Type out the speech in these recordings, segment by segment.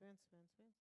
viens.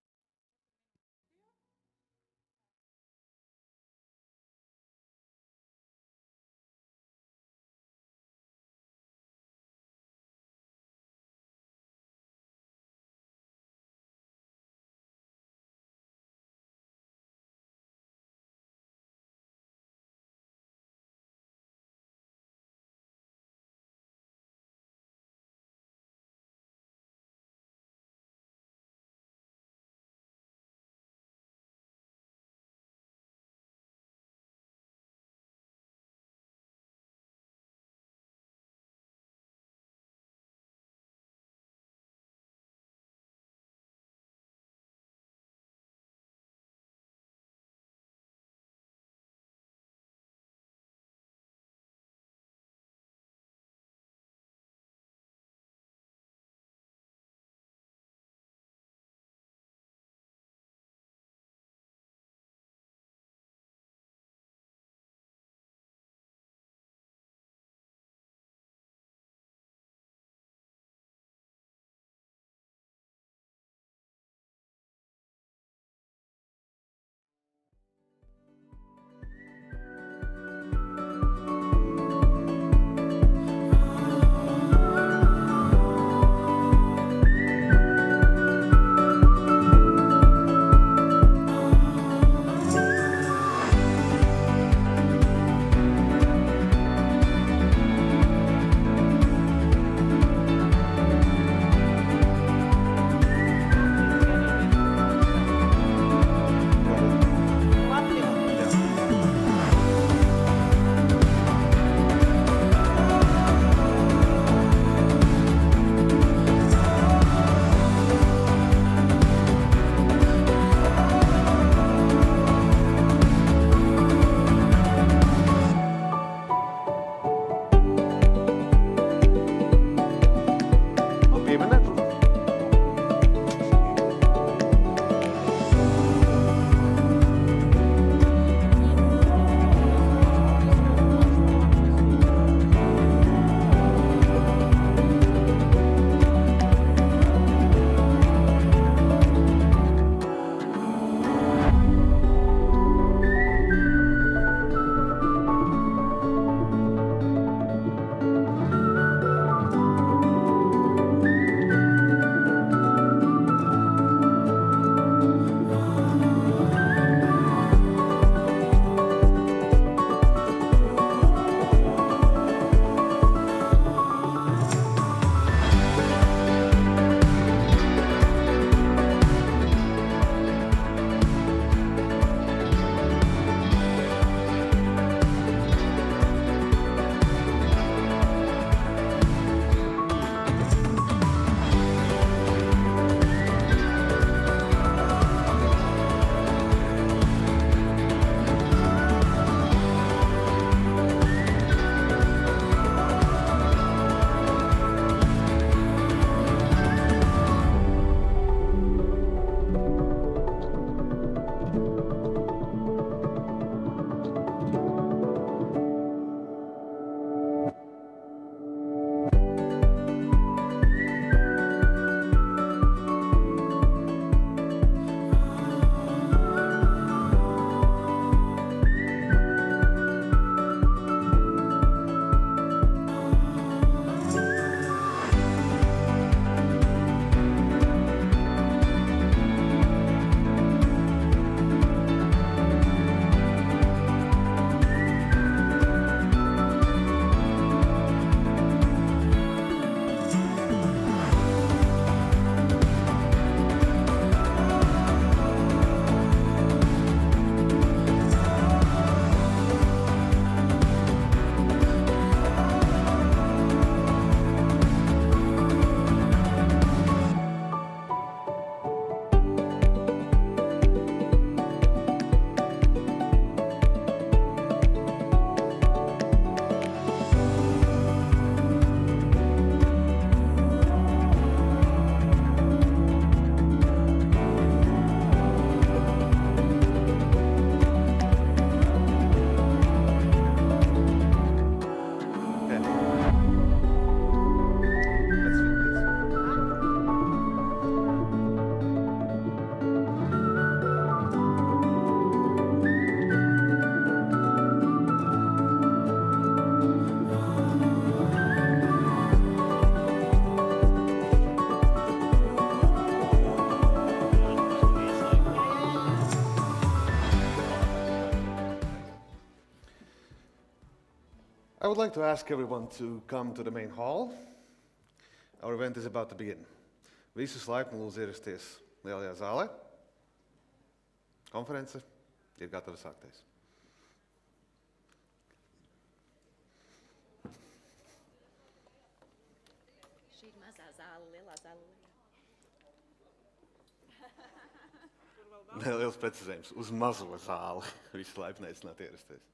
I would like to ask everyone to come to the main hall. Our event is about to begin. Visus laipni lūdzu ierasties lielajā zālē. Konference ir gatava sākties. Šī ir mazā zāle, lielā zāle. Liels precizējums. Uz mazo zāli. Visi laipni aicināti ierasties.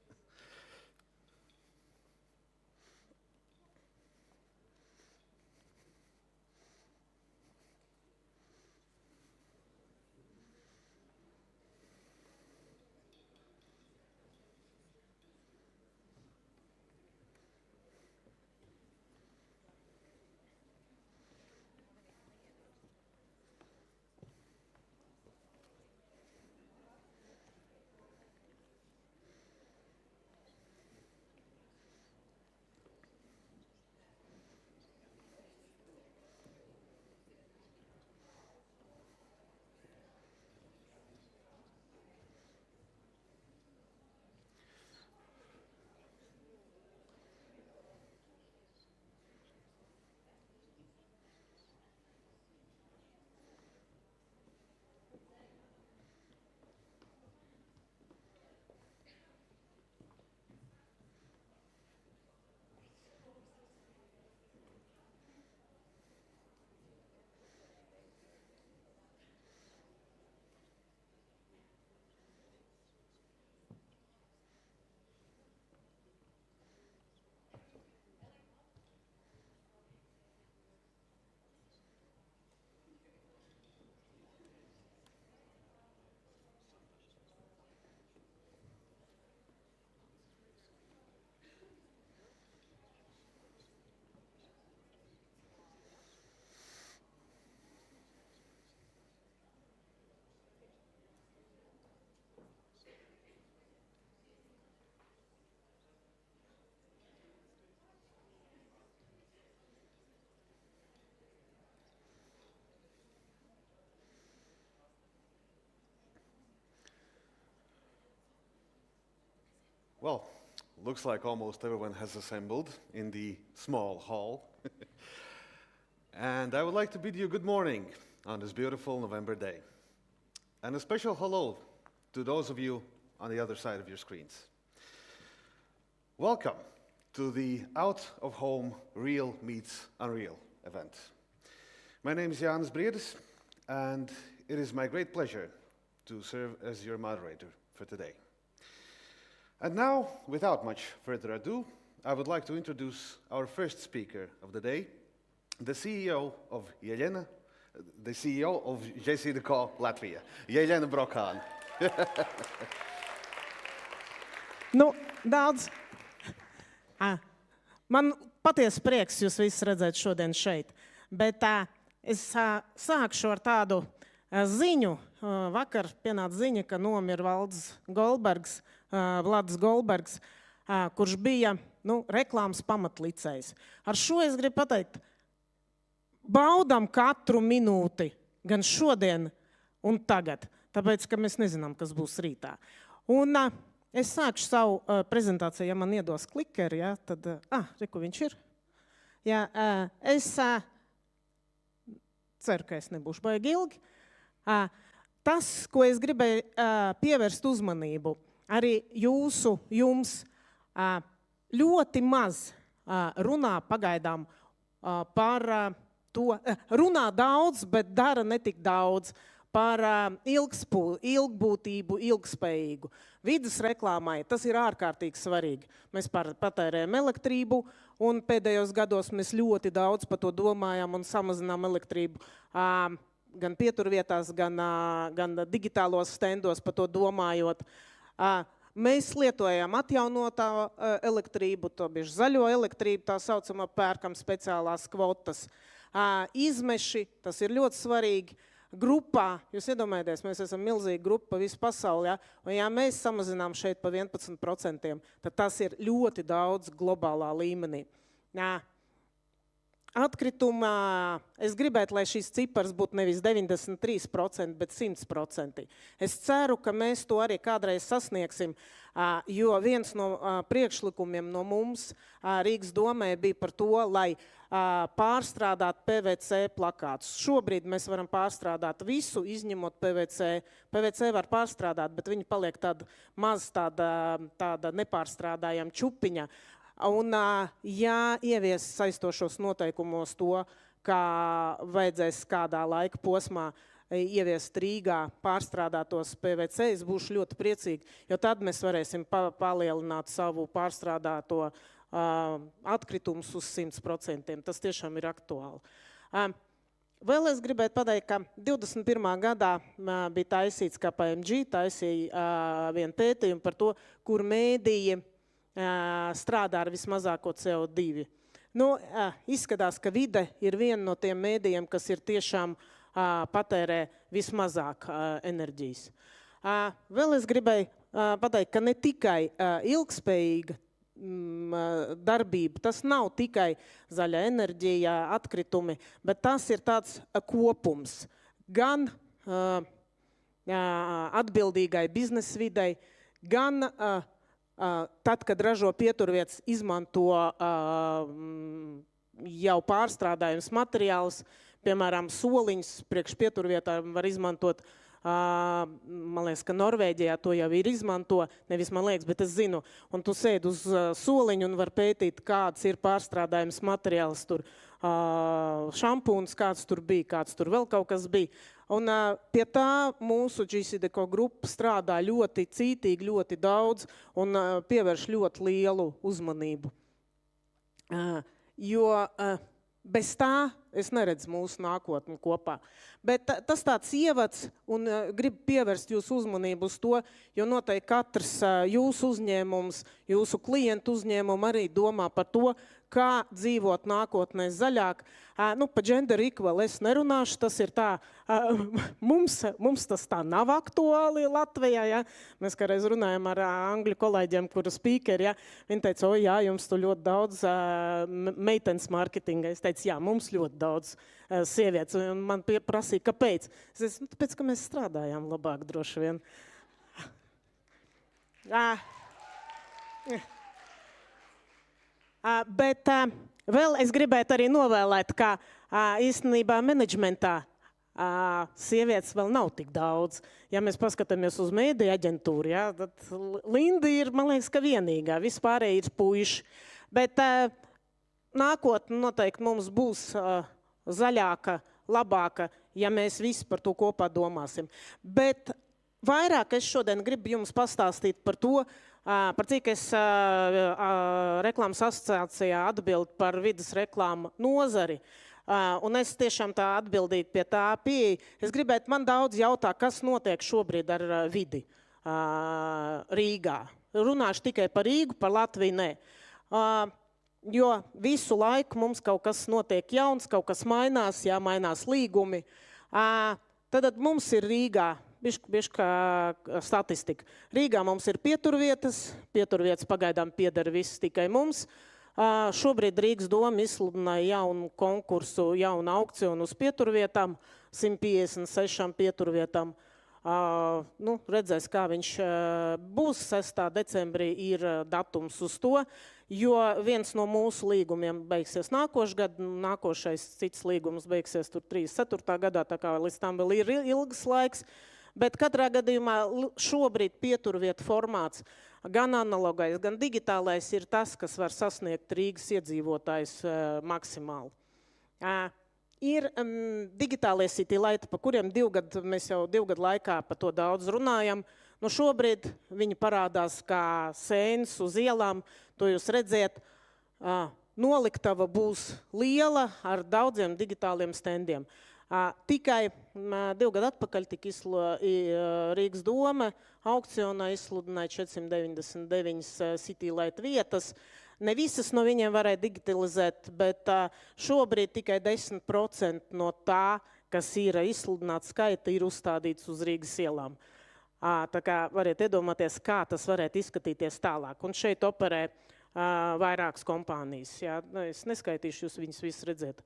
Well, looks like almost everyone has assembled in the small hall. And I would like to bid you good morning on this beautiful November day. And a special hello to those of you on the other side of your screens. Welcome to the Out of Home Real Meets Unreal event. My name is Dino Burbidge, and it is my great pleasure to serve as your moderator for today. And now, without much further ado, I would like to introduce our first speaker of the day, the CEO of JCDecaux Latvia, Lieliski Brokāne. Daudz. Man patiesi prieks jūs visus redzēt šodien šeit, bet es sākšu ar tādu ziņu. Vakar pienāca ziņa, ka nomira Vladis Goldbergs, kurš bija reklāmas pamatlicējs. Ar šo es gribu pateikt, baudam katru minūti, gan šodien un tagad, tāpēc, ka mēs nezinām, kas būs rītā. Un es sākšu savu prezentāciju, ja man iedos klikeri, ja, tad, reku viņš ir. Ja, es ceru, ka es nebūšu baigi ilgi. Tas, ko es gribēju pievērst uzmanību, arī jums ļoti maz runā pagaidām par to, runā daudz, bet dara netik daudz par ilgbūtību, ilgspējīgu. Vides reklāmai tas ir ārkārtīgi svarīgi. Mēs patērējam elektrību, un pēdējos gados mēs ļoti daudz par to domājam un samazinām elektrību. Gan pieturvietās, gan digitālos stendos par to domājot. Mēs lietojam atjaunotā elektrību, to bieži zaļo elektrību, tā saucamā pērkam speciālās kvotas. Izmeši, tas ir ļoti svarīgi. Grupā, jūs iedomājaties, mēs esam milzīga grupa visu pasaulē, un ja mēs samazinām šeit pa 11%, tad tas ir ļoti daudz globālā līmenī. Atkritumā es gribētu, lai šīs cipars būtu nevis 93%, bet 100%. Es ceru, ka mēs to arī kādreiz sasniegsim, jo viens no priekšlikumiem no mums Rīgas domē bija par to, lai pārstrādāt PVC plakātus. Šobrīd mēs varam pārstrādāt visu, izņemot PVC. PVC var pārstrādāt, bet viņi paliek tāda maz tāda nepārstrādājama čupiņa. Un ievies saistošos noteikumos to, kā vajadzēs kādā laika posmā ieviest Rīgā pārstrādātos PVC, es būšu ļoti priecīgi, jo tad mēs varēsim palielināt savu pārstrādāto atkritumus uz 100%. Tas tiešām ir aktuāli. Vēl es gribētu pateikt, ka 21. gadā bija taisīts, kā KPMG taisīja vienu pētījumu par to, kur mēdīji strādā ar vismazāko CO2. Izskatās, ka vide ir viena no tiem mēdījiem, kas ir tiešām patērē vismazāk enerģijas. Vēl es gribēju pateikt, ka ne tikai ilgspējīga darbība, tas nav tikai zaļa enerģija, atkritumi, bet tas ir tāds kopums. Gan atbildīgai biznesa videi, gan tad, kad ražo pieturvietas, izmanto jau pārstrādājums materiālus, piemēram, soliņus priekš pieturvietām var izmantot. Man liekas, ka Norvēģijā to jau ir izmanto, nevis man liekas, bet es zinu. Un tu sēdi uz soliņu un var pētīt, kāds ir pārstrādājums materiāls tur. Šampūns, kāds tur bija, kāds tur vēl kaut kas bija. Un pie tā mūsu JCDecaux grupa strādā ļoti cītīgi, ļoti daudz un pievērš ļoti lielu uzmanību. Jo bez tā es neredzu mūsu nākotni kopā. Bet tas tāds ievads un gribu pievērst jūsu uzmanību uz to, jo noteikti katrs jūsu uzņēmums, jūsu klientu uzņēmumu arī domā par to, kā dzīvot nākotnē zaļāk. Pa gender equal es nerunāšu, tas ir tā, mums tas tā nav aktuāli Latvijā, ja? Mēs kādreiz runājam ar angļu kolēģiem, kuru speakeri, ja? Viņi teica, jā, jums tu ļoti daudz meitenes marketinga. Es teicu, jā, mums ļoti daudz sievietes, un man prasīja, kāpēc? Es teicu, tāpēc, ka mēs strādājām labāk droši vien. Bet vēl es gribētu arī novēlēt, ka īstenībā menedžmentā sievietes vēl nav tik daudz. Ja mēs paskatāmies uz mēdīju aģentūru, ja, tad Linda ir, man liekas, ka vienīgā, vispārēji ir puiši. Bet nākotne noteikti mums būs zaļāka, labāka, ja mēs visi par to kopā domāsim. Bet vairāk es šodien gribu jums pastāstīt par to, par cik es reklāmas asociācijā atbildu par vidas reklāmu nozari. Un es tiešām tā atbildīgi pie tā pieeja. Es gribētu, man daudz jautā, kas notiek šobrīd ar vidi Rīgā. Runāšu tikai par Rīgu, par Latviju nē. Jo visu laiku mums kaut kas notiek jauns, kaut kas mainās, mainās līgumi. Tad mums ir Rīgā, bišķi statistika. Rīgā mums ir pieturvietas pagaidām pieder viss tikai mums. Šobrīd Rīgas doma izsludināja jaunu konkursu, jaunu aukcionu uz pieturvietām, 156 pieturvietām. Redzēs, kā viņš būs. 6. decembrī ir datums uz to, jo viens no mūsu līgumiem beigsies nākošgad, nākošais cits līgums beigsies tur 34. gadā, tā kā līdz tam vēl ir ilgas laiks. Bet katrā gadījumā šobrīd pieturvietu formāts, gan analogais, gan digitālais ir tas, kas var sasniegt Rīgas iedzīvotājs maksimāli. Ir digitālie city lighti, pa kuriem mēs jau 2 gadu laikā pa to daudz runājam. Šobrīd viņi parādās kā sēnes uz ielām, to jūs redziet. Noliktava būs liela ar daudziem digitāliem standiem. Tikai 2 gadu atpakaļ tika Rīgas doma aukcionā izsludināja 499 city light vietas. Ne visas no viņiem varēja digitalizēt, bet šobrīd tikai 10% no tā, kas ir izsludināts skaita, ir uzstādīts uz Rīgas ielām. Tā kā variet iedomāties, kā tas varētu izskatīties tālāk. Un šeit operē vairākas kompānijas. Jā. Es neskaitīšu, jūs viņus visus redzēt.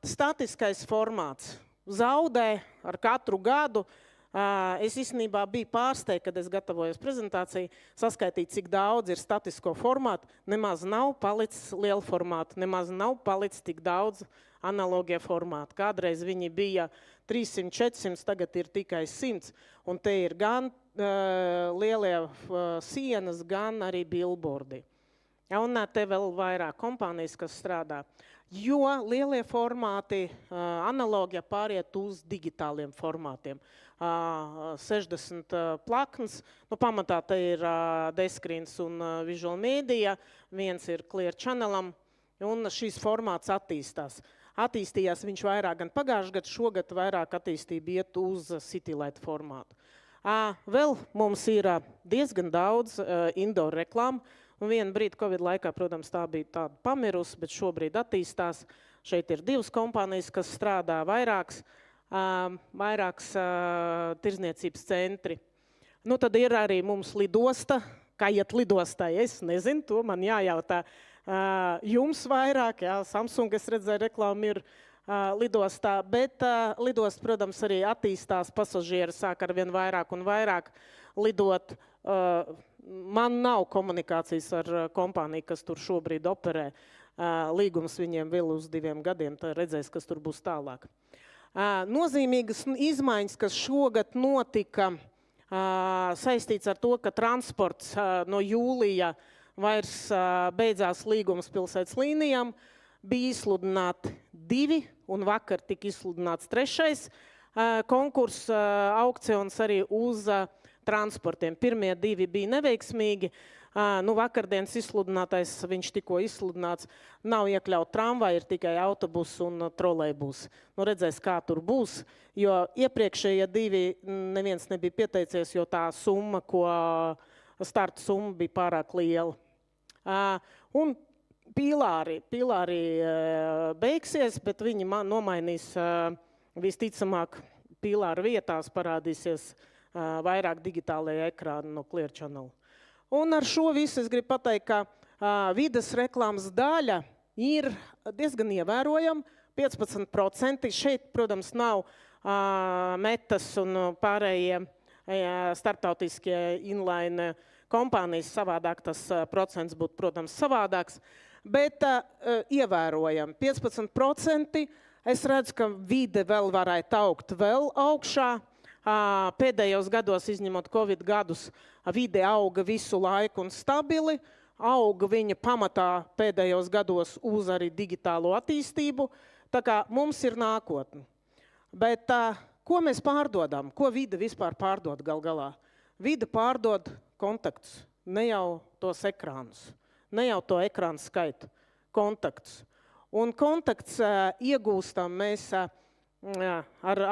Statiskais formāts zaudē ar katru gadu. Es īstenībā biju pārsteigta, kad es gatavojos prezentāciju, saskaitīt, cik daudz ir statisko formātu. Nemaz nav palicis liela formāta, nemaz nav palicis tik daudz analogie formāti. Kādreiz viņi bija 300, 400, tagad ir tikai 100. Un te ir gan lielie sienas, gan arī billboardi. Un te vēl vairāk kompānijas, kas strādā. Jo lielie formāti analogie pāriet uz digitāliem formātiem. 60 plaknes, pamatā te ir deskrīns un visual media, viens ir clear channelam, un šīs formāts attīstās. Attīstījās viņš vairāk gan pagājušajā gadā, šogad vairāk attīstība iet uz Citylight formātu. Vēl mums ir diezgan daudz indoor reklāmu, un vienu brīdi Covid laikā, protams, tā bija tāda pamirus, bet šobrīd attīstās. Šeit ir 2 kompānijas, kas strādā vairāks tirzniecības centri. Nu, tad ir arī mums lidosta. Kā iet lidostai? Es nezinu, to man jājautā jums vairāk. Jā, Samsung, es redzēju, reklāma ir lidostā, bet lidost, protams, arī attīstās. Pasažieri sāk ar vien vairāk un vairāk lidot. Man nav komunikācijas ar kompāniju, kas tur šobrīd operē. Līgums viņiem vēl uz 2 gadiem, tad redzēs, kas tur būs tālāk. Nozīmīgas izmaiņas, kas šogad notika, saistīts ar to, ka transports no jūlija vairs beidzās līgums pilsētas līnijām, bija izsludināti 2, un vakar tika izsludināts 3. Konkurss, aukcions arī uz transportiem. Pirmie 2 bija neveiksmīgi. Vakardienas izsludinātais, viņš tikko izsludināts, nav iekļaut tramvai, ir tikai autobus un trolejbus. Redzēs, kā tur būs, jo iepriekšējie 2 neviens nebija pieteicies, jo tā summa, starta summa bija pārāk liela. Un pīlāri beigsies, bet viņi nomainīs visticamāk pīlāru vietās parādīsies vairāk digitālajā ekrāna no Clear Channel. Un ar šo visu es gribu pateikt, ka vides reklāmas daļa ir diezgan ievērojama, 15%. Šeit, protams, nav metas un pārējie starptautiskie inline kompānijas savādāk, tas procents būtu, protams, savādāks, bet ievērojami 15%. Es redzu, ka vide vēl varētu augt vēl augšā. Pēdējos gados, izņemot Covid gadus, vide auga visu laiku un stabili, auga viņa pamatā pēdējos gados uz arī digitālo attīstību, tā kā mums ir nākotne. Bet ko mēs pārdodam? Ko vide vispār pārdod gal galā? Vide pārdod kontaktus, ne jau tos ekrānus, ne jau to ekrānu skaitu, kontaktus. Un kontakts iegūstam mēs ar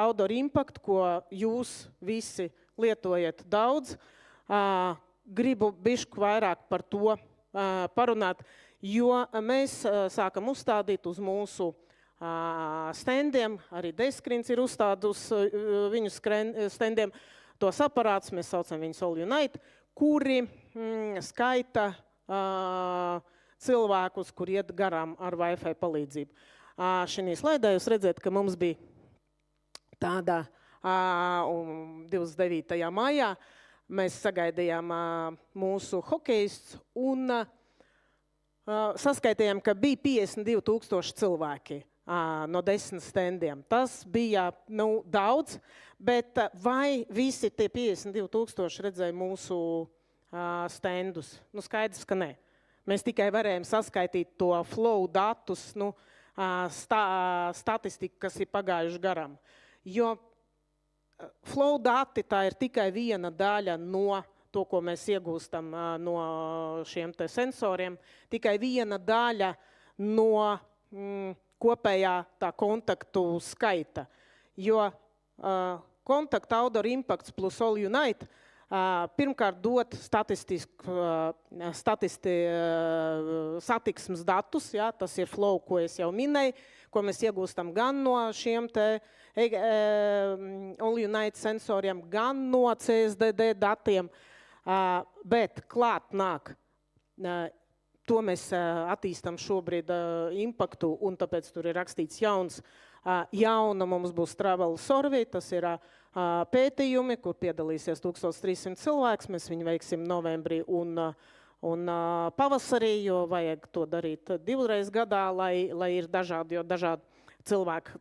outdoor impact, ko jūs visi lietojat daudz. Gribu bišķi vairāk par to parunāt, jo mēs sākam uzstādīt uz mūsu standiem, arī deskrīns ir uzstād uz viņu standiem, tos aparātus, mēs saucam viņus All Unite, kuri skaita cilvēkus, kur iet garām ar Wi-Fi palīdzību. Šī slaidē jūs redzēt, ka mums bija tāda 29. maijā mēs sagaidījām mūsu hokejistus un saskaitījām, ka bija 52,000 cilvēki no 10 standiem. Tas bija daudz, bet vai visi tie 52,000 redzēja mūsu standus? Skaidrs, ka nē. Mēs tikai varējām saskaitīt to flow datus, statistiku, kas ir pagājuši garam. Jo flow dati tā ir tikai viena daļa no to, ko mēs iegūstam no šiem te sensoriem, tikai viena daļa no kopējā tā kontaktu skaita. Jo kontakta outdoor impacts plus All Unite pirmkārt dot satiksmes datus, jā, tas ir flow, ko es jau minēju, ko mēs iegūstam gan no šiem te All Unite sensoriem, gan no CSDD datiem, bet klāt nāk To mēs attīstam šobrīd impaktu, un tāpēc tur ir rakstīts jauns. Jauna mums būs Travel Survey, tas ir pētījumi, kur piedalīsies 1300 cilvēks. Mēs viņu veiksim novembrī un pavasarī, jo vajag to darīt 2 reizes gadā, lai ir dažādi cilvēku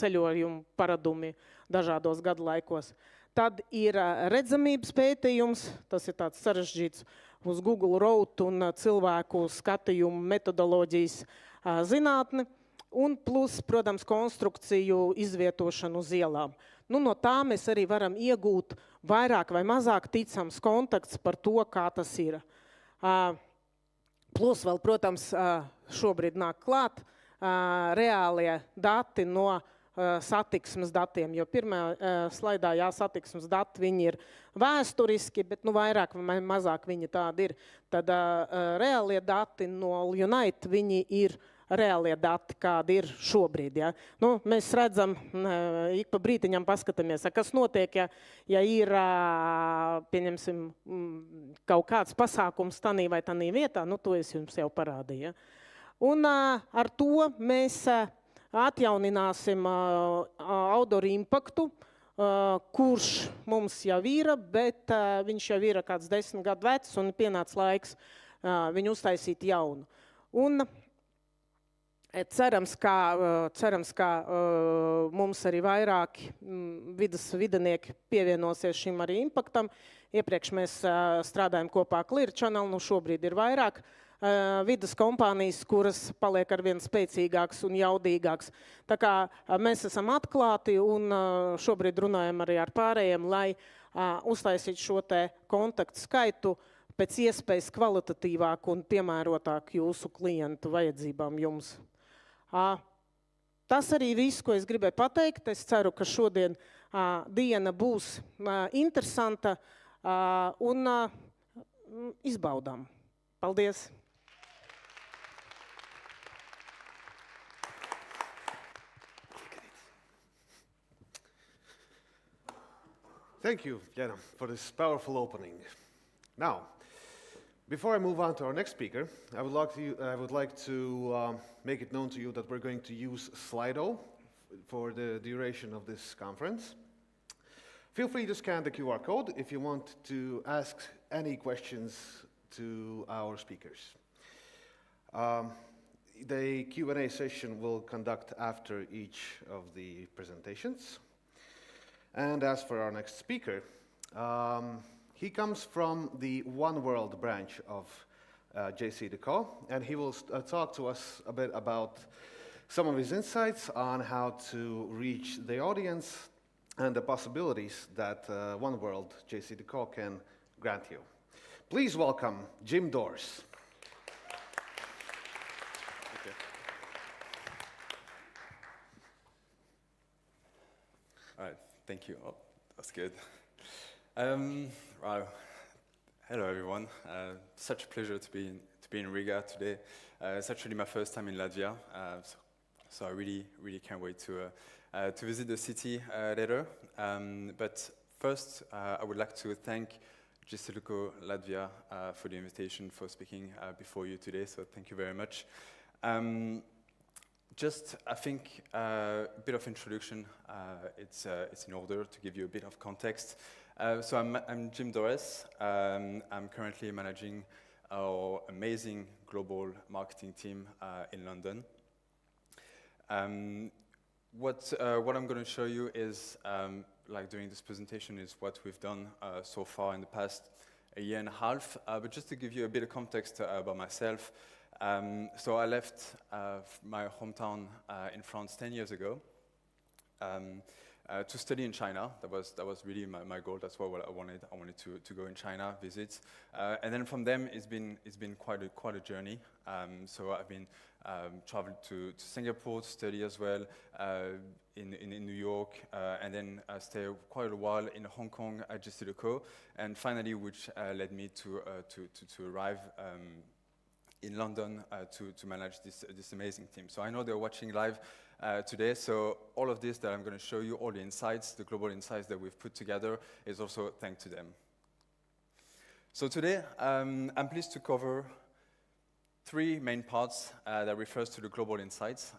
ceļojumu paradumi dažādos gadu laikos. Tad ir redzamības pētījums, tas ir tāds sarežģīts uz Google Road un cilvēku skatījumu metodoloģijas zinātne, un plus, protams, konstrukciju izvietošanu uz ielām. No tā mēs arī varam iegūt vairāk vai mazāk ticams kontakts par to, kā tas ir. Plus vēl, protams, šobrīd nāk klāt reālie dati no satiksmes datiem, jo pirmajā slaidā satiksmes dati, viņi ir vēsturiski, bet vairāk vai mazāk viņi tādi ir. Tad reālie dati no Unite, viņi ir reālie dati, kādi ir šobrīd. Ja? Mēs redzam, ik pa brītiņam paskatāmies, kas notiek, ja ir, pieņemsim, kaut kāds pasākums tanī vai tanī vietā, to es jums jau parādīju. Ja? Un ar to mēs atjaunināsim outdoor impaktu, kurš mums jau ir, bet viņš jau ir kāds 10 gadu vecs un pienāca laiks viņu uztaisīt jaunu. Un cerams, ka mums arī vairāki videnieki pievienosies šim arī impaktam. Iepriekš mēs strādājam kopā Clear Channel, šobrīd ir vairāk vidas kompānijas, kuras paliek arvien spēcīgāks un jaudīgāks. Tā kā mēs esam atklāti un šobrīd runājam arī ar pārējiem, lai uztaisītu šo te kontaktu skaitu pēc iespējas kvalitatīvāk un piemērotāk jūsu klientu vajadzībām jums. Tas arī viss, ko es gribēju pateikt. Es ceru, ka šodien diena būs interesanta un izbaudām. Paldies! Thank you, Jana, for this powerful opening. Now, before I move on to our next speaker, I would like to make it known to you that we're going to use Slido for the duration of this conference. Feel free to scan the QR code if you want to ask any questions to our speakers. The Q&A session will conduct after each of the presentations. And as for our next speaker, he comes from the OneWorld branch of JCDecaux, and he will talk to us a bit about some of his insights on how to reach the audience and the possibilities that OneWorld JCDecaux can grant you. Please welcome Jim Dores. All right, thank you. Oh, that's good. Wow. Hello, everyone. Such a pleasure to be in Riga today. It's actually my first time in Latvia, so I really can't wait to visit the city later. But first, I would like to thank JCDecaux Latvia for the invitation for speaking before you today. So thank you very much. Just, I think, a bit of introduction. It's in order to give you a bit of context. So I'm Jim Dores. I'm currently managing our amazing global marketing team in London. What I'm going to show you is, like during this presentation, is what we've done so far in the past a year and a half. But just to give you a bit of context about myself, so I left my hometown in France 10 years ago to study in China. That was really my goal. That's what I wanted. I wanted to go in China, visit, and then from them it's been quite a journey. So I've been traveled to Singapore to study as well, in New York, and then stay quite a while in Hong Kong at JCDecaux, and finally, which led me to arrive in London to manage this amazing team. So I know they're watching live today, so all of this that I'm going to show you, all the insights, the global insights that we've put together, is also thanks to them. So today, I'm pleased to cover three main parts that refers to the global insights,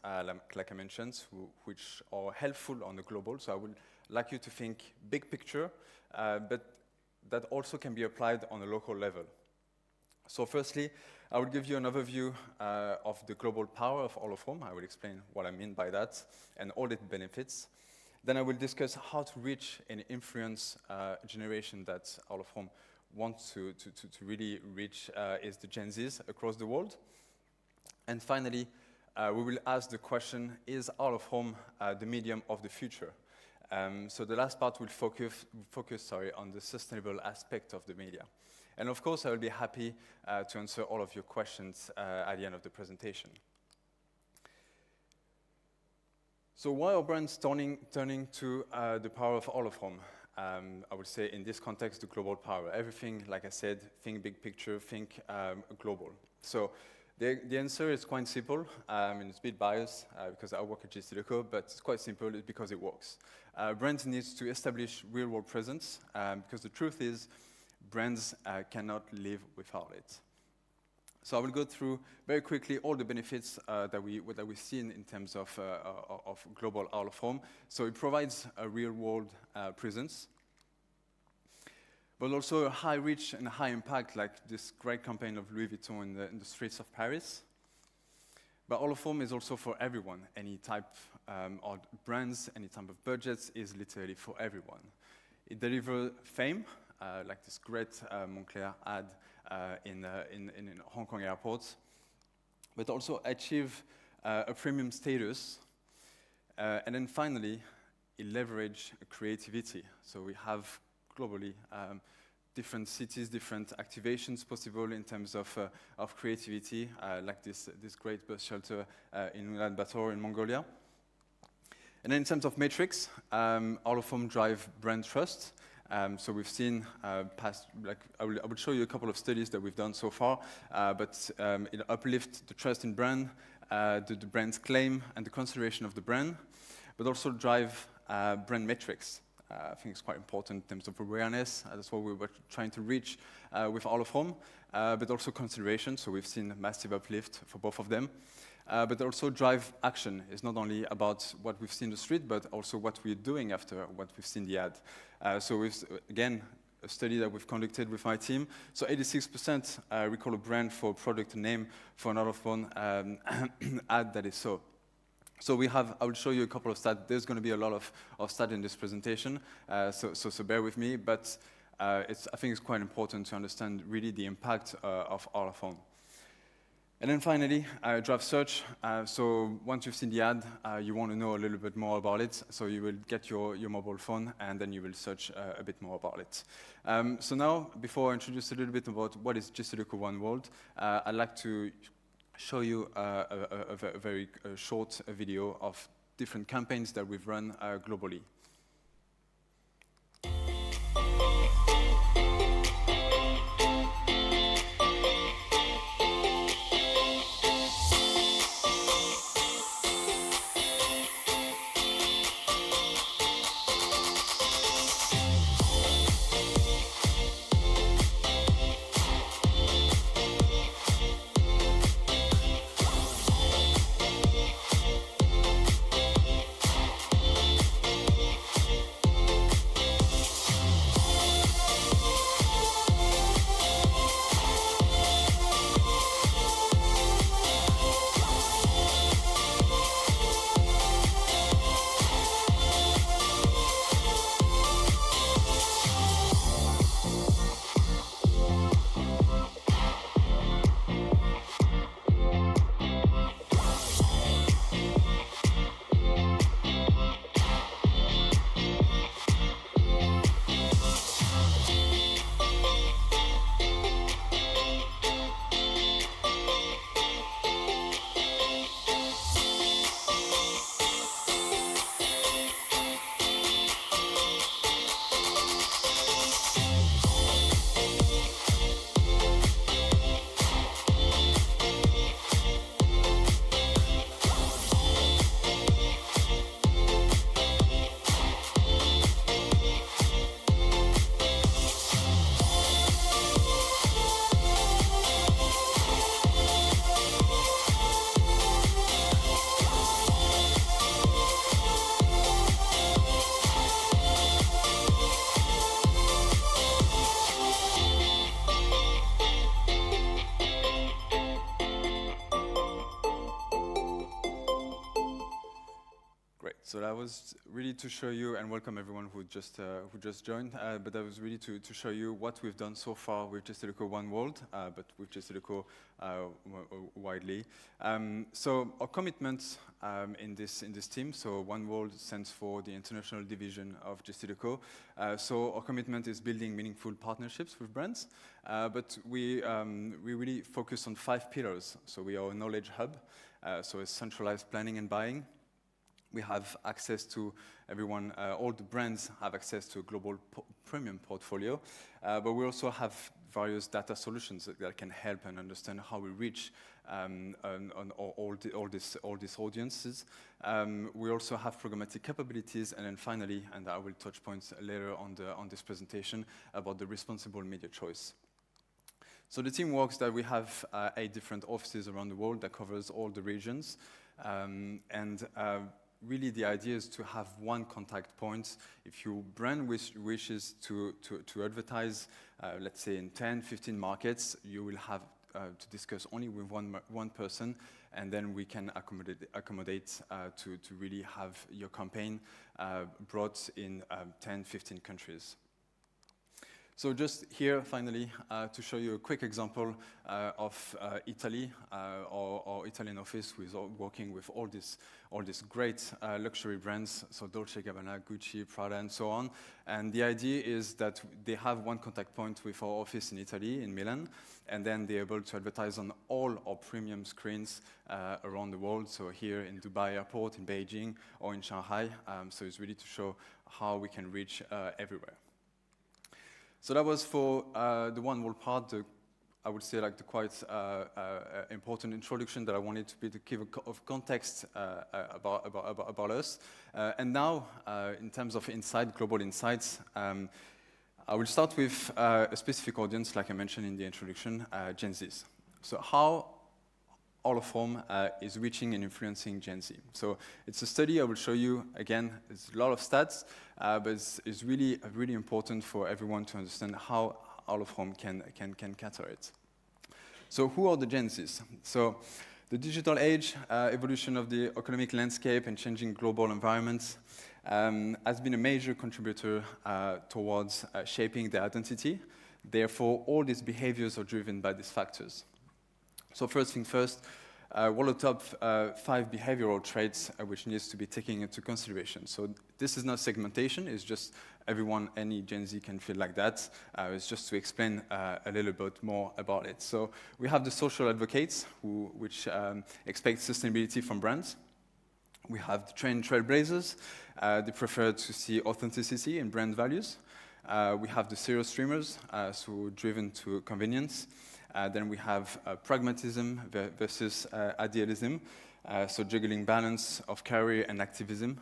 like I mentioned, which are helpful on the global. So I would like you to think big picture, but that also can be applied on a local level. So firstly, I will give you an overview of the global power of All of Home. I will explain what I mean by that and all its benefits. Then I will discuss how to reach and influence a generation that All of Home wants to really reach is the Gen Zs across the world. And finally, we will ask the question, is All of Home the medium of the future? So the last part will focus on the sustainable aspect of the media. And of course, I will be happy to answer all of your questions at the end of the presentation. So why are brands turning to the power of All of Home? I would say in this context, the global power. Everything, like I said, think big picture, think global. So the answer is quite simple. It's a bit biased because I work at JCDecaux, but it's quite simple because it works. Brands need to establish real-world presence because the truth is brands cannot live without it. So I will go through very quickly all the benefits that we've seen in terms of global All of Home. So it provides a real-world presence, but also a high reach and a high impact, like this great campaign of Louis Vuitton in the streets of Paris. But All of Home is also for everyone. Any type of brands, any type of budgets is literally for everyone. It delivers fame, like this great Moncler ad in Hong Kong airports, but also achieve a premium status. And then finally, it leverages creativity. So we have globally different cities, different activations possible in terms of creativity, like this great bus shelter in Ulaanbaatar in Mongolia. And then in terms of metrics, All of Home drive brand trust. So we've seen past, like I will show you a couple of studies that we've done so far, but it uplifts the trust in brand, the brand's claim, and the consideration of the brand, but also drive brand metrics. I think it's quite important in terms of awareness. That's what we were trying to reach with All of Home, but also consideration. So we've seen a massive uplift for both of them. But also drive action. It's not only about what we've seen in the street, but also what we're doing after what we've seen in the ad. So we've, again, a study that we've conducted with my team. So 86% recall a brand for product name for an All of Home ad that is so. So we have, I will show you a couple of stats. There's going to be a lot of stats in this presentation, so bear with me. But I think it's quite important to understand really the impact of All of Home. And then finally, drive search. So once you've seen the ad, you want to know a little bit more about it. So you will get your mobile phone, and then you will search a bit more about it. So now, before I introduce a little bit about what is JCDecaux OneWorld, I'd like to show you a very short video of different campaigns that we've run globally. that was really to show you, and welcome everyone who just joined, but that was really to show you what we've done so far with JCDecaux OneWorld, but with JCDecaux widely. So our commitment in this team, so OneWorld stands for the international division of JCDecaux. So our commitment is building meaningful partnerships with brands, but we really focus on 5 pillars. So we are a knowledge hub, so it's centralized planning and buying. We have access to everyone, all the brands have access to a global premium portfolio, but we also have various data solutions that can help and understand how we reach on all these audiences. We also have programmatic capabilities, and then finally, and I will touch points later on this presentation about the responsible media choice. So the team works that we have 8 different offices around the world that covers all the regions, really, the idea is to have one contact point. If your brand wishes to advertise, let's say in 10, 15 markets, you will have to discuss only with one person, and then we can accommodate to really have your campaign brought in 10, 15 countries. So just here, finally, to show you a quick example of Italy, our Italian office, who is working with all these great luxury brands, so Dolce & Gabbana, Gucci, Prada, and so on. And the idea is that they have one contact point with our office in Italy, in Milan, and then they're able to advertise on all our premium screens around the world, so here in Dubai Airport, in Beijing, or in Shanghai. So it's really to show how we can reach everywhere. So that was for the OneWorld part, I would say like the quite important introduction that I wanted to give of context about us. And now, in terms of insight, global insights, I will start with a specific audience, like I mentioned in the introduction, Gen Zs. So how all of home is reaching and influencing Gen Z. So it's a study I will show you. Again, there's a lot of stats, but it's really important for everyone to understand how all of home can cater it. So who are the Gen Zs? So the digital age, evolution of the economic landscape and changing global environments has been a major contributor towards shaping their identity. Therefore, all these behaviors are driven by these factors. So first thing first, what are the top 5 behavioral traits which needs to be taken into consideration? So this is not segmentation, it's just everyone, any Gen Z can feel like that. It's just to explain a little bit more about it. So we have the social advocates, which expect sustainability from brands. We have the trailblazers, they prefer to see authenticity in brand values. We have the serial streamers, so driven to convenience. Then we have pragmatism versus idealism, so juggling balance of career and activism.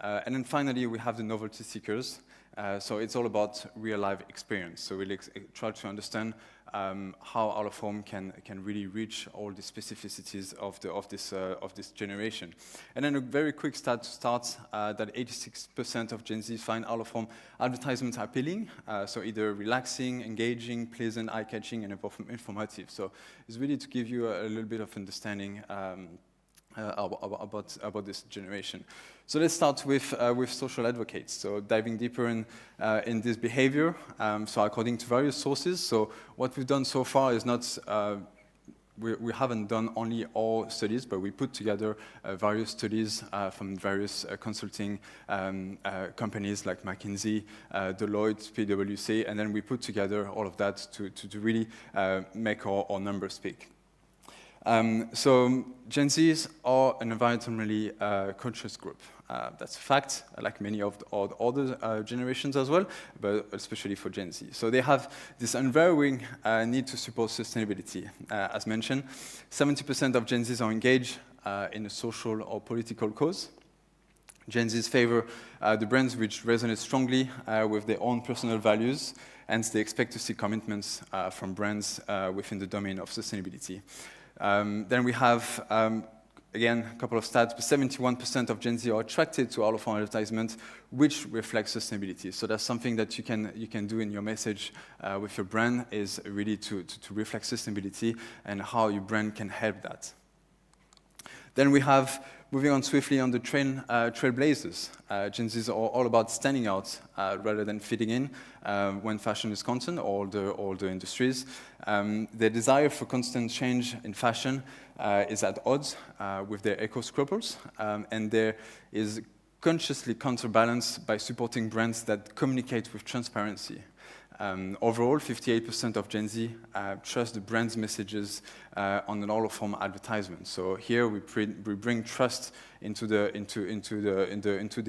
And then finally, we have the novelty seekers. So it's all about real-life experience. So we'll try to understand how out of home can really reach all the specificities of this generation. And then a very quick stat to start, that 86% of Gen Z find out of home advertisements appealing, so either relaxing, engaging, pleasant, eye-catching, and informative. So it's really to give you a little bit of understanding about this generation. So let's start with social advocates. So diving deeper in this behavior. So according to various sources, so what we've done so far is not, we haven't done only all studies, but we put together various studies from various consulting companies like McKinsey, Deloitte, PwC, and then we put together all of that to really make our numbers speak. So Gen Zs are an environmentally conscious group. That's a fact, like many of the other generations as well, but especially for Gen Z. So they have this unwavering need to support sustainability. As mentioned, 70% of Gen Zs are engaged in a social or political cause. Gen Zs favor the brands which resonate strongly with their own personal values, and they expect to see commitments from brands within the domain of sustainability. Then we have, again, a couple of stats, but 71% of Gen Z are attracted to out-of-home advertisement, which reflects sustainability. So that's something that you can do in your message with your brand, is really to reflect sustainability and how your brand can help that. Then we have Moving on swiftly on the trailblazers. Gen Zs are all about standing out rather than fitting in when fashion is concerned, all the industries. Their desire for constant change in fashion is at odds with their eco-scruples, and there is consciously counterbalanced by supporting brands that communicate with transparency. Overall, 58% of Gen Z trust the brand's messages on an all-of-home advertisement. So here we bring trust into the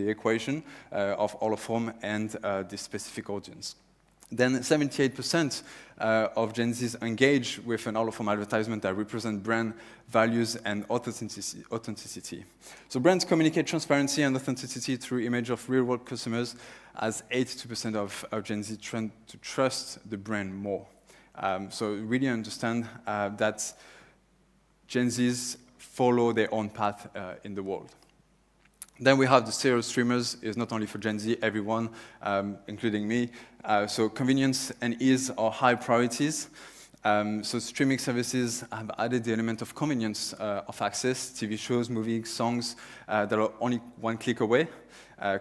equation of all-of-home and this specific audience. Then 78% of Gen Zs engage with an all-of-home advertisement that represent brand values and authenticity. So brands communicate transparency and authenticity through image of real-world customers, as 82% of Gen Z trend to trust the brand more. So really understand that Gen Zs follow their own path in the world. Then we have the serial streamers. Is not only for Gen Z, everyone, including me. So convenience and ease are high priorities. So streaming services have added the element of convenience of access, TV shows, movies, songs that are only one click away.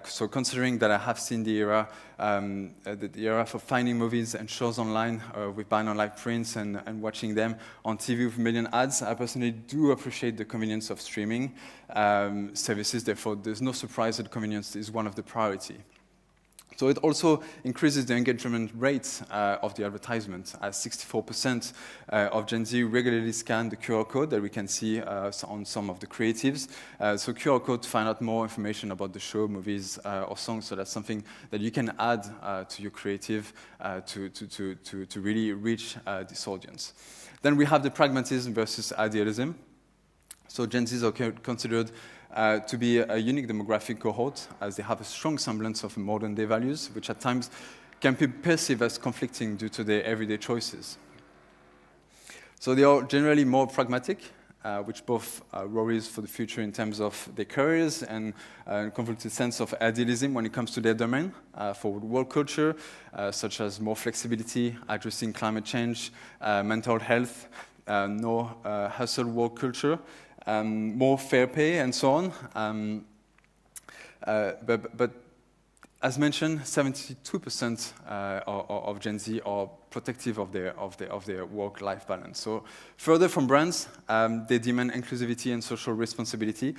So considering that I have seen the era for finding movies and shows online with buying on live prints and watching them on TV with a million ads, I personally do appreciate the convenience of streaming services. Therefore, there's no surprise that convenience is one of the priority. So it also increases the engagement rate of the advertisement, as 64% of Gen Z regularly scan the QR code that we can see on some of the creatives. So QR code to find out more information about the show, movies, or songs. So that's something that you can add to your creative to really reach this audience. Then we have the pragmatism versus idealism. So Gen Zs are considered to be a unique demographic cohort, as they have a strong semblance of modern day values, which at times can be perceived as conflicting due to their everyday choices. So they are generally more pragmatic, which both worries for the future in terms of their careers and a conflicted sense of idealism when it comes to their domain, for world culture, such as more flexibility, addressing climate change, mental health, no hustle work culture, more fair pay, and so on. But as mentioned, 72% of Gen Z are protective of their work-life balance. So further from brands, they demand inclusivity and social responsibility.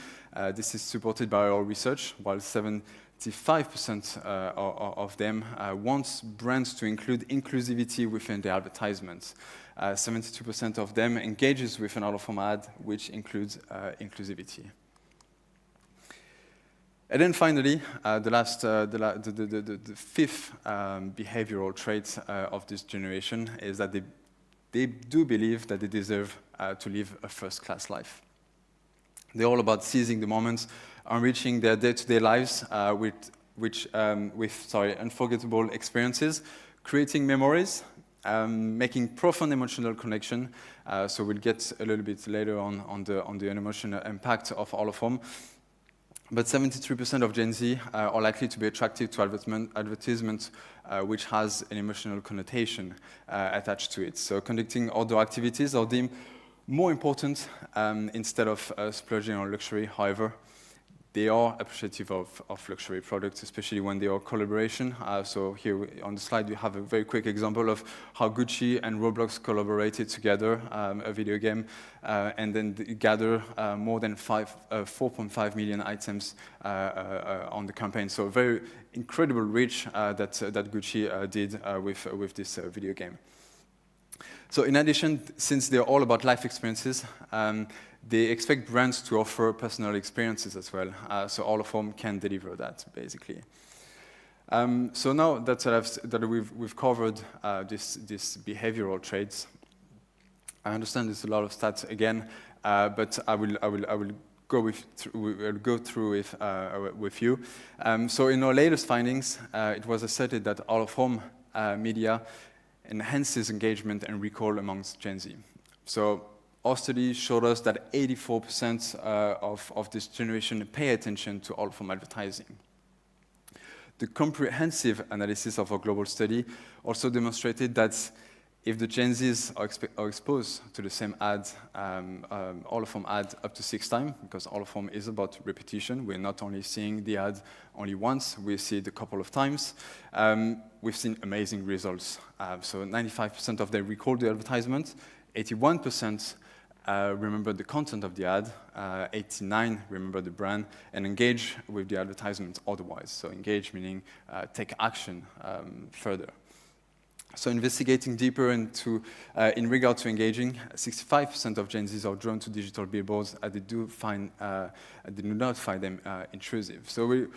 This is supported by our research, while 75% of them want brands to include inclusivity within their advertisements. 72% of them engages with an out-of-home ad, which includes inclusivity. And then finally, the fifth behavioral trait of this generation is that they do believe that they deserve to live a first-class life. They're all about seizing the moments, enriching their day-to-day lives with unforgettable experiences, creating memories, making profound emotional connection. So we'll get a little bit later on the emotional impact of all of them. But 73% of Gen Z are likely to be attracted to advertisement which has an emotional connotation attached to it. So conducting outdoor activities are deemed more important instead of splurging on luxury. However, they are appreciative of luxury products, especially when they are collaboration. So here on the slide, you have a very quick example of how Gucci and Roblox collaborated together, a video game, and then gather more than 4.5 million items on the campaign. So very incredible reach that Gucci did with this video game. So in addition, since they're all about life experiences, they expect brands to offer personal experiences as well. So all of them can deliver that, basically. So now that we've covered this behavioral traits, I understand there's a lot of stats again, but I will go through it with you. So in our latest findings, it was asserted that out-of-home media enhances engagement and recall amongst Gen Z. So our study showed us that 84% of this generation pay attention to out-of-home advertising. The comprehensive analysis of our global study also demonstrated that if the Gen Zs are exposed to the same ad, all of them ad up to 6 times, because all of them is about repetition. We're not only seeing the ad only once, we see it a couple of times. We've seen amazing results. So 95% of them recall the advertisement, 81% remember the content of the ad, 89 remember the brand, and engage with the advertisement otherwise. So engage meaning take action further. So investigating deeper into, in regard to engaging, 65% of Gen Zs are drawn to digital billboards as they do not find them intrusive. So we're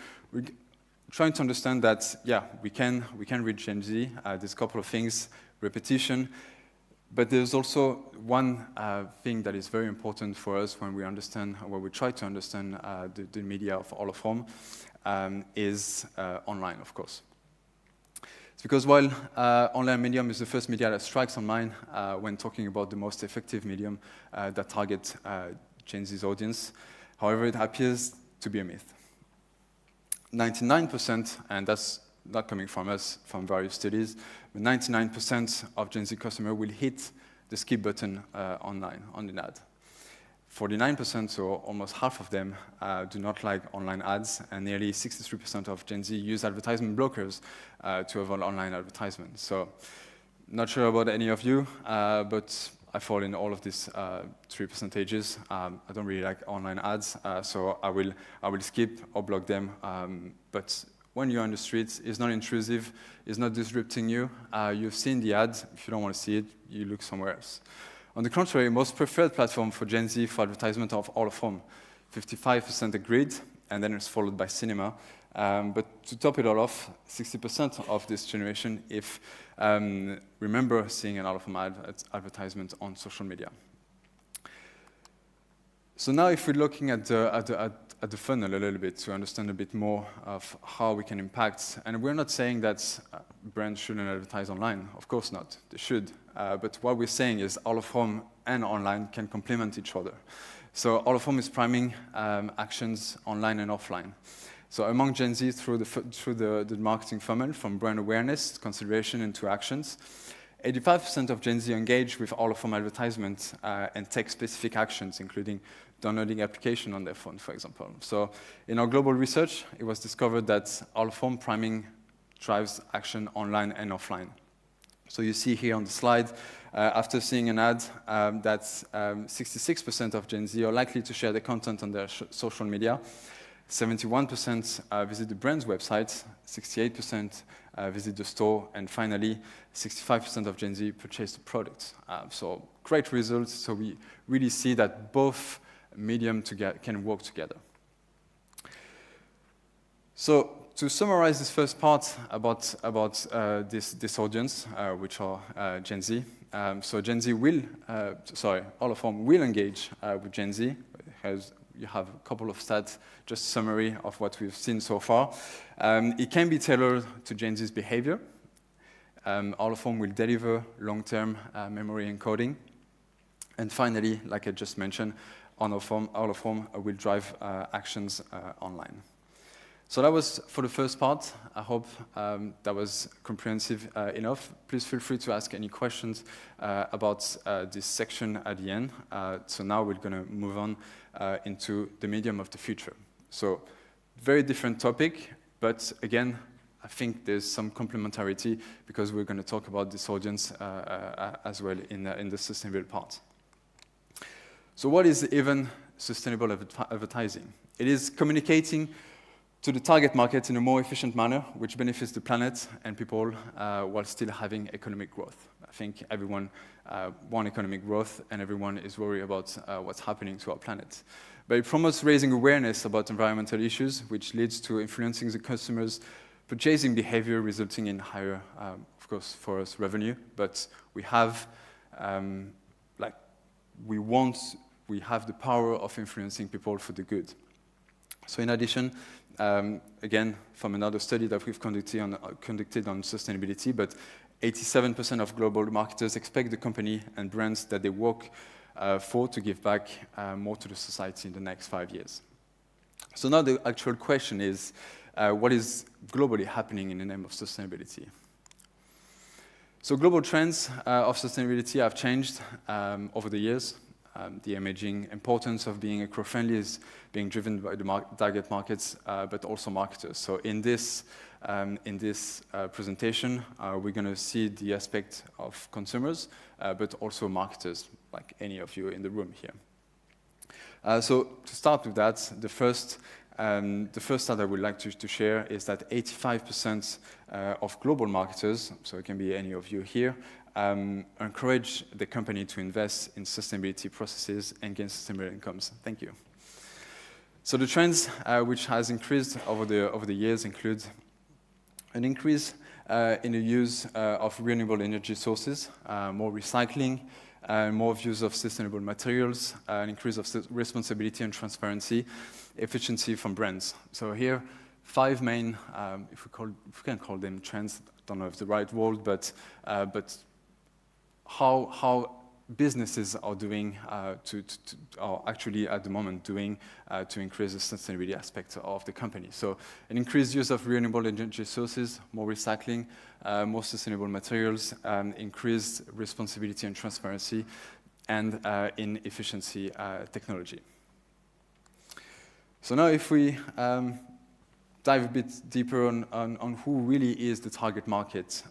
trying to understand that, yeah, we can reach Gen Z. There's a couple of things, repetition, but there's also one thing that is very important for us when we understand, when we try to understand the media of all of them, is online, of course. It's because while online medium is the first media that strikes on mind when talking about the most effective medium that target Gen Z's audience, however, it appears to be a myth. 99%, and that's not coming from us, from various studies, but 99% of Gen Z customers will hit the skip button online, on an ad. 49%, so almost half of them, do not like online ads, and nearly 63% of Gen Z use advertisement blockers to avoid online advertisements. So, not sure about any of you, but I fall in all of these 3 percentages. I don't really like online ads, so I will skip or block them. But when you're on the streets, it's not intrusive, it's not disrupting you. You've seen the ad. If you don't want to see it, you look somewhere else. On the contrary, most preferred platform for Gen Z for advertisement of all of them. 55% agreed, and then it's followed by cinema. But to top it all off, 60% of this generation remember seeing an all of them advertisement on social media. So now if we're looking at the funnel a little bit to understand a bit more of how we can impact, and we're not saying that brands shouldn't advertise online, of course not, they should. But what we're saying is all of home and online can complement each other. So all of home is priming actions online and offline. So among Gen Z, through the marketing funnel, from brand awareness, consideration, into actions, 85% of Gen Z engage with all of home advertisements and take specific actions, including downloading application on their phone, for example. So in our global research, it was discovered that all of home priming drives action online and offline. So you see here on the slide, after seeing an ad, that 66% of Gen Z are likely to share the content on their social media. 71% visit the brand's website, 68% visit the store, and finally, 65% of Gen Z purchase the product. So great results. So we really see that both mediums can work together. So to summarize this first part about this audience, which are Gen Z. So Gen Z will, all of them will engage with Gen Z. You have a couple of stats, just summary of what we've seen so far. It can be tailored to Gen Z's behavior. All of them will deliver long-term memory encoding. And finally, like I just mentioned, all of them will drive actions online. So that was for the first part. I hope that was comprehensive enough. Please feel free to ask any questions about this section at the end. So now we're going to move on into the medium of the future. So very different topic, but again, I think there's some complementarity because we're going to talk about this audience as well in the sustainable part. So what is even sustainable advertising? It is communicating to the target market in a more efficient manner, which benefits the planet and people while still having economic growth. I think everyone wants economic growth and everyone is worried about what's happening to our planet. But it promotes raising awareness about environmental issues, which leads to influencing the customers' purchasing behavior, resulting in higher, of course, for us, revenue. But we have, we have the power of influencing people for the good. So in addition, again, from another study that we've conducted on sustainability, but 87% of global marketers expect the company and brands that they work for to give back more to the society in the next 5 years. So now the actual question is, what is globally happening in the name of sustainability? So global trends of sustainability have changed over the years. The emerging importance of being eco-friendly is being driven by the target markets, but also marketers. So in this presentation, we're going to see the aspect of consumers, but also marketers, like any of you in the room here. So to start with that, the first stat I would like to share is that 85% of global marketers, so it can be any of you here, encourage the company to invest in sustainability processes and gain sustainable incomes. Thank you. So the trends which has increased over the years include an increase in the use of renewable energy sources, more recycling, more use of sustainable materials, an increase of responsibility and transparency, efficiency from brands. So here, 5 main, if we can call them trends, I don't know if it's the right word, but how businesses are doing are actually at the moment doing to increase the sustainability aspect of the company. So an increased use of renewable energy sources, more recycling, more sustainable materials, increased responsibility and transparency, and in efficiency technology. So now if we dive a bit deeper on who really is the target market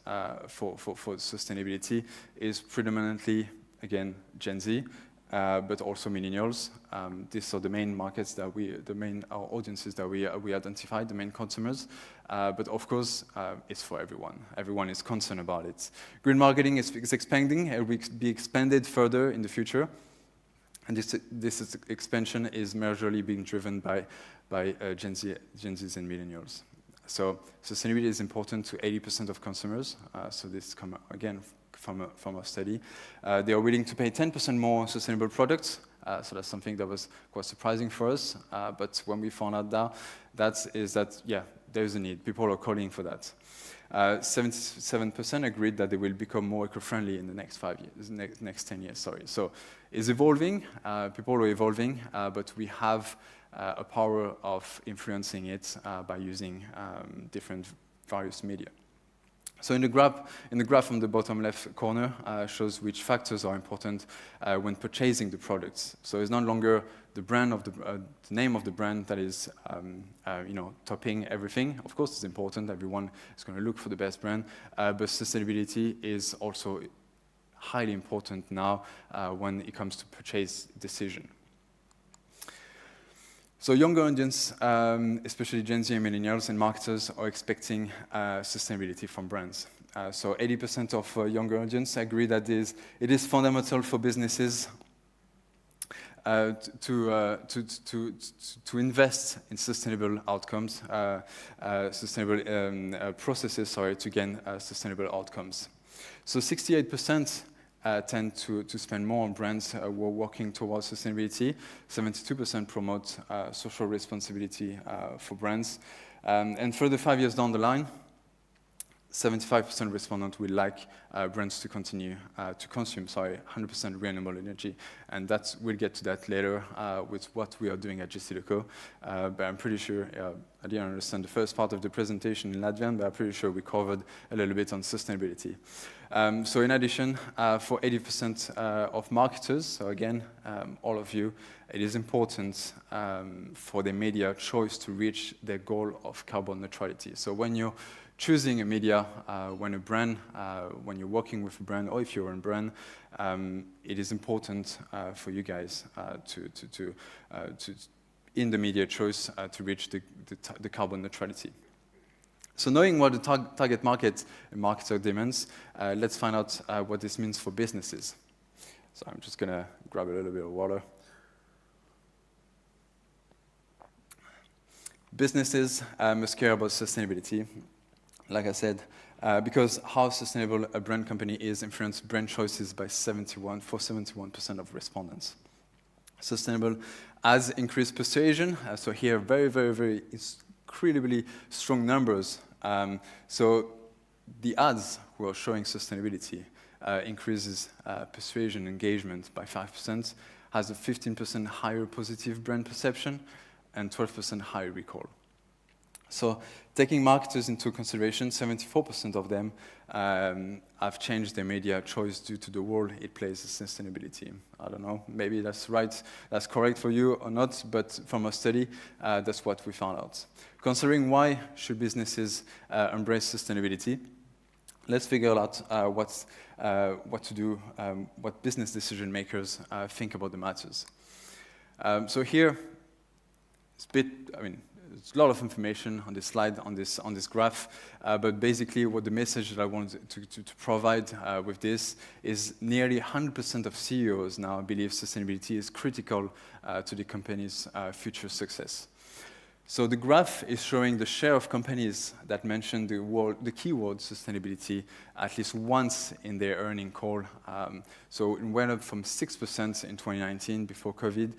for sustainability, is predominantly, again, Gen Z, but also millennials. These are the main markets that our audiences that we identified, the main consumers. But of course, it's for everyone. Everyone is concerned about it. Green marketing is expanding and will be expanded further in the future. And this expansion is majorly being driven by Gen Zs and millennials. So sustainability is important to 80% of consumers. So this comes again from a study. They are willing to pay 10% more on sustainable products. So that's something that was quite surprising for us. But when we found out that there is a need. People are calling for that. 77% agreed that they will become more eco-friendly in the next 5 years, next 10 years. Sorry. So it's evolving. People are evolving, but we have a power of influencing it by using different various media. So in the graph on the bottom left corner shows which factors are important when purchasing the products. So it's no longer the brand of the name of the brand that is topping everything. Of course, it's important. Everyone is going to look for the best brand, but sustainability is also highly important now when it comes to purchase decision. So younger audience, especially Gen Z and millennials and marketers, are expecting sustainability from brands. So 80% of younger audience agree that it is fundamental for businesses to invest in sustainable outcomes, sustainable processes, to gain sustainable outcomes. So 68% tend to spend more on brands who are working towards sustainability. 72% promote social responsibility for brands. And further 5 years down the line, 75% respondents will like brands to continue to consume 100% renewable energy. And we'll get to that later with what we are doing at JCDecaux. But I'm pretty sure, I didn't understand the first part of the presentation in Latvian, but I'm pretty sure we covered a little bit on sustainability. So in addition, for 80% of marketers, so again, all of you, it is important for the media choice to reach their goal of carbon neutrality. So when you're choosing a media, when you're working with a brand, or if you're a brand, it is important for you guys to in the media choice to reach the carbon neutrality. So knowing what the target market and marketer demands, let's find out what this means for businesses. So I'm just going to grab a little bit of water. Businesses must care about sustainability. Like I said, because how sustainable a brand company is influences brand choices by 71% of respondents. Sustainable ads increase persuasion. So here, very, very, very incredibly strong numbers. So the ads who are showing sustainability increases persuasion engagement by 5%, has a 15% higher positive brand perception, and 12% higher recall. So taking marketers into consideration, 74% of them have changed their media choice due to the role it plays in sustainability. I don't know, maybe that's right, that's correct for you or not, but from a study, that's what we found out. Considering why should businesses embrace sustainability, let's figure out what to do, what business decision makers think about the matters. So here, it's a bit, there's a lot of information on this slide, on this graph, but basically what the message that I want to provide with this is nearly 100% of CEOs now believe sustainability is critical to the company's future success. So the graph is showing the share of companies that mention the keyword sustainability at least once in their earning call. So it went up from 6% in 2019 before COVID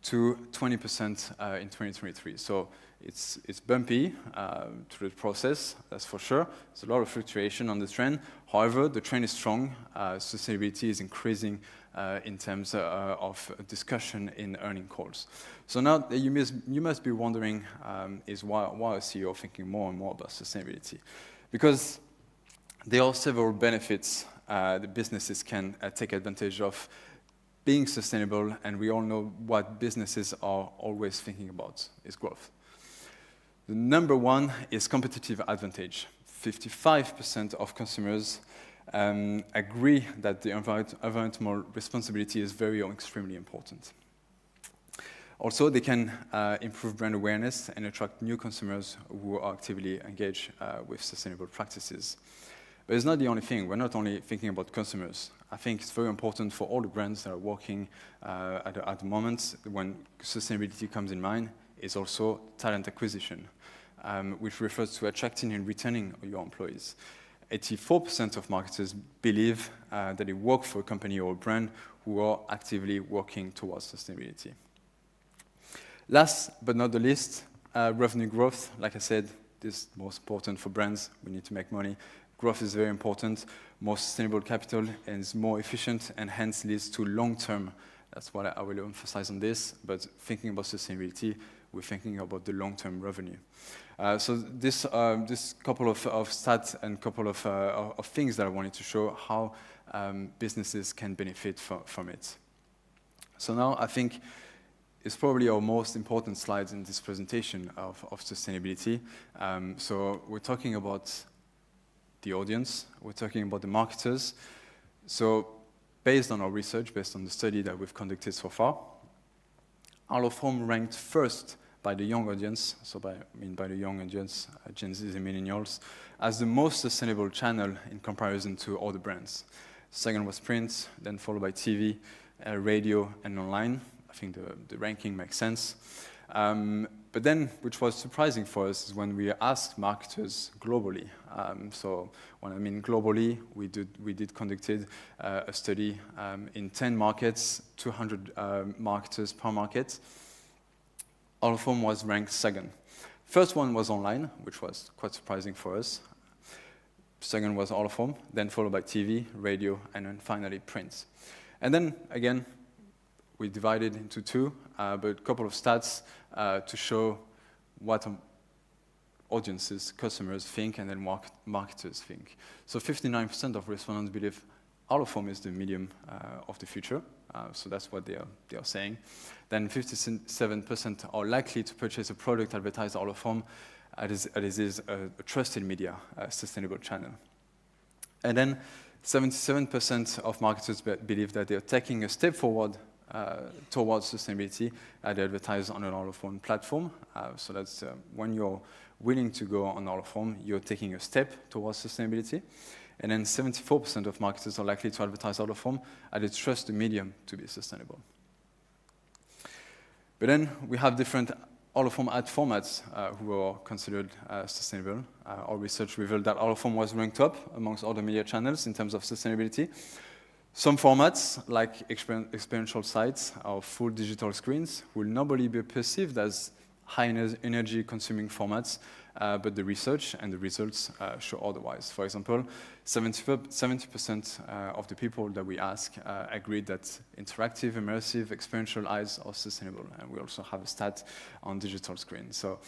to 20% in 2023. So it's bumpy through the process, that's for sure. There's a lot of fluctuation on the trend. However, the trend is strong. Sustainability is increasing in terms of discussion in earning calls. So now you must be wondering is why is CEO thinking more and more about sustainability? Because there are several benefits the businesses can take advantage of being sustainable, and we all know what businesses are always thinking about is growth. The number one is competitive advantage. 55% of consumers agree that the environmental responsibility is very or extremely important. Also, they can improve brand awareness and attract new consumers who are actively engaged with sustainable practices. But it's not the only thing. We're not only thinking about consumers. I think it's very important for all the brands that are working at the moment when sustainability comes in mind is also talent acquisition, which refers to attracting and retaining your employees. 84% of marketers believe that they work for a company or a brand who are actively working towards sustainability. Last but not the least, revenue growth. Like I said, this is most important for brands. We need to make money. Growth is very important. More sustainable capital is more efficient and hence leads to long-term. That's what I will emphasize on this. But thinking about sustainability, we're thinking about the long-term revenue. So this couple of stats and couple of things that I wanted to show how businesses can benefit from it. So now I think it's probably our most important slides in this presentation of sustainability. So we're talking about the audience, we're talking about the marketers. So based on our research, based on the study that we've conducted so far, Out of Home ranked first by the young audience, so by the young audience, Gen Zs and millennials, as the most sustainable channel in comparison to other brands. Second was print, then followed by TV, radio, and online. I think the ranking makes sense. But then, which was surprising for us, is when we asked marketers globally. So when I mean globally, we conducted a study in 10 markets, 200 marketers per market. Out of Home was ranked second. First one was online, which was quite surprising for us. Second was Out of Home, then followed by TV, radio, and then finally print. And then again, we divided into two, but a couple of stats to show what audiences, customers think, and then marketers think. So 59% of respondents believe Out of Home is the medium of the future. So that's what they are saying. Then 57% are likely to purchase a product advertised Out of Home as it is a trusted media, a sustainable channel. And then 77% of marketers believe that they are taking a step forward towards sustainability they advertise on an Out of Home platform. So that's when you're willing to go on Out of Home, you're taking a step towards sustainability. And then 74% of marketers are likely to advertise Out of Home as they trust the medium to be sustainable. But then we have different Out of Home ad formats who are considered sustainable. Our research revealed that Out of Home was ranked up amongst other media channels in terms of sustainability. Some formats, like experiential sites or full digital screens, will normally be perceived as high energy consuming formats, but the research and the results show otherwise. For example, 70% of the people that we ask agreed that interactive, immersive, experiential ads are sustainable. And we also have a stat on digital screens. So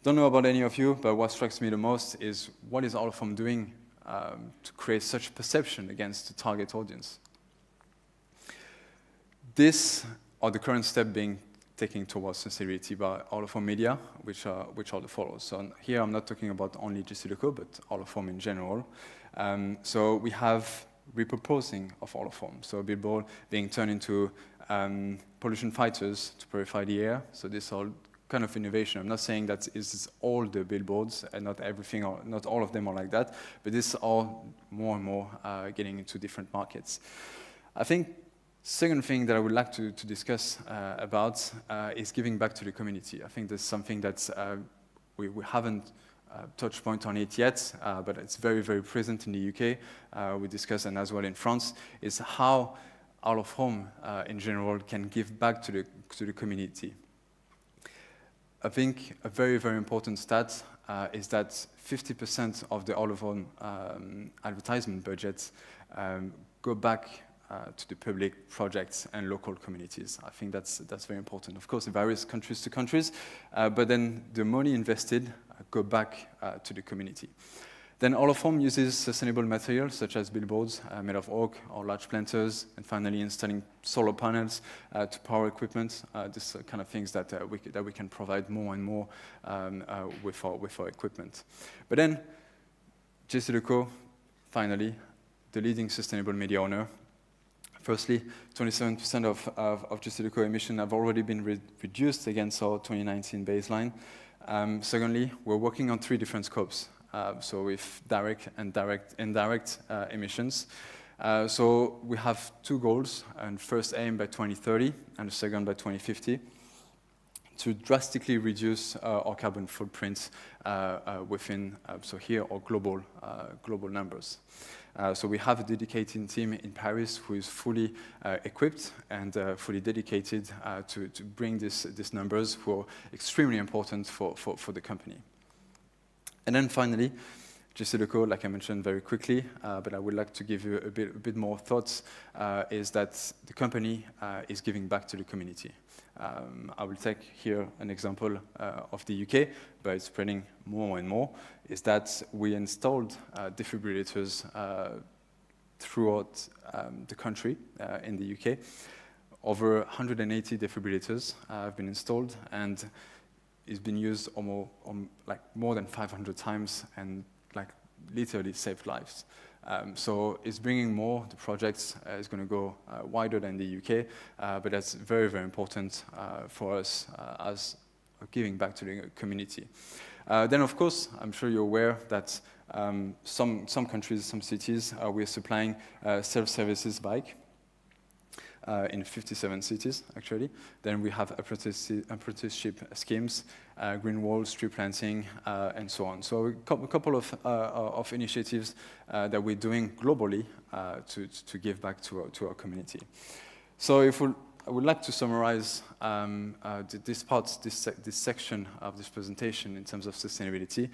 Don't know about any of you, but what strikes me the most is what is out of home doing to create such perception against the target audience. This are the current steps being taken towards sustainability by out of home media, which are the following. So here I'm not talking about only JCDecaux, but out of home in general. So we have repurposing of out of home. So billboard being turned into pollution fighters to purify the air. So this all kind of innovation. I'm not saying that is all the billboards and not everything, or not all of them are like that, but this is all more and more getting into different markets. I think second thing that I would like to discuss about is giving back to the community. I think that's something that we haven't touched point on it yet, but it's very, very present in the UK. We discussed, and as well in France, is how out of home in general can give back to the community. I think a very, very important stat is that 50% of the out of home advertisement budgets go back to the public projects and local communities. I think that's very important. Of course, it varies countries to countries, but then the money invested go back to the community. Then all of home uses sustainable materials such as billboards made of oak or large planters, and finally installing solar panels to power equipment. These are kind of things that we can provide more and more with our equipment. But then JCDecaux, finally, the leading sustainable media owner. Firstly, 27% of JCDecaux emissions have already been reduced against our 2019 baseline. Secondly, we're working on 3 different scopes. So with direct and indirect emissions. So we have 2 goals, and first aim by 2030 and the second by 2050, to drastically reduce our carbon footprint within, so here are global numbers. So we have a dedicated team in Paris who is fully equipped and fully dedicated to bring these numbers, who are extremely important for the company. And then finally, JCDecaux, like I mentioned very quickly, but I would like to give you a bit more thoughts, is that the company is giving back to the community. I will take here an example of the UK, but it's spreading more and more, is that we installed defibrillators throughout the country in the UK. Over 180 defibrillators have been installed, and it's been used like more than 500 times, and like literally saved lives. So it's bringing more. The project is going to go wider than the UK, but that's very, very important for us as giving back to the community. Then, of course, I'm sure you're aware that some countries, some cities, we're supplying self-services bike. In 57 cities, actually. Then we have apprenticeship schemes, green walls, tree planting, and so on. So a couple of initiatives that we're doing globally to give back to our community. So I would like to summarize this section of this presentation in terms of sustainability,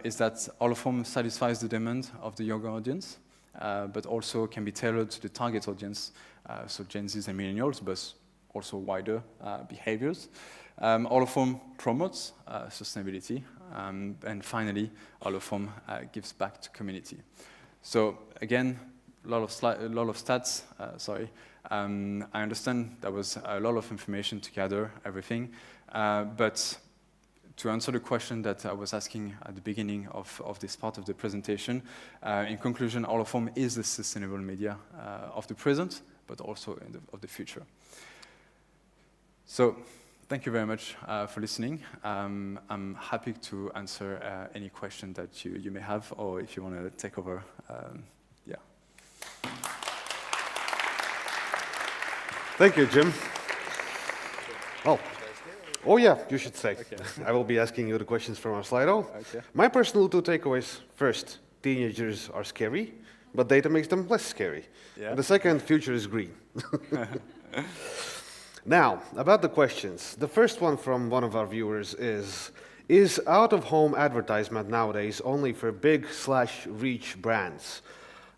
is that all of home satisfies the demand of the younger audience, but also can be tailored to the target audience, so Gen Zs and millennials, but also wider behaviors. All of home promotes sustainability, and finally, all of home gives back to community. So again, a lot of stats. Sorry, I understand there was a lot of information to gather everything, but to answer the question that I was asking at the beginning of this part of the presentation, in conclusion, all of home is the sustainable media of the present, but also of the future. So, thank you very much for listening. I'm happy to answer any question that you may have, or if you want to take over, yeah. Thank you, Jim. Oh yeah, you should say. Okay. I will be asking you the questions from our Slido. Okay. My personal 2 takeaways. First, teenagers are scary, but data makes them less scary. Yeah. And the second, future is green. Now, about the questions. The first one from one of our viewers is out-of-home advertisement nowadays only for big/reach brands?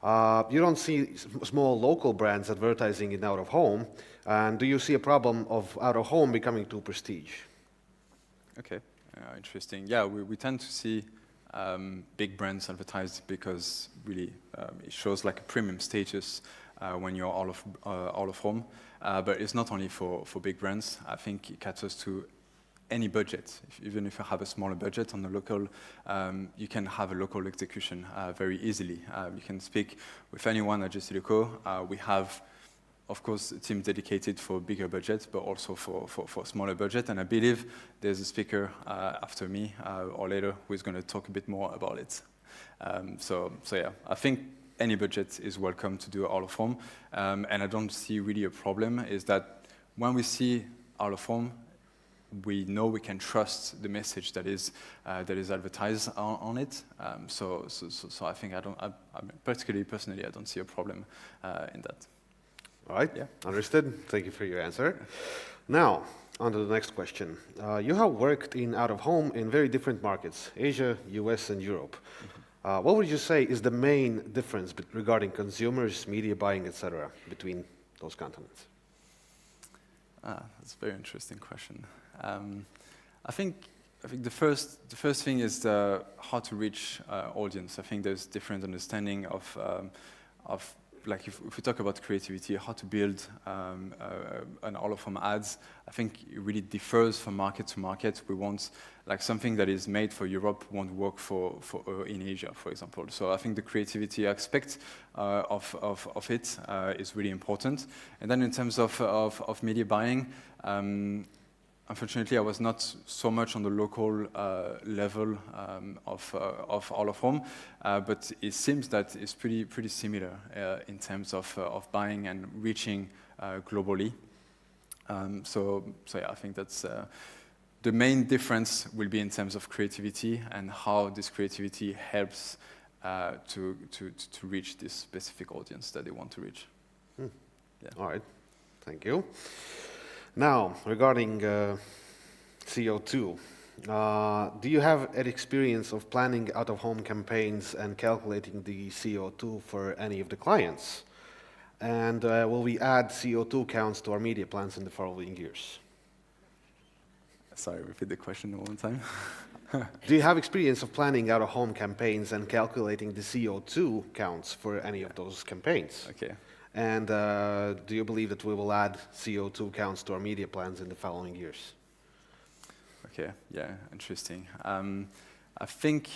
You don't see small local brands advertising in out-of-home, and do you see a problem of out-of-home becoming too prestige? Okay. Interesting. Yeah, we tend to see big brands advertised because really it shows like a premium status when you're all of home. But it's not only for big brands. I think it caters to any budget. Even if you have a smaller budget on the local, you can have a local execution very easily. You can speak with anyone at JCDecaux. We have, of course, a team dedicated for bigger budgets, but also for smaller budget. And I believe there's a speaker after me or later who is going to talk a bit more about it. So yeah, I think any budget is welcome to do out of home. And I don't see really a problem is that when we see out of home, we know we can trust the message that is advertised on it. So I think particularly personally, I don't see a problem in that. All right, Yeah. understood. Thank you for your answer. Now, on to the next question. You have worked in out-of-home in very different markets, Asia, US, and Europe. What would you say is the main difference regarding consumers, media buying, etc., between those continents? That's a very interesting question. I think the first thing is how to reach audience. I think there's different understanding of like if we talk about creativity, how to build an all-of-home ads. I think it really differs from market to market. We want like something that is made for Europe won't work for in Asia, for example. So I think the creativity aspect of it is really important. And then in terms of media buying. Unfortunately, I was not so much on the local level of all of home, but it seems that it's pretty similar in terms of buying and reaching globally. So yeah, I think that's the main difference will be in terms of creativity and how this creativity helps to reach this specific audience that they want to reach. Yeah. Yeah. All right, thank you. Now, regarding CO2, do you have an experience of planning out-of-home campaigns and calculating the CO2 for any of the clients? And will we add CO2 counts to our media plans in the following years? Sorry, repeat the question one time. Do you have experience of planning out-of-home campaigns and calculating the CO2 counts for any of those campaigns? Okay. And do you believe that we will add CO2 counts to our media plans in the following years? Okay, yeah, interesting. I think,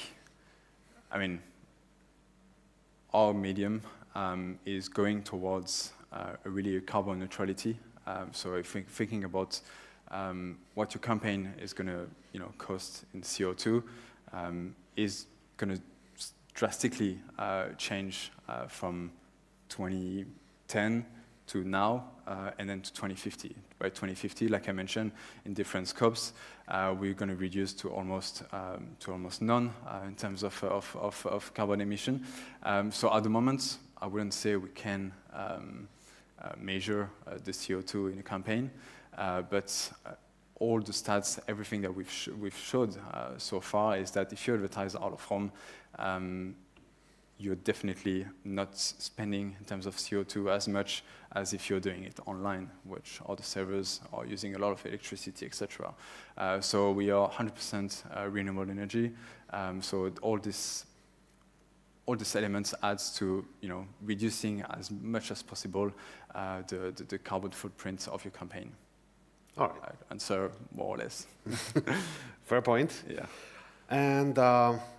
our medium is going towards a really carbon neutrality. So if we're thinking about what your campaign is going to, cost in CO2, is going to drastically change from 2010 to now, and then to 2050. By 2050, like I mentioned, in different scopes, we're going to reduce to almost none in terms of carbon emission. So at the moment, I wouldn't say we can measure the CO2 in a campaign, but all the stats, everything that we've showed so far is that if you advertise out of home, you're definitely not spending in terms of CO2 as much as if you're doing it online, which all the servers are using a lot of electricity, etc. So we are 100% renewable energy. So all these elements adds to reducing as much as possible the carbon footprint of your campaign. All right. Answer more or less. Fair point. Yeah. And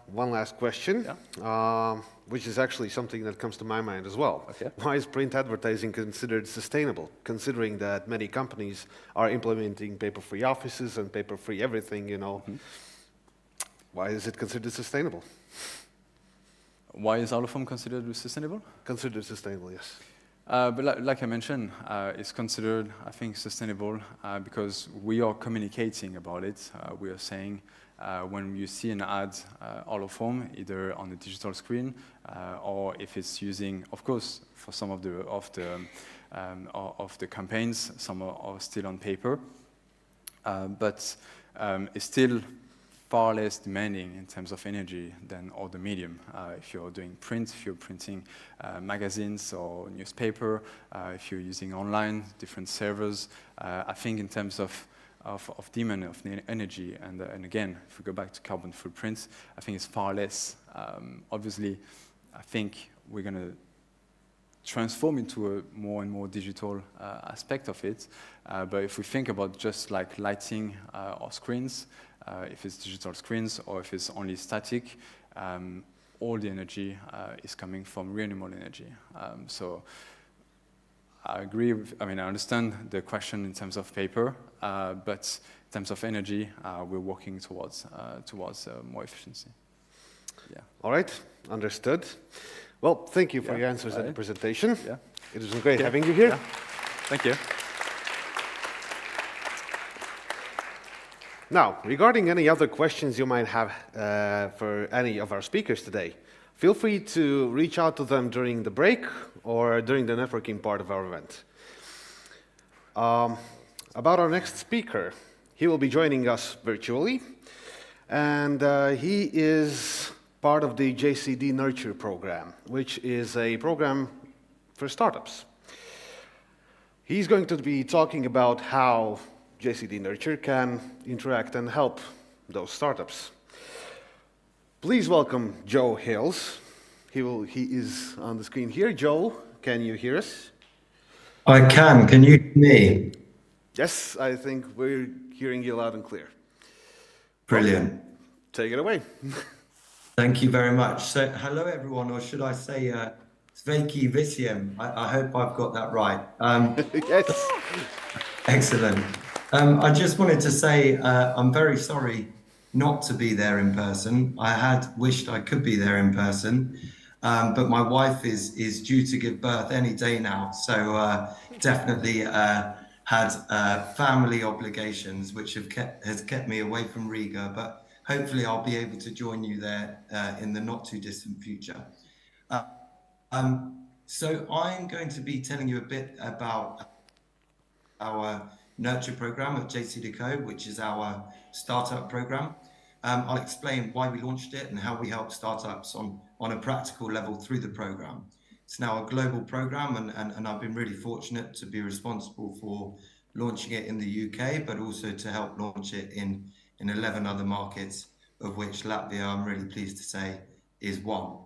one last question, Yeah. Which is actually something that comes to my mind as well. Okay. Why is print advertising considered sustainable, considering that many companies are implementing paper-free offices and paper-free everything, Mm-hmm. Why is it considered sustainable? Why is out of home considered sustainable? Considered sustainable, yes. But like I mentioned, it's considered, I think, sustainable because we are communicating about it. We are saying when you see an ad out of home, either on the digital screen or if it's using, of course, for some of the campaigns, some are still on paper, but it's still far less demanding in terms of energy than other medium. If you're doing print, if you're printing magazines or newspaper, if you're using online, different servers, I think in terms of of demand of energy. And again, if we go back to carbon footprints, I think it's far less. Obviously, I think we're going to transform into a more and more digital aspect of it. But if we think about just like lighting our screens, if it's digital screens or if it's only static, all the energy is coming from renewable energy. So I agree with, I understand the question in terms of paper, but in terms of energy, we're working towards more efficiency. Yeah. All right, understood. Well, thank you for your answers and the presentation. Yeah. It was great having you here. Yeah. Thank you. Now, regarding any other questions you might have for any of our speakers today, feel free to reach out to them during the break or during the networking part of our event. About our next speaker, he will be joining us virtually, and he is part of the JCD Nurture program, which is a program for startups. He's going to be talking about how JCD Nurture can interact and help those startups. Please welcome Joe Hills. He is on the screen here. Joe, can you hear us? I can. Can you hear me? Yes, I think we're hearing you loud and clear. Brilliant. Well, take it away. Thank you very much. So, hello everyone, or should I say, Sveki Visiem. I hope I've got that right. Yes. Excellent. I just wanted to say I'm very sorry not to be there in person. I had wished I could be there in person, but my wife is due to give birth any day now. So definitely had family obligations, which has kept me away from Riga, but hopefully I'll be able to join you there in the not too distant future. So I'm going to be telling you a bit about our Nurture program at JCDecaux, which is our startup program. I'll explain why we launched it and how we help startups on a practical level through the program. It's now a global program, and I've been really fortunate to be responsible for launching it in the UK, but also to help launch it in 11 other markets, of which Latvia, I'm really pleased to say, is one.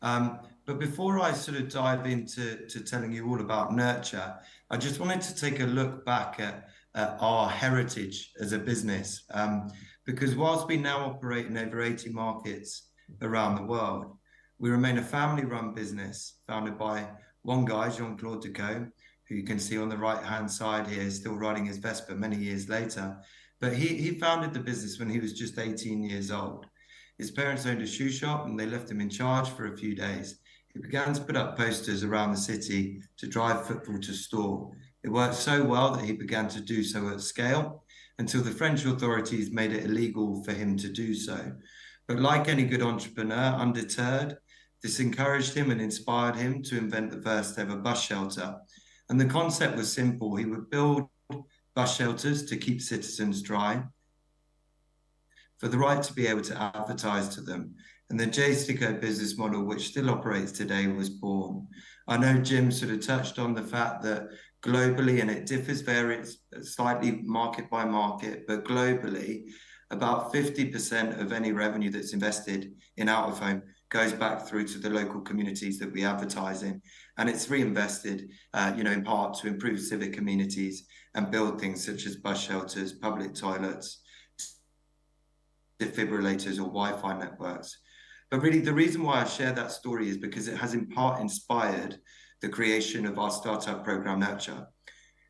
But before I sort of dive into telling you all about Nurture, I just wanted to take a look back at our heritage as a business. Because whilst we now operate in over 80 markets around the world, we remain a family-run business founded by one guy, Jean-Claude Decaux, who you can see on the right-hand side here, still riding his Vespa many years later. But he founded the business when he was just 18 years old. His parents owned a shoe shop and they left him in charge for a few days. He began to put up posters around the city to drive footfall to store. It worked so well that he began to do so at scale until the French authorities made it illegal for him to do so. But like any good entrepreneur, undeterred, this encouraged him and inspired him to invent the first ever bus shelter. And the concept was simple. He would build bus shelters to keep citizens dry, for the right to be able to advertise to them. And the JCDecaux business model, which still operates today, was born. I know Jim sort of touched on the fact that globally, and it varies slightly market by market, but globally, about 50% of any revenue that's invested in out-of-home goes back through to the local communities that we advertise in. And it's reinvested, in part to improve civic communities and build things such as bus shelters, public toilets, defibrillators or Wi-Fi networks. But really the reason why I share that story is because it has in part inspired the creation of our startup program, Nurture.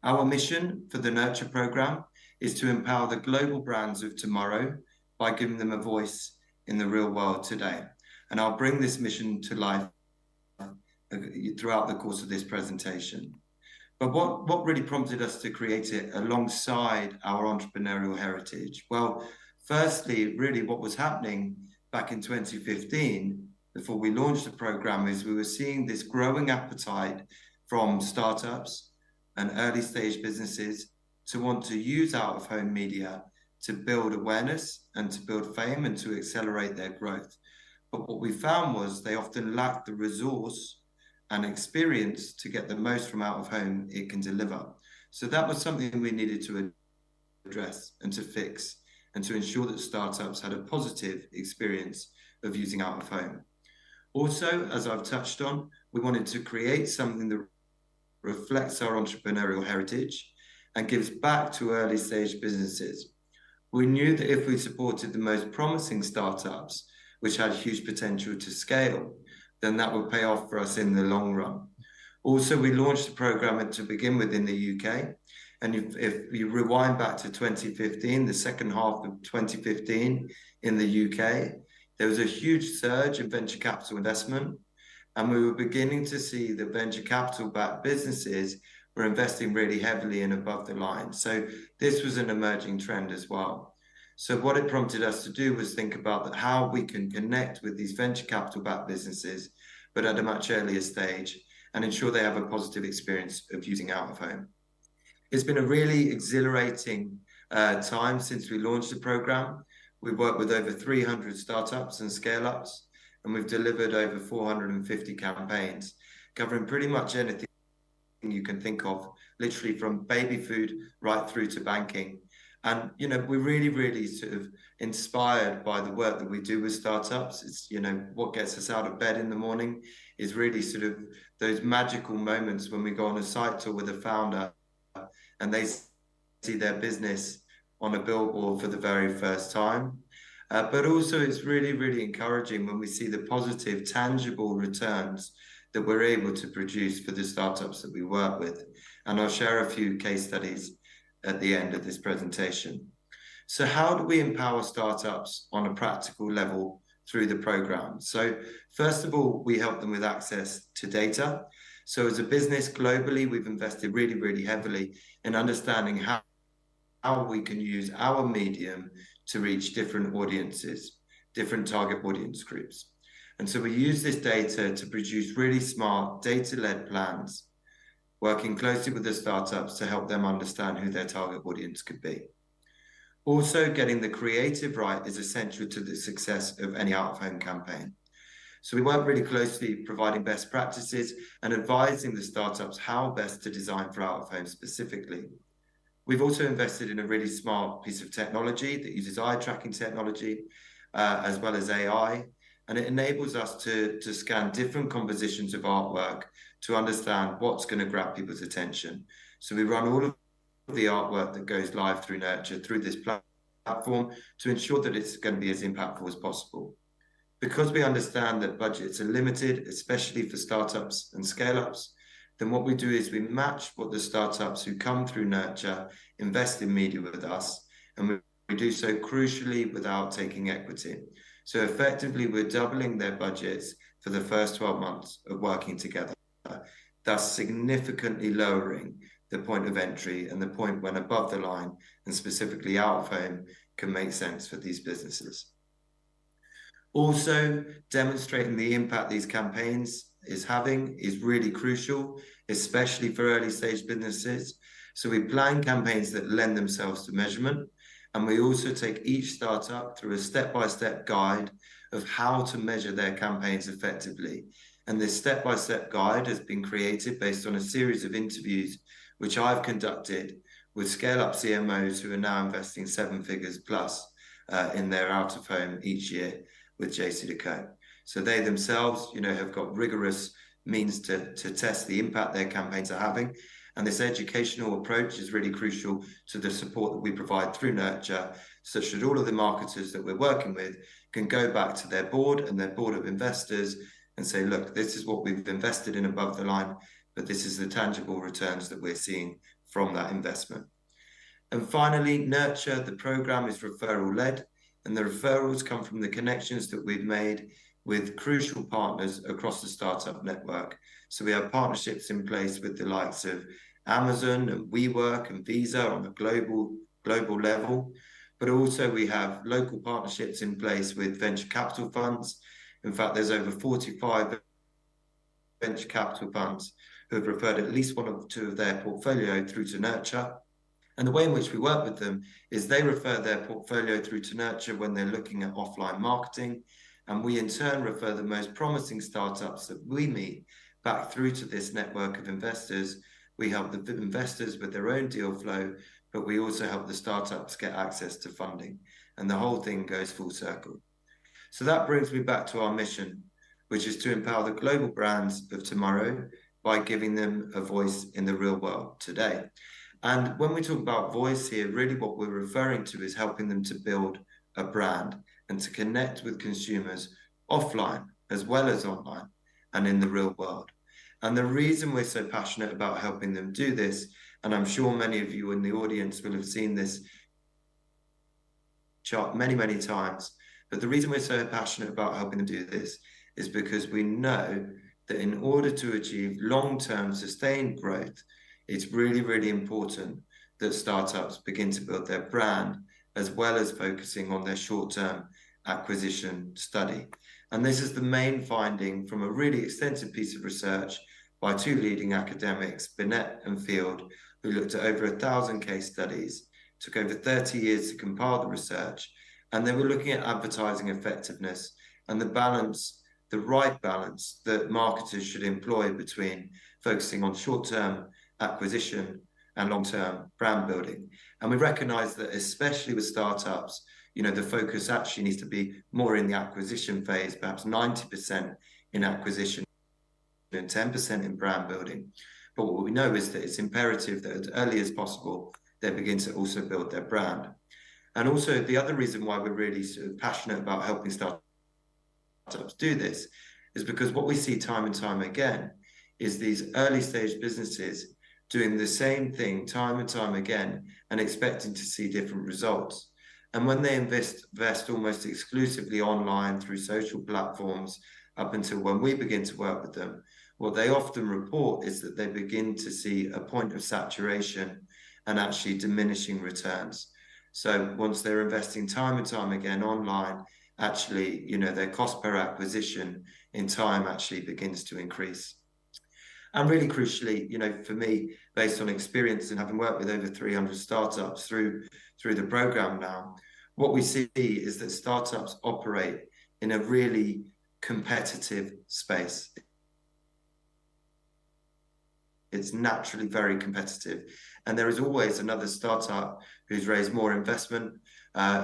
Our mission for the Nurture program is to empower the global brands of tomorrow by giving them a voice in the real world today. And I'll bring this mission to life throughout the course of this presentation. But what really prompted us to create it alongside our entrepreneurial heritage? Well, firstly, really what was happening back in 2015, before we launched the program, is we were seeing this growing appetite from startups and early stage businesses to want to use out-of-home media to build awareness and to build fame and to accelerate their growth. But what we found was they often lacked the resource and experience to get the most from out-of-home it can deliver. So that was something we needed to address and to fix and to ensure that startups had a positive experience of using out of home. Also, as I've touched on, we wanted to create something that reflects our entrepreneurial heritage and gives back to early stage businesses. We knew that if we supported the most promising startups, which had huge potential to scale, then that would pay off for us in the long run. Also, we launched the program to begin with in the UK. And if you rewind back to 2015, the second half of 2015 in the UK, there was a huge surge in venture capital investment. And we were beginning to see that venture capital-backed businesses were investing really heavily and above the line. So this was an emerging trend as well. So what it prompted us to do was think about how we can connect with these venture capital-backed businesses, but at a much earlier stage, and ensure they have a positive experience of using out of home. It's been a really exhilarating time since we launched the program. We've worked with over 300 startups and scale-ups, and we've delivered over 450 campaigns, covering pretty much anything you can think of, literally from baby food right through to banking. And, you know, we're really, really sort of inspired by the work that we do with startups. It's, you know, what gets us out of bed in the morning is really sort of those magical moments when we go on a site tour with a founder and they see their business on a billboard for the very first time. But also it's really, really encouraging when we see the positive, tangible returns that we're able to produce for the startups that we work with. And I'll share a few case studies at the end of this presentation. So how do we empower startups on a practical level through the program? So first of all, we help them with access to data. So as a business globally, we've invested really, really heavily in understanding how we can use our medium to reach different audiences, different target audience groups. And so we use this data to produce really smart data-led plans, working closely with the startups to help them understand who their target audience could be. Also, getting the creative right is essential to the success of any out-of-home campaign. So we work really closely providing best practices and advising the startups how best to design for out-of-home specifically. We've also invested in a really smart piece of technology that uses eye tracking technology, as well as AI, and it enables us to scan different compositions of artwork to understand what's going to grab people's attention. So we run all of the artwork that goes live through Nurture through this platform to ensure that it's going to be as impactful as possible. Because we understand that budgets are limited, especially for startups and scale-ups, then what we do is we match what the startups who come through Nurture invest in media with us, and we do so crucially without taking equity. So effectively, we're doubling their budgets for the first 12 months of working together, thus significantly lowering the point of entry and the point when above the line and specifically out of home can make sense for these businesses. Also, demonstrating the impact these campaigns is having is really crucial, especially for early stage businesses. So we plan campaigns that lend themselves to measurement, and we also take each startup through a step-by-step guide of how to measure their campaigns effectively. And this step-by-step guide has been created based on a series of interviews which I've conducted with scale-up CMOs who are now investing 7 figures plus in their out-of-home each year with JCDecaux. So they themselves, you know, have got rigorous means to test the impact their campaigns are having. And this educational approach is really crucial to the support that we provide through Nurture, such that all of the marketers that we're working with can go back to their board and their board of investors and say, look, this is what we've invested in above the line, but this is the tangible returns that we're seeing from that investment. And finally, Nurture, the program is referral-led, and the referrals come from the connections that we've made with crucial partners across the startup network. So we have partnerships in place with the likes of Amazon and WeWork and Visa on a global level, but also we have local partnerships in place with venture capital funds. In fact, there's over 45 venture capital funds who have referred at least one or two of their portfolio through to Nurture. And the way in which we work with them is they refer their portfolio through to Nurture when they're looking at offline marketing. And we in turn refer the most promising startups that we meet back through to this network of investors. We help the investors with their own deal flow, but we also help the startups get access to funding. And the whole thing goes full circle. So that brings me back to our mission, which is to empower the global brands of tomorrow by giving them a voice in the real world today. And when we talk about voice here, really what we're referring to is helping them to build a brand and to connect with consumers offline as well as online and in the real world. And the reason we're so passionate about helping them do this, and I'm sure many of you in the audience will have seen this chart many, many times, but the reason we're so passionate about helping them do this is because we know that in order to achieve long-term sustained growth, it's really, really important that startups begin to build their brand as well as focusing on their short-term acquisition study. And this is the main finding from a really extensive piece of research by two leading academics, Binet and Field, who looked at over 1,000 case studies, took over 30 years to compile the research, and they were looking at advertising effectiveness and the balance, the right balance that marketers should employ between focusing on short-term acquisition and long-term brand building. And we recognize that especially with startups, you know, the focus actually needs to be more in the acquisition phase, perhaps 90% in acquisition and 10% in brand building. But what we know is that it's imperative that as early as possible, they begin to also build their brand. And also the other reason why we're really sort of passionate about helping startups do this is because what we see time and time again is these early stage businesses doing the same thing time and time again and expecting to see different results. And when they invest almost exclusively online through social platforms up until when we begin to work with them, what they often report is that they begin to see a point of saturation and actually diminishing returns. So once they're investing time and time again online, actually, you know, their cost per acquisition in time actually begins to increase. And really crucially, you know, for me, based on experience and having worked with over 300 startups through the program now, what we see is that startups operate in a really competitive space. It's naturally very competitive. And there is always another startup who's raised more investment,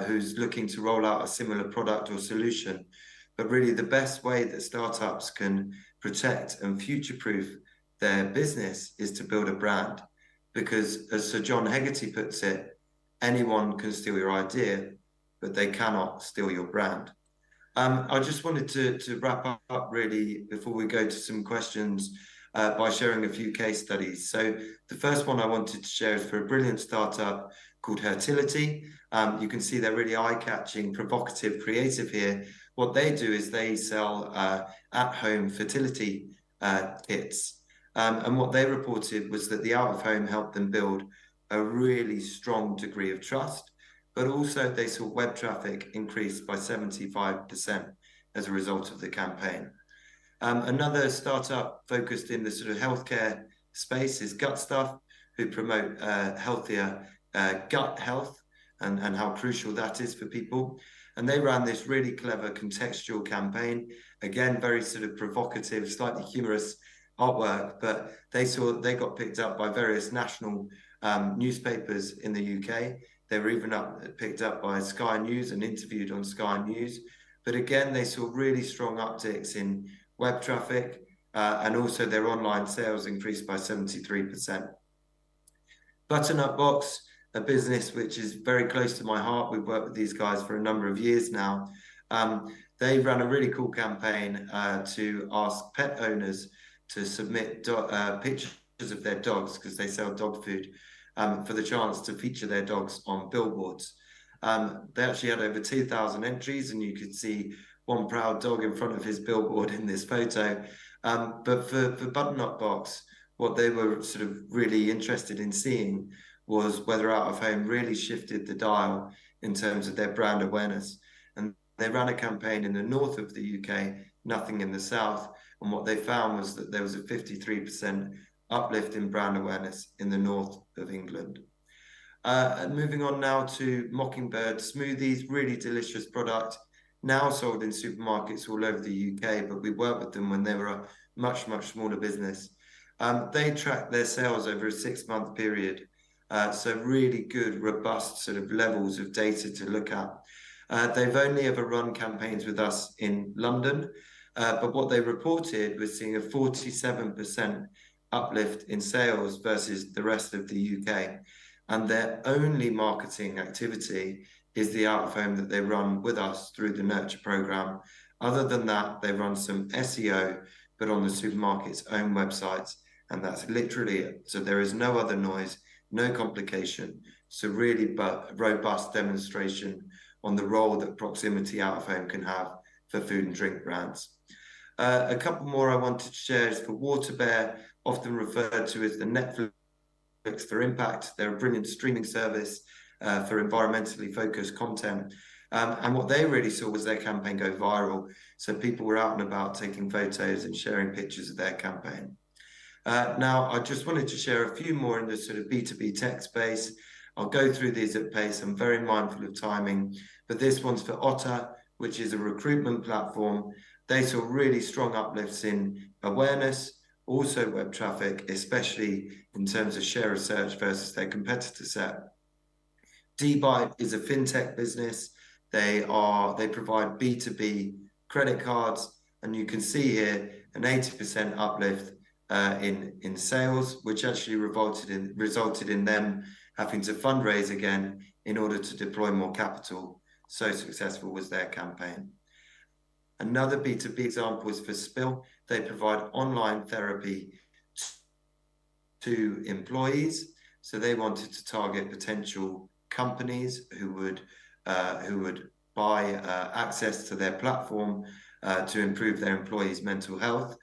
who's looking to roll out a similar product or solution. But really the best way that startups can protect and future-proof their business is to build a brand. Because as Sir John Hegarty puts it, anyone can steal your idea, but they cannot steal your brand. I just wanted to wrap up really before we go to some questions by sharing a few case studies. So the first one I wanted to share is for a brilliant startup called Hertility. You can see they're really eye-catching, provocative, creative here. What they do is they sell at-home fertility kits. And what they reported was that the out-of-home helped them build a really strong degree of trust, but also they saw web traffic increase by 75% as a result of the campaign. Another startup focused in the sort of healthcare space is Gut Stuff, who promote healthier gut health and how crucial that is for people. And they ran this really clever contextual campaign, again, very sort of provocative, slightly humorous artwork, but they got picked up by various national newspapers in the UK. They were even picked up by Sky News and interviewed on Sky News. But again, they saw really strong upticks in web traffic, and also their online sales increased by 73%. Butternut Box, a business which is very close to my heart. We've worked with these guys for a number of years now. They ran a really cool campaign to ask pet owners to submit pictures of their dogs, because they sell dog food, for the chance to feature their dogs on billboards. They actually had over 2,000 entries, and you could see one proud dog in front of his billboard in this photo. But for Butternut Box, what they were sort of really interested in seeing was whether out of home really shifted the dial in terms of their brand awareness. And they ran a campaign in the north of the UK, nothing in the south. And what they found was that there was a 53% uplift in brand awareness in the north of England. And moving on now to Mockingbird Smoothies, really delicious product, now sold in supermarkets all over the UK, but we worked with them when they were a much, much smaller business. They tracked their sales over a 6-month period, So really good, robust sort of levels of data to look at. They've only ever run campaigns with us in London, but what they reported was seeing a 47% uplift in sales versus the rest of the UK. And their only marketing activity is the out-of-home that they run with us through the Nurture program. Other than that, they run some SEO, but on the supermarket's own websites, and that's literally it. So there is no other noise, no complication. So really robust demonstration on the role that proximity out-of-home can have for food and drink brands. A couple more I wanted to share is for Waterbear, often referred to as the Netflix for impact. They're a brilliant streaming service for environmentally focused content. And what they really saw was their campaign go viral. So people were out and about taking photos and sharing pictures of their campaign. Now, I just wanted to share a few more in the sort of B2B tech space. I'll go through these at pace. I'm very mindful of timing, but this one's for Otter, which is a recruitment platform. They saw really strong uplifts in awareness, also web traffic, especially in terms of share of search versus their competitor set. dByte is a fintech business. They provide B2B credit cards, and you can see here an 80% uplift in sales, which actually resulted in them having to fundraise again in order to deploy more capital. So successful was their campaign. Another B2B example is for Spill. They provide online therapy to employees. So they wanted to target potential companies who would buy access to their platform to improve their employees' mental health.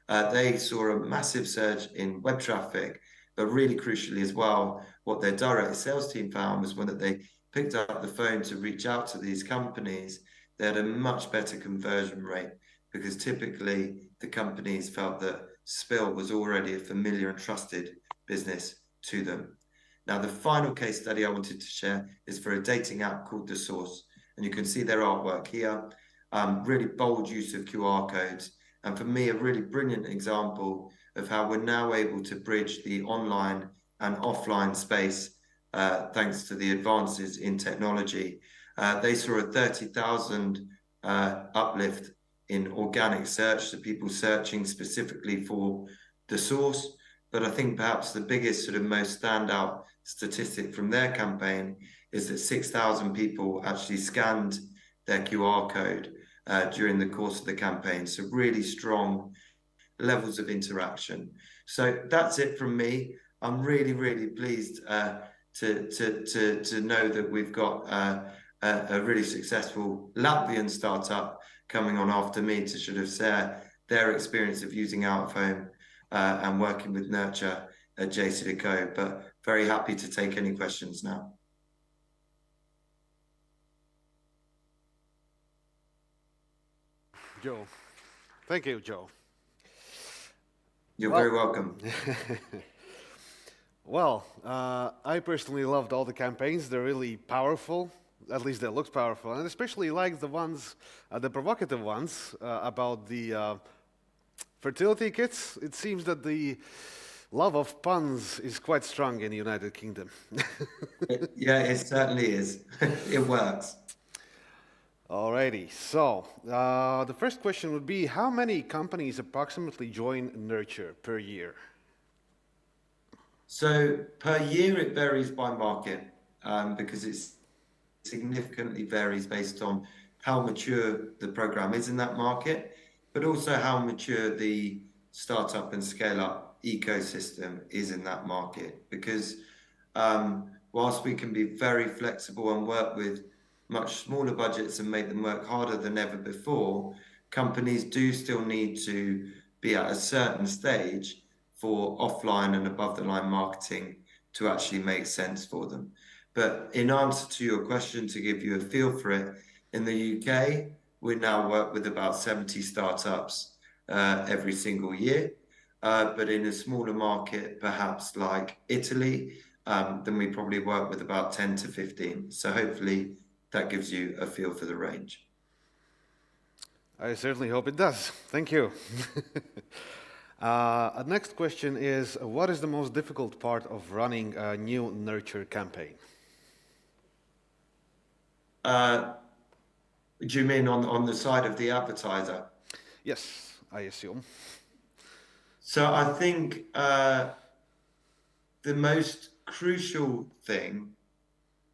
They saw a massive surge in web traffic, but really crucially as well, what their direct sales team found was when they picked up the phone to reach out to these companies, they had a much better conversion rate because typically the companies felt that Spill was already a familiar and trusted business to them. Now, the final case study I wanted to share is for a dating app called The Source. And you can see their artwork here, really bold use of QR codes. And for me, a really brilliant example of how we're now able to bridge the online and offline space thanks to the advances in technology. They saw a 30,000 uplift in organic search, so people searching specifically for The Source. But I think perhaps the biggest sort of most standout statistic from their campaign is that 6,000 people actually scanned their QR code during the course of the campaign. So really strong levels of interaction. So that's it from me. I'm really, really pleased to know that we've got a really successful Latvian startup coming on after me to sort of share their experience of using out-of-home and working with Nurture at JCDecaux, but very happy to take any questions now. Joe. Thank you, Joe. You're very welcome. Well, I personally loved all the campaigns. They're really powerful. At least they look powerful. And especially like the ones, the provocative ones about the fertility kits. It seems that the love of puns is quite strong in the United Kingdom. Yeah, it certainly is. It works. Alrighty, so the first question would be, how many companies approximately join Nurture per year? So per year it varies by market because it significantly varies based on how mature the program is in that market, but also how mature the startup and scale-up ecosystem is in that market. Because whilst we can be very flexible and work with much smaller budgets and make them work harder than ever before, companies do still need to be at a certain stage for offline and above the line marketing to actually make sense for them. But in answer to your question, to give you a feel for it, in the UK, we now work with about 70 startups every single year. But in a smaller market, perhaps like Italy, then we probably work with about 10 to 15. So hopefully that gives you a feel for the range. I certainly hope it does. Thank you. Next question is, what is the most difficult part of running a new nurture campaign? Do you mean on the side of the advertiser? Yes, I assume. So I think the most crucial thing,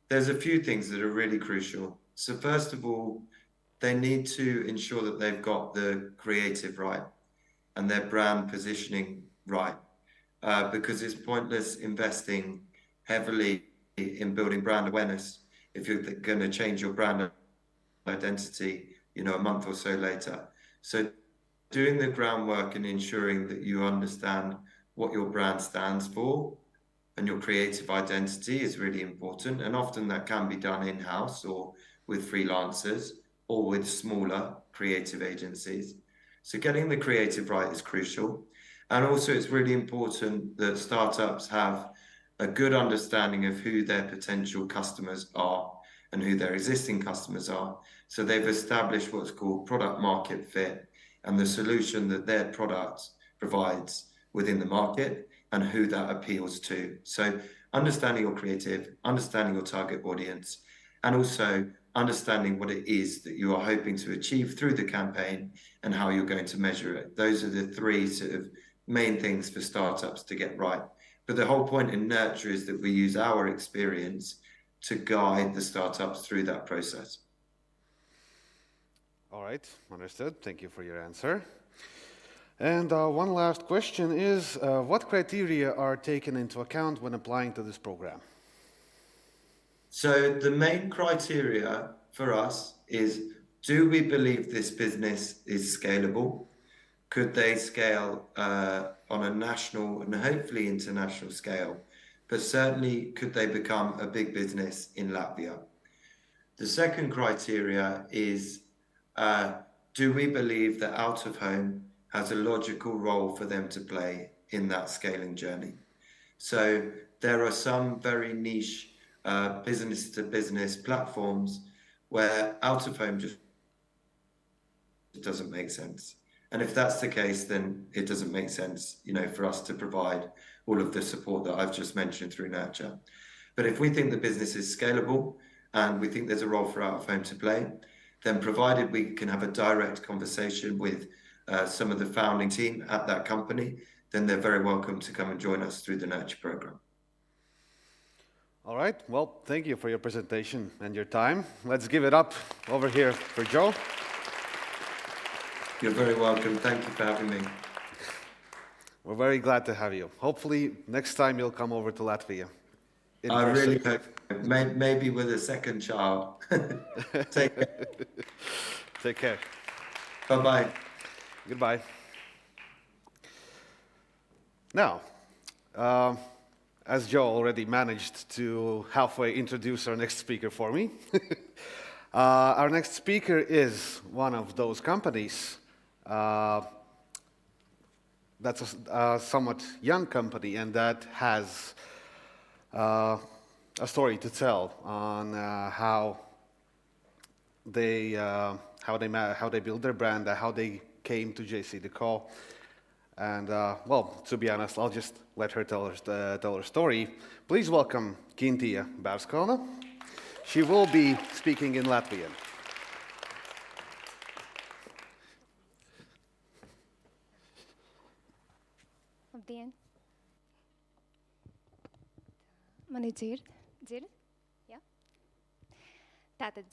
there's a few things that are really crucial. So first of all, they need to ensure that they've got the creative right and their brand positioning right, because it's pointless investing heavily in building brand awareness if you're going to change your brand identity, a month or so later. So doing the groundwork and ensuring that you understand what your brand stands for and your creative identity is really important. And often that can be done in-house or with freelancers or with smaller creative agencies. So getting the creative right is crucial. And also it's really important that startups have a good understanding of who their potential customers are and who their existing customers are. So they've established what's called product market fit and the solution that their product provides within the market and who that appeals to. So understanding your creative, understanding your target audience, and also understanding what it is that you are hoping to achieve through the campaign and how you're going to measure it. Those are the three sort of main things for startups to get right. But the whole point in Nurture is that we use our experience to guide the startups through that process. All right, understood. Thank you for your answer. And one last question is, what criteria are taken into account when applying to this program? So the main criteria for us is, do we believe this business is scalable? Could they scale on a national and hopefully international scale? But certainly, could they become a big business in Latvia? The second criteria is, do we believe that out-of-home has a logical role for them to play in that scaling journey? So there are some very niche business-to-business platforms where out-of-home just doesn't make sense. And if that's the case, then it doesn't make sense, for us to provide all of the support that I've just mentioned through Nurture. But if we think the business is scalable and we think there's a role for out-of-home to play, then provided we can have a direct conversation with some of the founding team at that company, then they're very welcome to come and join us through the Nurture program. All right, well, thank you for your presentation and your time. Let's give it up over here for Joe. You're very welcome. Thank you for having me. We're very glad to have you. Hopefully, next time you'll come over to Latvia. I really hope, maybe with a second child. Take care. Take care. Bye-bye. Goodbye. Now, as Joe already managed to halfway introduce our next speaker for me, our next speaker is one of those companies that's a somewhat young company and that has a story to tell on how they build their brand, how they came to JCDecaux. And well, to be honest, I'll just let her tell her story. Please welcome Kintija Bērzkalne. She will be speaking in Latvian. Labdien! Mani dzird? Jā? Tātad,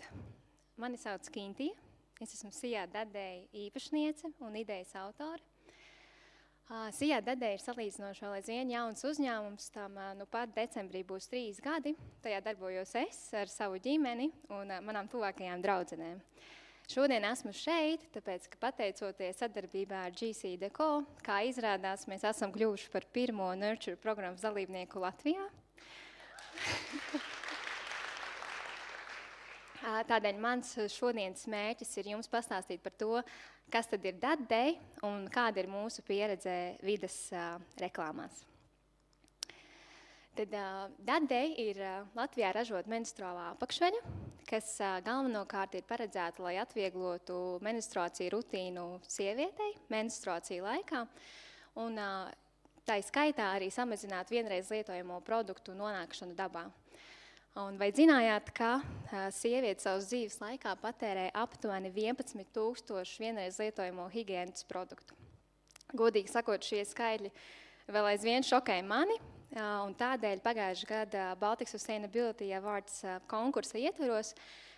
mani sauc Kintija. Es esmu JCDecaux īpašniece un idejas autore. JCDecaux ir salīdzinoši vēl aizvien jauns uzņēmums, tam nu pat decembrī būs 3 gadi. Tajā darbojos es ar savu ģimeni un manām tuvākajām draudzenēm. Šodien esmu šeit, tāpēc, ka pateicoties sadarbībā ar JCDecaux, kā izrādās, mēs esam kļuvuši par pirmo Nurture programmas dalībnieku Latvijā. Tādēļ mans šodienas mērķis ir jums pastāstīt par to, kas tad ir JCDecaux un kāda ir mūsu pieredze vides reklāmās. Tad JCDecaux ir Latvijā ražot menstruālā apakšveļa, kas galvenokārt ir paredzēta, lai atvieglotu menstruāciju rutīnu sievietei menstruāciju laikā. un tā skaitā arī samazināt vienreiz lietojamo produktu nonākšanu dabā. Un vai zinājāt, ka sieviete savas dzīves laikā patērē aptuveni 11,000 vienreiz lietojamo higienas produktu? Godīgi sakot, šie skaitļi vēl aizvien šokē mani, un tādēļ pagājušā gada Baltic Sustainability Awards konkursa ietveros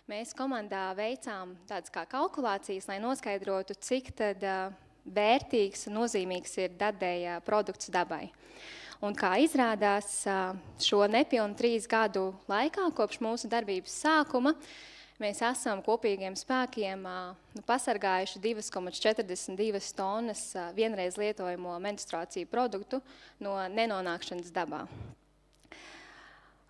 mēs komandā veicām tādas kā kalkulācijas, lai noskaidrotu, cik tad vērtīgs un nozīmīgs ir dadēja produkts dabai. Un kā izrādās, šo nepilnu 3 gadu laikā, kopš mūsu darbības sākuma, mēs esam kopīgiem spēkiem pasargājuši 2,42 tonnas vienreiz lietojamo menstruāciju produktu no nenonākšanas dabā.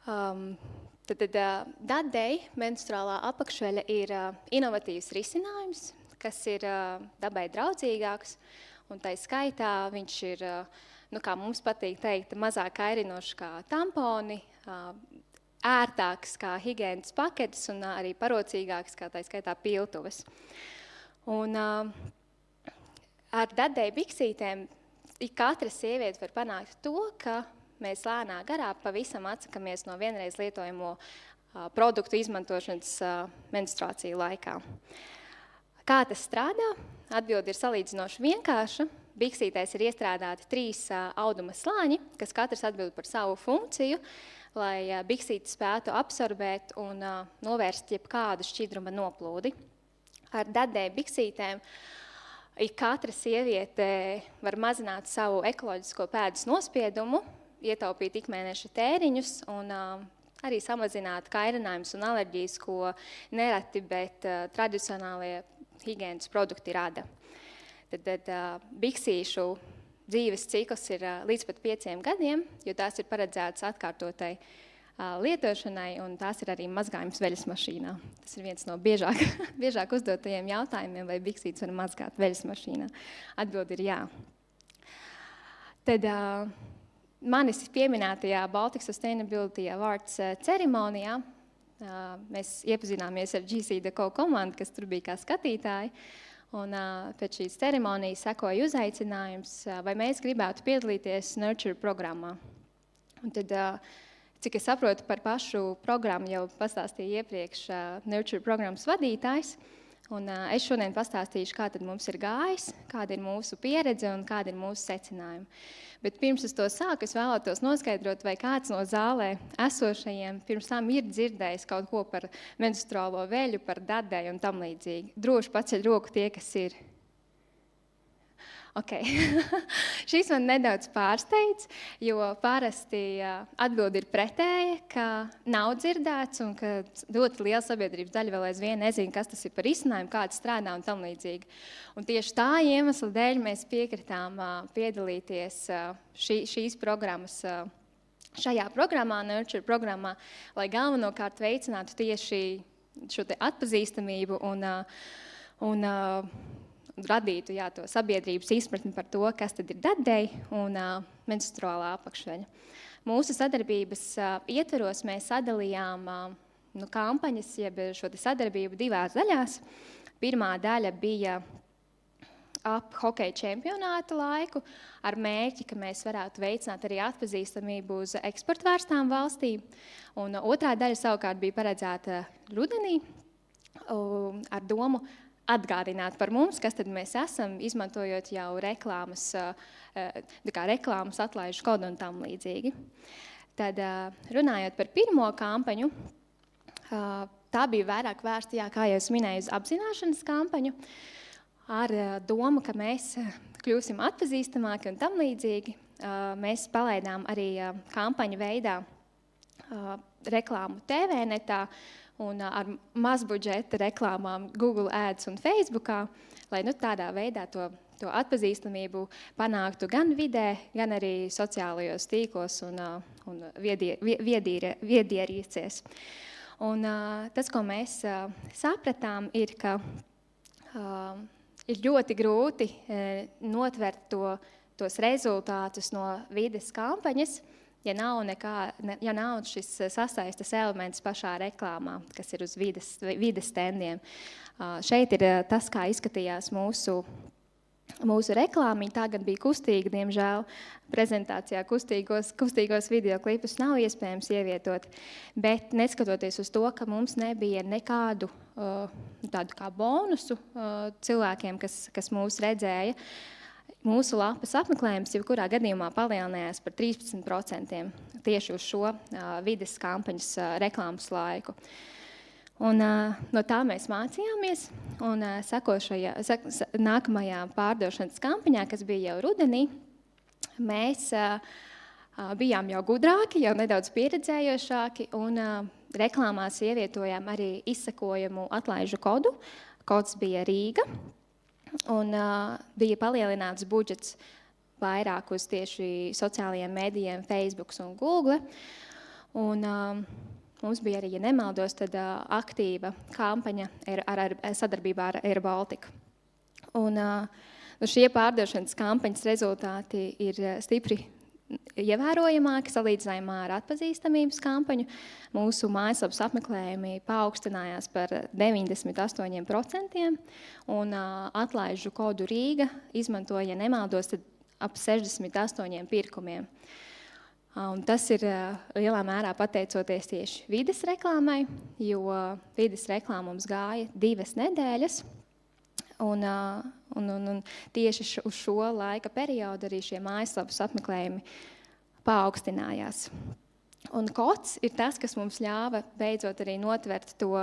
Tad dadēji menstruālā apakšveļa ir inovatīvs risinājums, kas ir dabai draudzīgāks, un tai skaitā viņš ir, kā mums patīk teikt, mazāk kairinošs kā tamponi, ērtāks kā higienas paketes un arī parocīgāks kā tai skaitā piltuves. Un ar dadēju biksītēm katra sieviete var panākt to, ka mēs lēnā garā pavisam atsakamies no vienreiz lietojamo produktu izmantošanas menstruāciju laikā. Kā tas strādā? Atbilde ir salīdzinoši vienkārša. Biksītēs ir iestrādāti 3 auduma slāņi, kas katrs atbild par savu funkciju, lai biksīti spētu absorbēt un novērst jebkādu šķidruma noplūdi. Ar dadēju biksītēm katra sieviete var mazināt savu ekoloģisko pēdas nospiedumu, ietaupīt ikmēneša tēriņus un arī samazināt kairinājumus un alerģijas, ko nereti, bet tradicionālie higienas produkti rada. Tad biksīšu dzīves cikls ir līdz pat 5 gadiem, jo tās ir paredzētas atkārtotai lietošanai, un tās ir arī mazgājums veļas mašīnā. Tas ir viens no biežāk uzdotajiem jautājumiem, vai biksītes var mazgāt veļas mašīnā. Atbilde ir jā. Tad manis pieminētajā Baltic Sustainability Awards ceremonijā mēs iepazināmies ar JCDecaux komandu, kas tur bija kā skatītāji. Un pēc šīs ceremonijas sekoja uzaicinājums, vai mēs gribētu piedalīties Nurture programmā. Un tad, cik es saprotu par pašu programmu, jau pastāstīju iepriekš Nurture programmas vadītājs. Un es šodien pastāstīšu, kā tad mums ir gājis, kāda ir mūsu pieredze un kāda ir mūsu secinājumi. Bet pirms es to sāku, es vēlētos noskaidrot, vai kāds no zālē esošajiem pirms tam ir dzirdējis kaut ko par menstruālo veļu, par dadēju un tam līdzīgi. Droši paceļ roku tie, kas ir. Ok. Šis man nedaudz pārsteidz, jo parasti atbilde ir pretēja, ka nav dzirdēts un ka ļoti liela sabiedrības daļa vēl aizvien nezina, kas tas ir par risinājumu, kāds strādā un tam līdzīgi. Un tieši tā iemesla dēļ mēs piekritām piedalīties šīs programmas, šajā programmā, Nurture programmā, lai galvenokārt veicinātu tieši šo te atpazīstamību un radītu to sabiedrības izpratni par to, kas tad ir dadēji un menstruālā apakšveļa. Mūsu sadarbības ietveros mēs sadalījām kampaņas, jeb šo sadarbību 2 daļās. Pirmā daļa bija ap hokeja čempionāta laiku ar mērķi, ka mēs varētu veicināt arī atpazīstamību uz eksportvērstām valstīm. Un otrā daļa savukārt bija paredzēta rudenī ar domu atgādināt par mums, kas tad mēs esam, izmantojot jau reklāmas atlaižu kodu un tam līdzīgi. Tad runājot par pirmo kampaņu, tā bija vairāk vērsta, kā jau es minēju, uz apzināšanas kampaņu, ar domu, ka mēs kļūsim atpazīstamāki un tam līdzīgi. Mēs palaidām arī kampaņu veidā reklāmu TV netā, un ar mazbudžeta reklāmām Google Ads un Facebookā, lai tādā veidā to atpazīstamību panāktu gan vidē, gan arī sociālajos tīklos un viedierīcēs. Un tas, ko mēs sapratām, ir, ka ir ļoti grūti notvert tos rezultātus no vides kampaņas, ja nav šis sasaistes elements pašā reklāmā, kas ir uz vides standiem. Šeit ir tas, kā izskatījās mūsu mūsu reklāmiņa. Tā gan bija kustīga, diemžēl prezentācijā kustīgos videoklipus nav iespējams ievietot, bet neskatoties uz to, ka mums nebija nekādu tādu kā bonusu cilvēkiem, kas mūs redzēja, mūsu lapas apmeklējums jebkurā gadījumā palielinājās par 13% tieši uz šo vides kampaņas reklāmas laiku. Un no tā mēs mācījāmies, un nākamajā pārdošanas kampaņā, kas bija jau rudenī, mēs bijām jau gudrāki, jau nedaudz pieredzējošāki, un reklāmās ievietojām arī izsekojamu atlaižu kodu. Kods bija Rīga, un bija palielināts budžets vairāk uz tieši sociālajiem medijiem, Facebook un Google. Un mums bija arī, ja nemaldos, tad aktīva kampaņa sadarbībā ar Air Baltica. Un šie pārdošanas kampaņas rezultāti ir stipri ievērojamāki salīdzinājumā ar atpazīstamības kampaņu. Mūsu mājaslapas apmeklējumi paaugstinājās par 98%, un atlaižu kodu Rīga izmantoja, ja nemaldos, tad ap 68 pirkumiem. Un tas ir lielā mērā pateicoties tieši vides reklāmai, jo vides reklāma mums gāja 2 nedēļas, un tieši uz šo laika periodu arī šie mājaslapas apmeklējumi paaugstinājās. Un kods ir tas, kas mums ļāva beidzot arī notvert to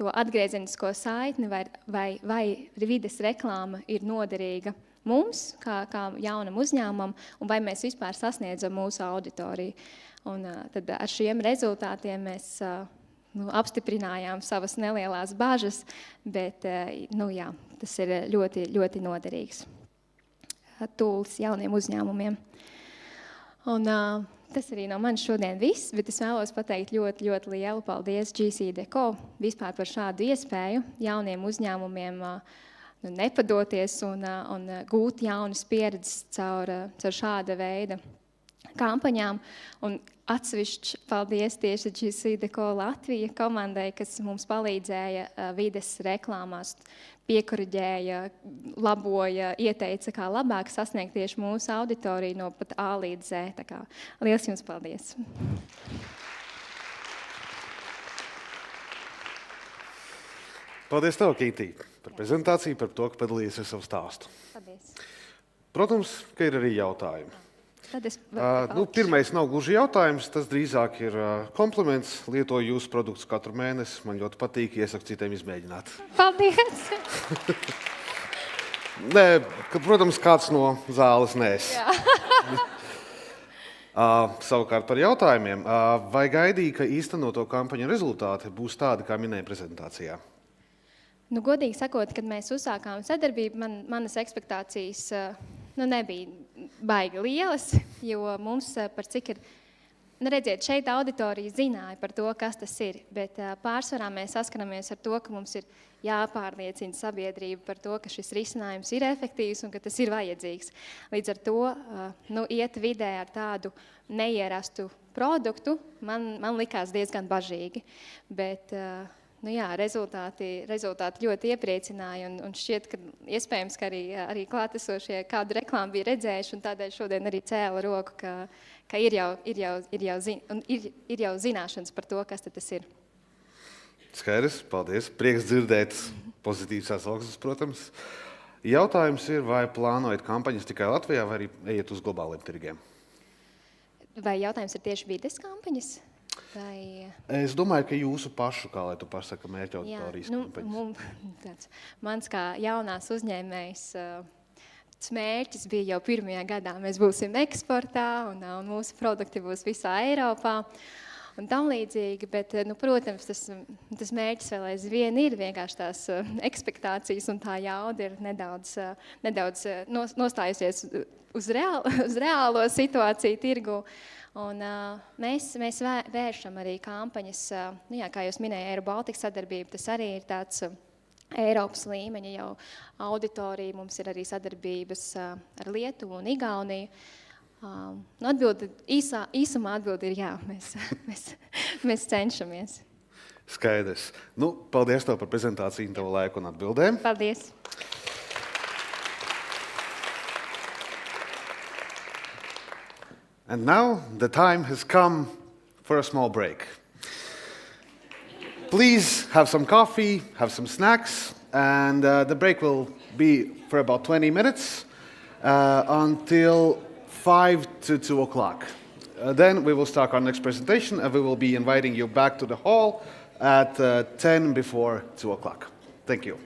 atgriezenisko saitni, vai vides reklāma ir noderīga mums, kā jaunam uzņēmumam, un vai mēs vispār sasniedzam mūsu auditoriju. Un tad ar šiem rezultātiem mēs apstiprinājām savas nelielās bažas, bet tas ir ļoti, ļoti noderīgs tūlis jauniem uzņēmumiem. Un tas arī no manis šodien viss, bet es vēlos pateikt ļoti, ļoti lielu paldies JCDecaux vispār par šādu iespēju jauniem uzņēmumiem nepadoties un gūt jaunas pieredzes caur šāda veida kampaņām. Un atsevišķi paldies tieši JCDecaux Latvija komandai, kas mums palīdzēja vides reklāmās, piekoriģēja, laboja, ieteica, kā labāk sasniegt tieši mūsu auditoriju no pat A līdz Z. Tā kā liels jums paldies! Paldies tev, Kintija, par prezentāciju, par to, ka padalījies ar savu stāstu. Paldies! Protams, ka ir arī jautājumi. Tad es Pirmais nav gluži jautājums, tas drīzāk ir kompliments. Lietoju jūsu produktus katru mēnesi. Man ļoti patīk, iesaku citiem izmēģināt. Paldies! Nē, protams, kāds no zāles nēs. Savukārt par jautājumiem. Vai gaidīja, ka īstenoto kampaņu rezultāti būs tādi, kā minēja prezentācijā? Godīgi sakot, kad mēs uzsākām sadarbību, manas ekspektācijas nebija baigi lielas, jo mums par cik ir, redziet, šeit auditorija zināja par to, kas tas ir, bet pārsvarā mēs saskaramies ar to, ka mums ir jāpārliecina sabiedrība par to, ka šis risinājums ir efektīvs un ka tas ir vajadzīgs. Līdz ar to iet vidē ar tādu neierastu produktu man likās diezgan bažīgi, bet rezultāti ļoti iepriecināja un šķiet, ka iespējams, ka arī klātesošie kādu reklāmu bija redzējuši un tādēļ šodien arī cēla roku, ka ir jau zināšanas par to, kas tas ir. Skaidrs, paldies. Prieks dzirdēt pozitīvas atsauksmes, protams. Jautājums ir, vai plānojat kampaņas tikai Latvijā vai arī ejat uz globāliem tirgiem? Vai jautājums ir tieši vides kampaņas? Es domāju, ka jūsu pašu, kā lai tu pasaka, mērķa auditorijas kampaņas. Mans kā jaunās uzņēmējs mērķis bija jau pirmajā gadā. Mēs būsim eksportā un mūsu produkti būs visā Eiropā un tam līdzīgi, bet, protams, tas mērķis vēl aizvien ir vienkārši tās ekspektācijas un tā jauda ir nedaudz nostājusies uz reālo situāciju tirgu. Un mēs vēršam arī kampaņas, kā jūs minēja, Air Baltica sadarbība, tas arī ir tāds Eiropas līmeņa jau auditorija, mums ir arī sadarbības ar Lietuvu un Igauniju. Īsumā atbildi ir jā, mēs cenšamies. Skaidrs. Paldies tev par prezentāciju, tavu laiku un atbildēm. Paldies. And now the time has come for a small break. Please have some coffee, have some snacks, and the break will be for about 20 minutes until 5 to 2 o'clock. Then we will start our next presentation, and we will be inviting you back to the hall at 10 before 2 o'clock. Thank you.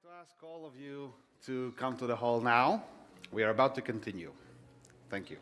like to ask all of you to come to the hall now. We are about to continue. Thank you.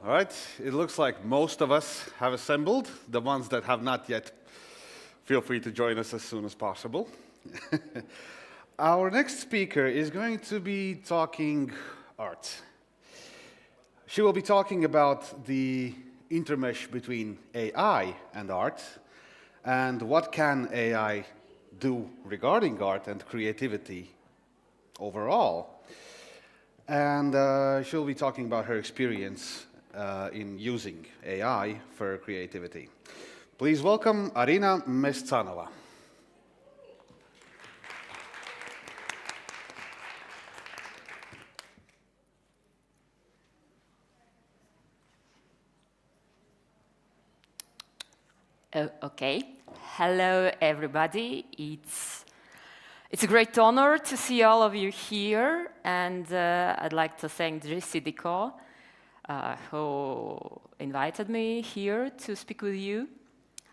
All right, it looks like most of us have assembled. The ones that have not yet, feel free to join us as soon as possible. Our next speaker is going to be talking art. She will be talking about the intermesh between AI and art, and what can AI do regarding art and creativity overall. And she'll be talking about her experience in using AI for creativity. Please welcome Arina Mescanova. Okay. Hello, everybody. It's a great honor to see all of you here, and I'd like to thank JCDecaux, who invited me here to speak with you.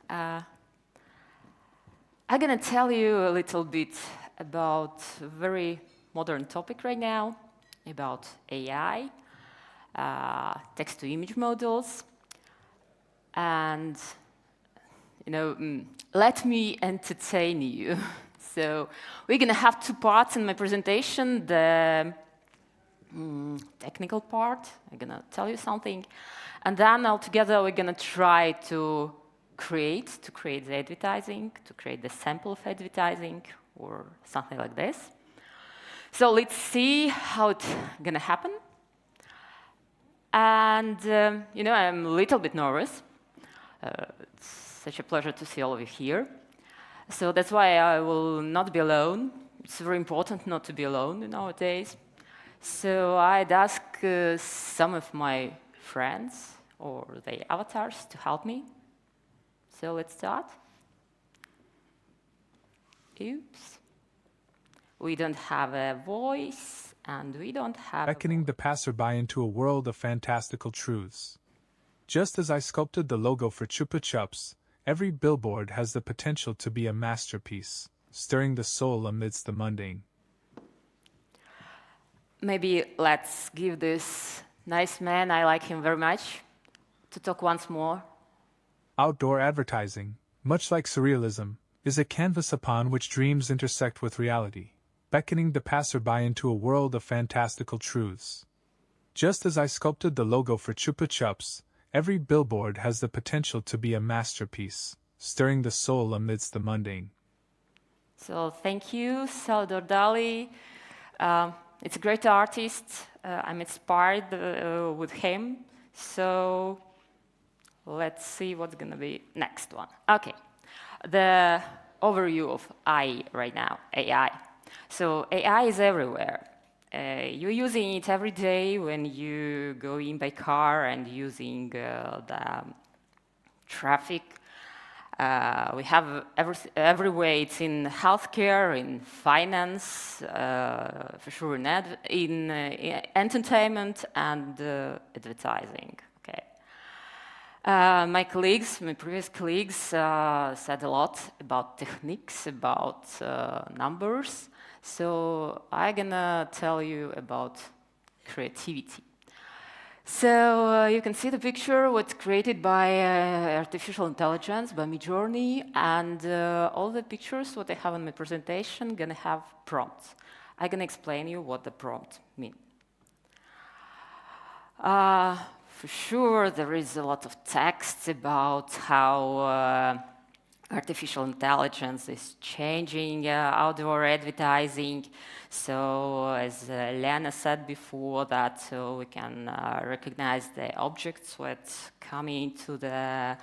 I'm going to tell you a little bit about a very modern topic right now, about AI, text-to-image models, and let me entertain you. So we're going to have two parts in my presentation. The technical part, I'm going to tell you something. And then altogether, we're going to try to create the advertising, to create the sample of advertising, or something like this. So let's see how it's going to happen. And, I'm a little bit nervous. It's such a pleasure to see all of you here. So that's why I will not be alone. It's very important not to be alone nowadays. So I'd ask some of my friends or their avatars to help me. So let's start. Oops. We don't have a voice, and we don't have... Beckoning the passerby into a world of fantastical truths. Just as I sculpted the logo for Chupa Chups, every billboard has the potential to be a masterpiece, stirring the soul amidst the mundane. Maybe let's give this nice man, I like him very much, to talk once more. Outdoor advertising, much like surrealism, is a canvas upon which dreams intersect with reality, beckoning the passerby into a world of fantastical truths. Just as I sculpted the logo for Chupa Chups, every billboard has the potential to be a masterpiece, stirring the soul amidst the mundane. So thank you, Salvador Dali. It's a great artist. I'm inspired with him. So let's see what's going to be next one. Okay, the overview of AI right now, AI. So AI is everywhere. You're using it every day when you go in by car and using the traffic. We have everywhere. It's in healthcare, in finance, for sure in entertainment and advertising. Okay. My colleagues, my previous colleagues, said a lot about techniques, about numbers. So I'm gonna tell you about creativity. So you can see the picture, what's created by artificial intelligence, by Midjourney, and all the pictures, what I have in my presentation, gonna have prompts. I'm gonna explain you what the prompt means. For sure, there is a lot of text about how artificial intelligence is changing outdoor advertising. So, as Lena said before, that we can recognize the objects that's coming to the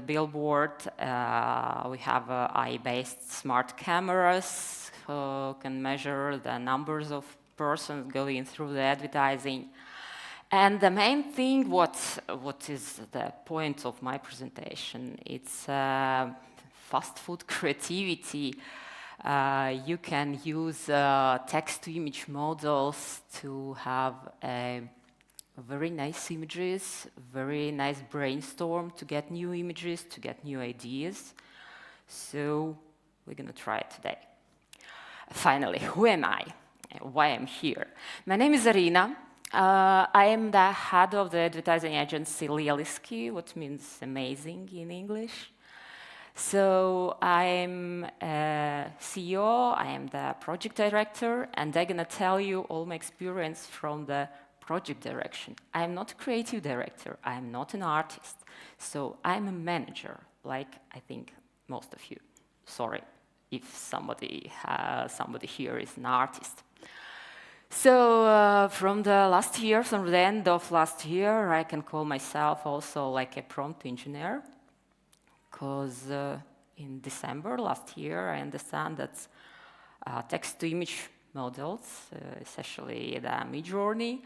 billboard. We have eye-based smart cameras who can measure the numbers of persons going through the advertising. And the main thing, what is the point of my presentation, it's fast food creativity. You can use text-to-image models to have very nice images, very nice brainstorm to get new images, to get new ideas. So we're gonna try it today. Finally, who am I? Why I'm here? My name is Arina. I am the head of the advertising agency Lieliski, which means amazing in English. So I'm a CEO, I am the project director, and I'm gonna tell you all my experience from the project direction. I'm not a creative director, I'm not an artist. So I'm a manager, like I think most of you. Sorry if somebody here is an artist. So from the last year, from the end of last year, I can call myself also like a prompt engineer, because in December last year, I understand that text-to-image models, especially the Midjourney,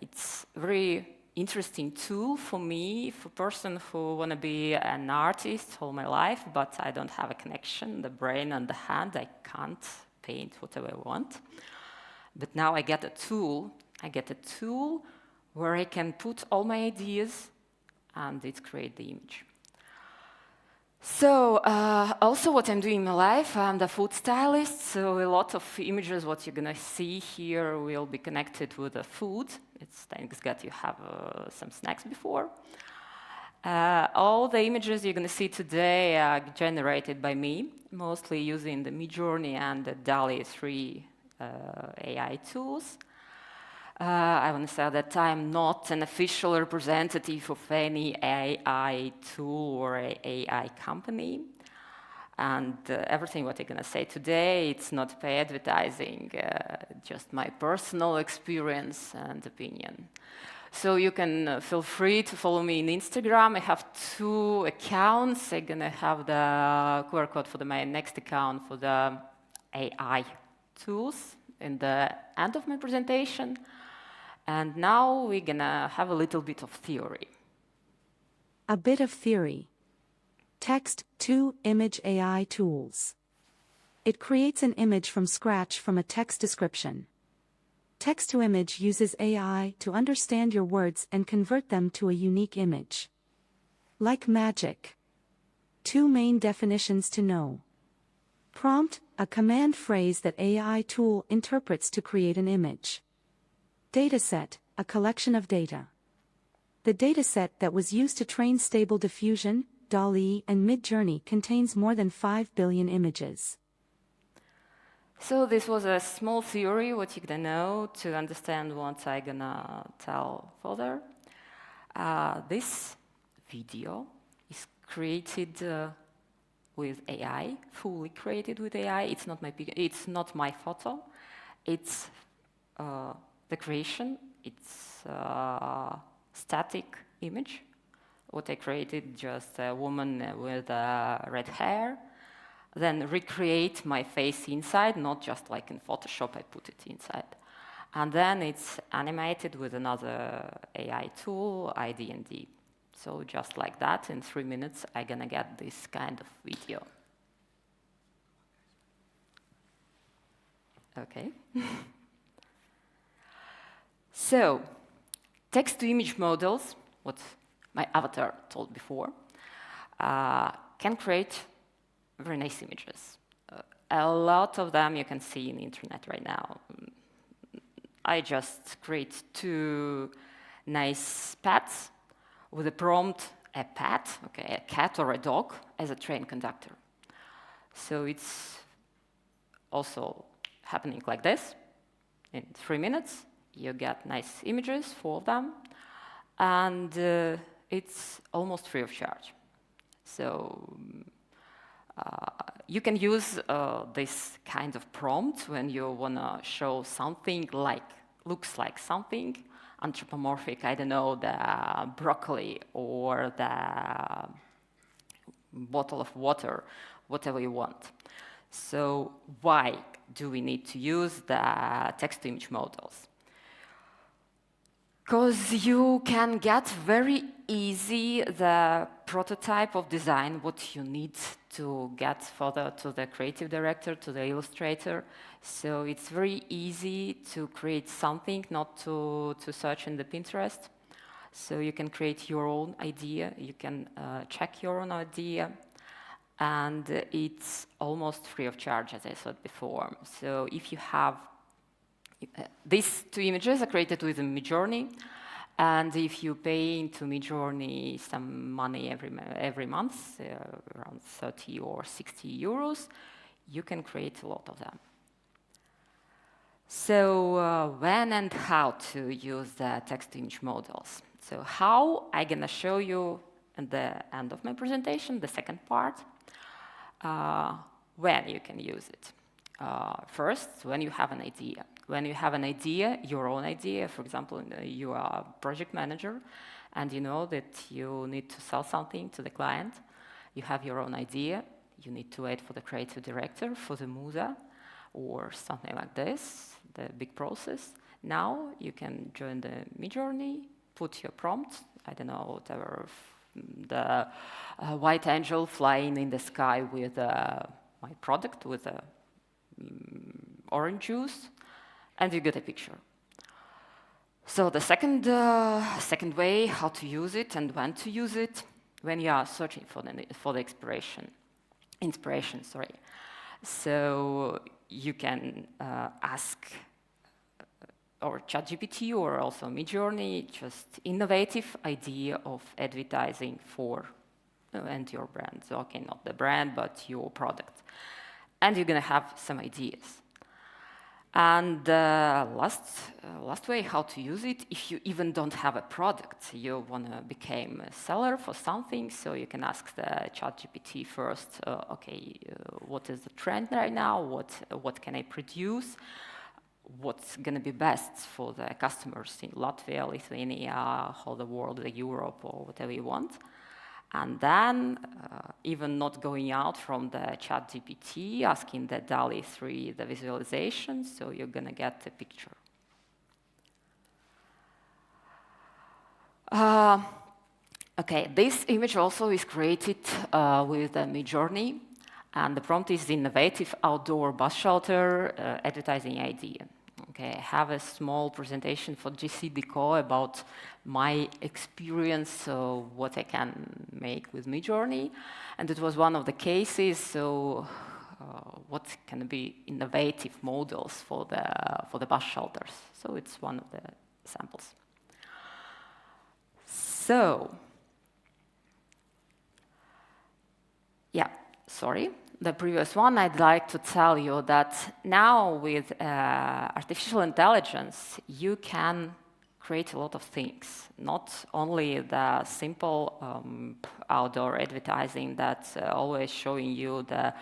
it's a very interesting tool for me, for a person who want to be an artist all my life, but I don't have a connection, the brain and the hand, I can't paint whatever I want. But now I get a tool where I can put all my ideas and it creates the image. So also what I'm doing in my life, I'm the food stylist, so a lot of images what you're gonna see here will be connected with the food. It's thanks God you have some snacks before. All the images you're gonna see today are generated by me, mostly using the Midjourney and the DALL-E 3 AI tools. I want to say that I'm not an official representative of any AI tool or AI company. And everything what I'm going to say today, it's not paid advertising, just my personal experience and opinion. So you can feel free to follow me on Instagram. I have 2 accounts. I'm going to have the QR code for my next account for the AI tools in the end of my presentation. And now we're gonna have a little bit of theory. A bit of theory. Text-to-image AI tools. It creates an image from scratch from a text description. Text-to-image uses AI to understand your words and convert them to a unique image. Like magic. 2 main definitions to know. Prompt, a command phrase that AI tool interprets to create an image. Dataset, a collection of data. The dataset that was used to train Stable Diffusion, DALL-E, and Midjourney contains more than 5 billion images. So this was a small theory, what you're gonna know to understand what I'm gonna tell further. This video is created with AI, fully created with AI. It's not my photo. It's the creation. It's a static image. What I created, just a woman with red hair. Then recreate my face inside, not just like in Photoshop, I put it inside. And then it's animated with another AI tool, ID&D. So just like that, in 3 minutes, I'm gonna get this kind of video. Okay. So, text-to-image models, what my avatar told before, can create very nice images. A lot of them you can see in the internet right now. I just create 2 nice pets with a prompt, a pet, okay, a cat or a dog as a train conductor. So it's also happening like this. In 3 minutes, you get nice images, 4 of them, and it's almost free of charge. So you can use this kind of prompt when you want to show something like, looks like something anthropomorphic, I don't know, the broccoli or the bottle of water, whatever you want. So why do we need to use the text-to-image models? Because you can get very easy the prototype of design, what you need to get further to the creative director, to the illustrator. So it's very easy to create something, not to search in the Pinterest. So you can create your own idea, you can check your own idea, and it's almost free of charge, as I said before. So if you have these 2 images are created with Midjourney, and if you pay into Midjourney some money every month, around 30 or 60 euros, you can create a lot of them. So when and how to use the text-to-image models. So how I'm gonna show you at the end of my presentation, the second part, when you can use it. First, when you have an idea. When you have an idea, your own idea, for example, you are a project manager and you know that you need to sell something to the client, you have your own idea, you need to wait for the creative director, for the musa, or something like this, the big process. Now you can join the Midjourney, put your prompt, I don't know, whatever, the white angel flying in the sky with my product, with orange juice, and you get a picture. So the second way how to use it and when to use it, when you are searching for the inspiration. So you can ask or ChatGPT or also Midjourney, just innovative idea of advertising for and your brand. So, okay, not the brand, but your product. And you're gonna have some ideas. And last way how to use it, if you even don't have a product, you wanna become a seller for something, so you can ask the ChatGPT first, what is the trend right now, what can I produce, what's gonna be best for the customers in Latvia, Lithuania, whole the world, Europe, or whatever you want. And then, even not going out from the ChatGPT, asking the DALL-E 3 the visualization, so you're gonna get the picture. Okay, this image also is created with Midjourney, and the prompt is innovative outdoor bus shelter advertising idea. Okay, I have a small presentation for JCDecaux about my experience, so what I can make with Midjourney, and it was one of the cases. So, what can be innovative models for the bus shelters? So it's one of the samples. So, yeah, sorry. The previous one, I'd like to tell you that now with artificial intelligence, you can create a lot of things, not only the simple outdoor advertising that's always showing you the,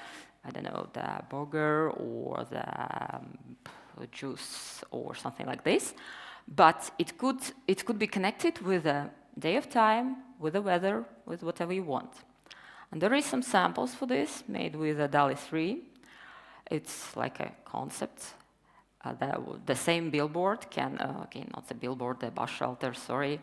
I don't know, the burger or the juice or something like this, but it could be connected with a day of time, with the weather, with whatever you want. And there is some samples for this made with a DALL-E 3. It's like a concept. The same billboard can, not the billboard, the bus shelter, sorry,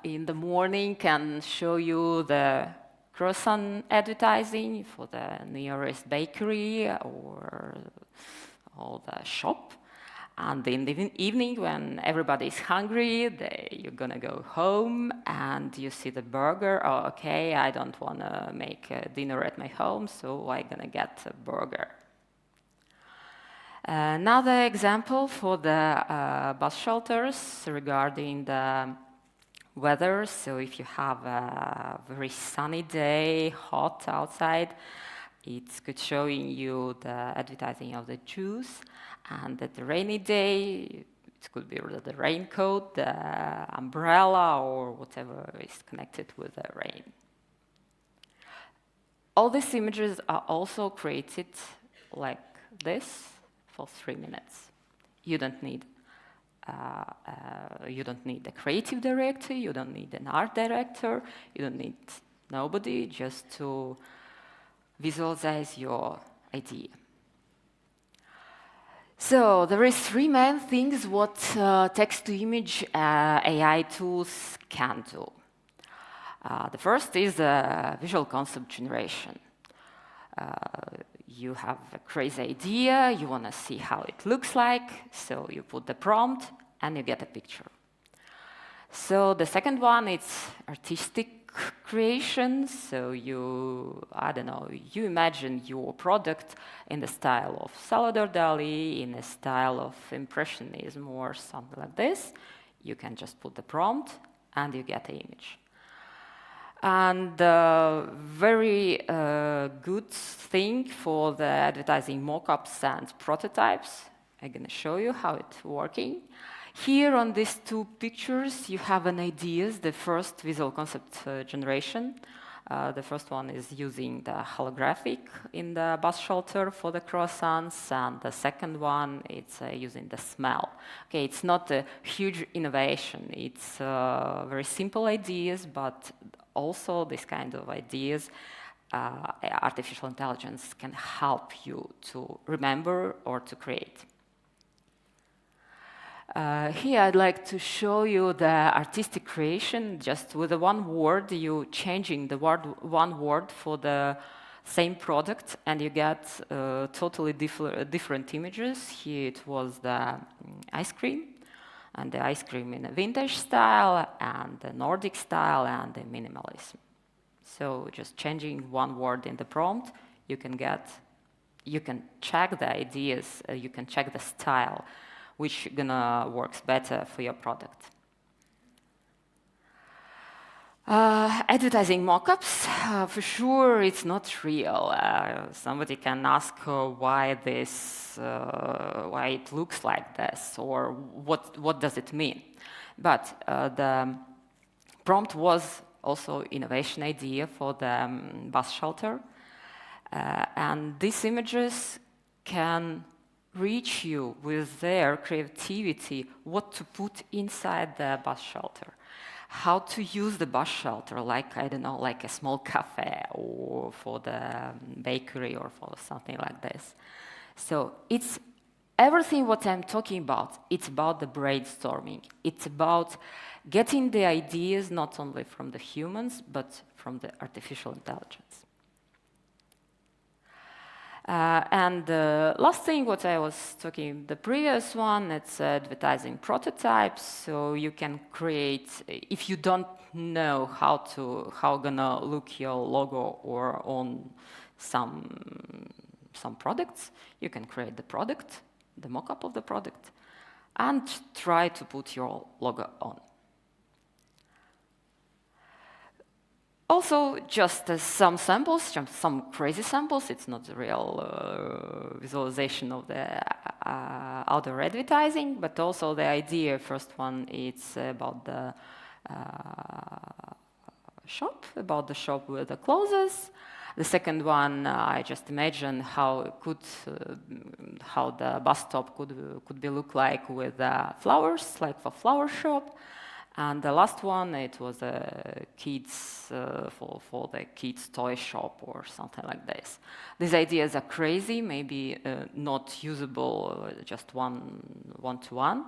in the morning can show you the croissant advertising for the nearest bakery or the shop. And in the evening, when everybody is hungry, you're gonna go home and you see the burger. Oh, okay, I don't wanna make dinner at my home, so I'm gonna get a burger. Another example for the bus shelters regarding the weather. So if you have a very sunny day, hot outside, it's good showing you the advertising of the juice. And at the rainy day, it could be the raincoat, the umbrella, or whatever is connected with the rain. All these images are also created like this for 3 minutes. You don't need a creative director, you don't need an art director, you don't need nobody, just to visualize your idea. So there is 3 main things what text-to-image AI tools can do. The first is visual concept generation. You have a crazy idea, you want to see how it looks like, so you put the prompt and you get a picture. So the second one is artistic creation. So you imagine your product in the style of Salvador Dali, in a style of Impressionism or something like this. You can just put the prompt and you get the image. And the very good thing for the advertising mockups and prototypes, I'm going to show you how it's working. Here on these 2 pictures, you have an ideas, the first visual concept generation. The first one is using the holographic in the bus shelter for the croissants, and the second one, it's using the smell. Okay, it's not a huge innovation. It's very simple ideas, but also this kind of ideas, artificial intelligence can help you to remember or to create. Here I'd like to show you the artistic creation. Just with the one word, you changing the one word for the same product, and you get totally different images. Here it was the ice cream, and the ice cream in a vintage style, and the Nordic style, and the minimalism. So just changing one word in the prompt, you can check the ideas, you can check the style, which gonna works better for your product. Advertising mockups, for sure, it's not real. Somebody can ask why it looks like this, or what does it mean. But the prompt was also innovation idea for the bus shelter, and these images can reach you with their creativity, what to put inside the bus shelter, how to use the bus shelter, like, I don't know, like a small cafe or for the bakery or for something like this. So it's everything what I'm talking about, it's about the brainstorming. It's about getting the ideas not only from the humans, but from the artificial intelligence. And the last thing, what I was talking, the previous one, it's advertising prototypes. So you can create, if you don't know how gonna look your logo or on some products, you can create the product, the mock-up of the product, and try to put your logo on. Also, just some samples, some crazy samples. It's not the real visualization of the outdoor advertising, but also the idea. First one, it's about the shop with the clothes. The second one, I just imagine how the bus stop could be look like with flowers, like for flower shop. And the last one, it was a kids for the kids toy shop or something like this. These ideas are crazy, maybe not usable just one-to-one,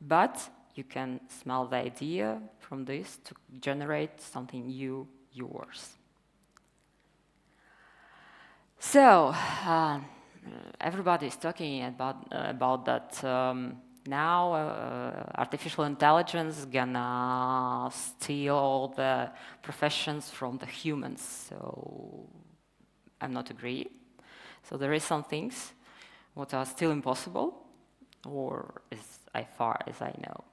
but you can smell the idea from this to generate something new, yours. So everybody is talking about that. now artificial intelligence gonna steal all the professions from the humans. So I'm not agree. So there is some things what are still impossible, or as far as I know.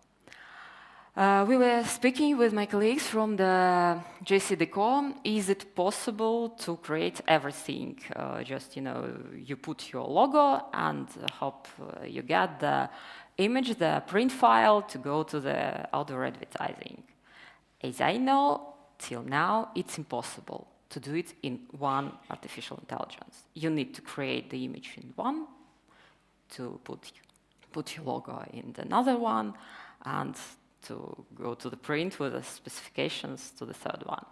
We were speaking with my colleagues from the JCDecaux. Is it possible to create everything? Just, you put your logo and hope you get the image, the print file to go to the outdoor advertising. As I know, till now, it's impossible to do it in one artificial intelligence. You need to create the image in one, to put your logo in another one, and to go to the print with the specifications to the third one.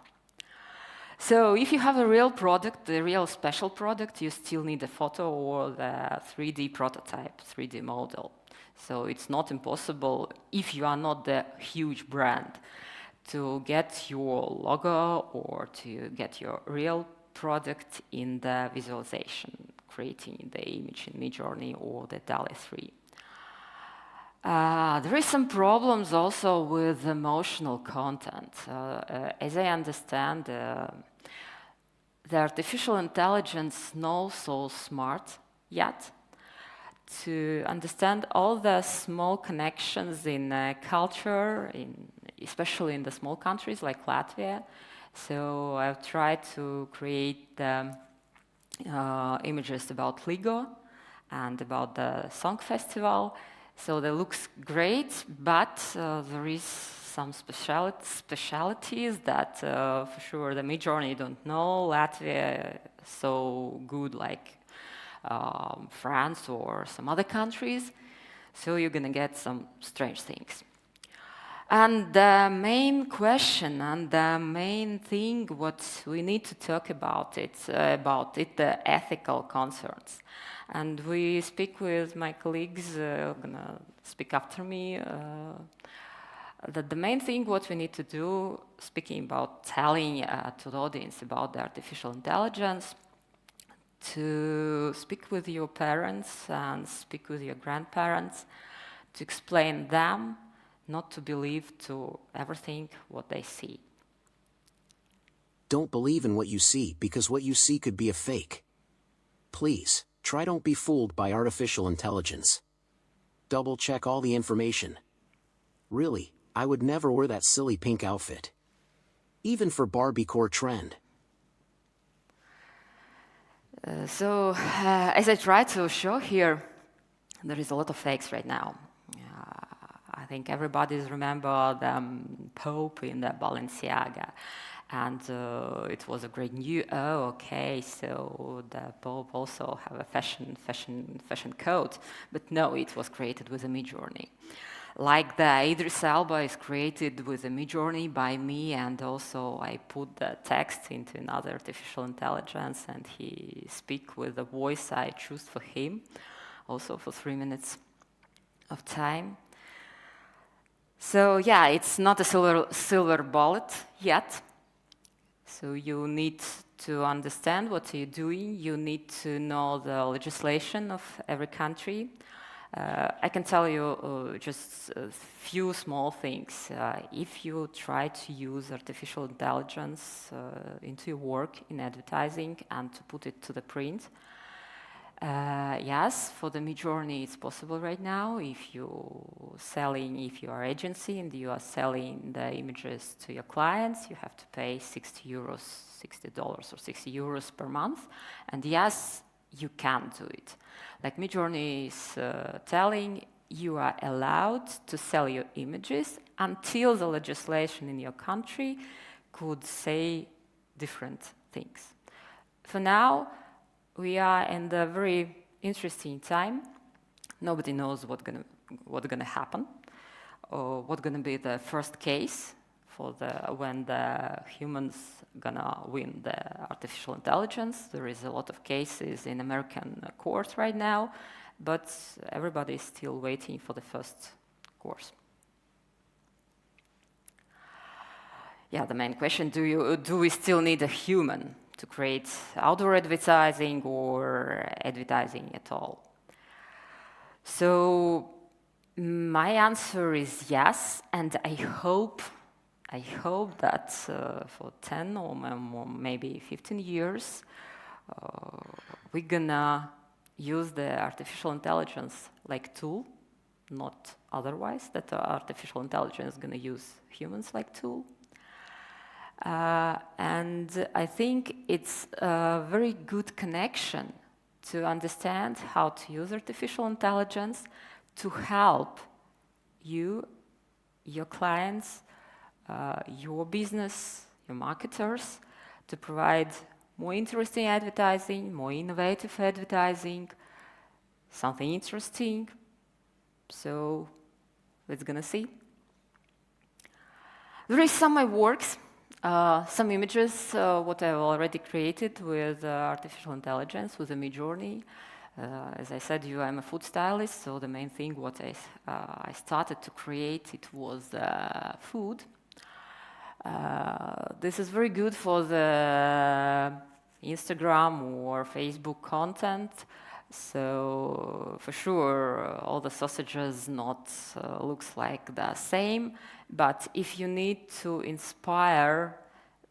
So if you have a real product, a real special product, you still need a photo or the 3D prototype, 3D model. So it's not impossible, if you are not the huge brand, to get your logo or to get your real product in the visualization, creating the image in Midjourney or the DALL-E 3. There is some problems also with emotional content. As I understand, the artificial intelligence not so smart yet to understand all the small connections in culture, especially in the small countries like Latvia. So I've tried to create the images about LIGO and about the song festival. So that looks great, but there is some specialities that for sure the Midjourney don't know. Latvia so good like France or some other countries. So you're gonna get some strange things. And the main question and the main thing what we need to talk about the ethical concerns. And we speak with my colleagues, gonna speak after me, that the main thing what we need to do, speaking about telling to the audience about the artificial intelligence, to speak with your parents and speak with your grandparents, to explain them, not to believe to everything what they see. Don't believe in what you see, because what you see could be a fake. Please, don't be fooled by artificial intelligence. Double check all the information. Really, I would never wear that silly pink outfit. Even for Barbiecore trend. As I try to show here, there is a lot of fakes right now. I think everybody's remember the Pope in the Balenciaga. And it was a great news. Oh, okay, so the Pope also have a fashion code. But no, it was created with a Midjourney. Like the Idris Elba is created with a Midjourney by me, and also I put the text into another artificial intelligence, and he speak with the voice I choose for him, also for 3 minutes of time. So yeah, it's not a silver bullet yet. So you need to understand what you're doing. You need to know the legislation of every country. I can tell you just a few small things. If you try to use artificial intelligence into your work in advertising and to put it to the print, yes, for the Midjourney it's possible right now. If you are agency and you are selling the images to your clients, you have to pay $60 or €60 per month. And yes, you can do it. Like Midjourney is telling, you are allowed to sell your images until the legislation in your country could say different things. For now, we are in the very interesting time. Nobody knows what's gonna happen, or what's gonna be the first case for when the humans gonna win the artificial intelligence. There is a lot of cases in American courts right now, but everybody is still waiting for the first course. Yeah, the main question: do we still need a human to create outdoor advertising or advertising at all? So My answer is yes, and I hope that for 10 or maybe 15 years, we're gonna use the artificial intelligence like tool, not otherwise, that artificial intelligence is gonna use humans like tool. And I think it's a very good connection to understand how to use artificial intelligence to help you, your clients, your business, your marketers, to provide more interesting advertising, more innovative advertising, something interesting. So let's gonna see. There is some of my works, some images, what I've already created with artificial intelligence, with the Midjourney. As I said, I'm a food stylist, so the main thing what I started to create, it was food. This is very good for the Instagram or Facebook content. So for sure, all the sausages not looks like the same. But if you need to inspire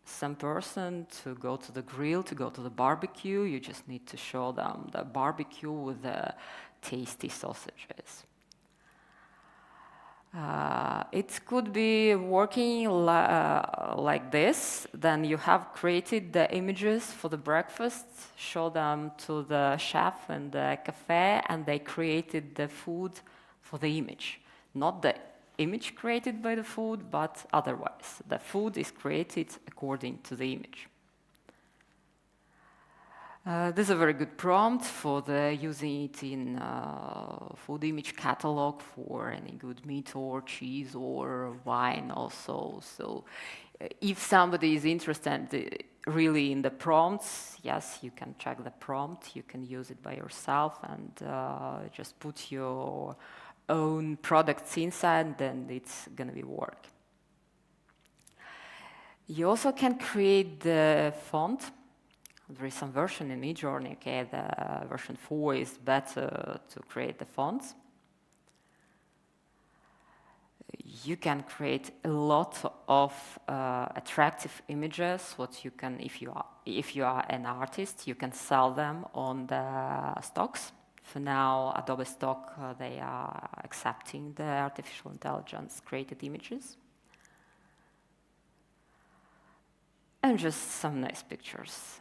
some person to go to the grill, to go to the barbecue, you just need to show them the barbecue with the tasty sausages. It could be working like this. Then you have created the images for the breakfast, show them to the chef in the cafe, and they created the food for the image. Not the image created by the food, but otherwise. The food is created according to the image. This is a very good prompt for using it in food image catalog for any good meat or cheese or wine also. So if somebody is interested really in the prompts, yes, you can check the prompt. You can use it by yourself and just put your own products inside, then it's gonna be work. You also can create the font. There is some version in Midjourney, okay, the version 4 is better to create the fonts. You can create a lot of attractive images. What you can, if you are an artist, you can sell them on the stocks. For now, Adobe Stock, they are accepting the artificial intelligence created images. And just some nice pictures.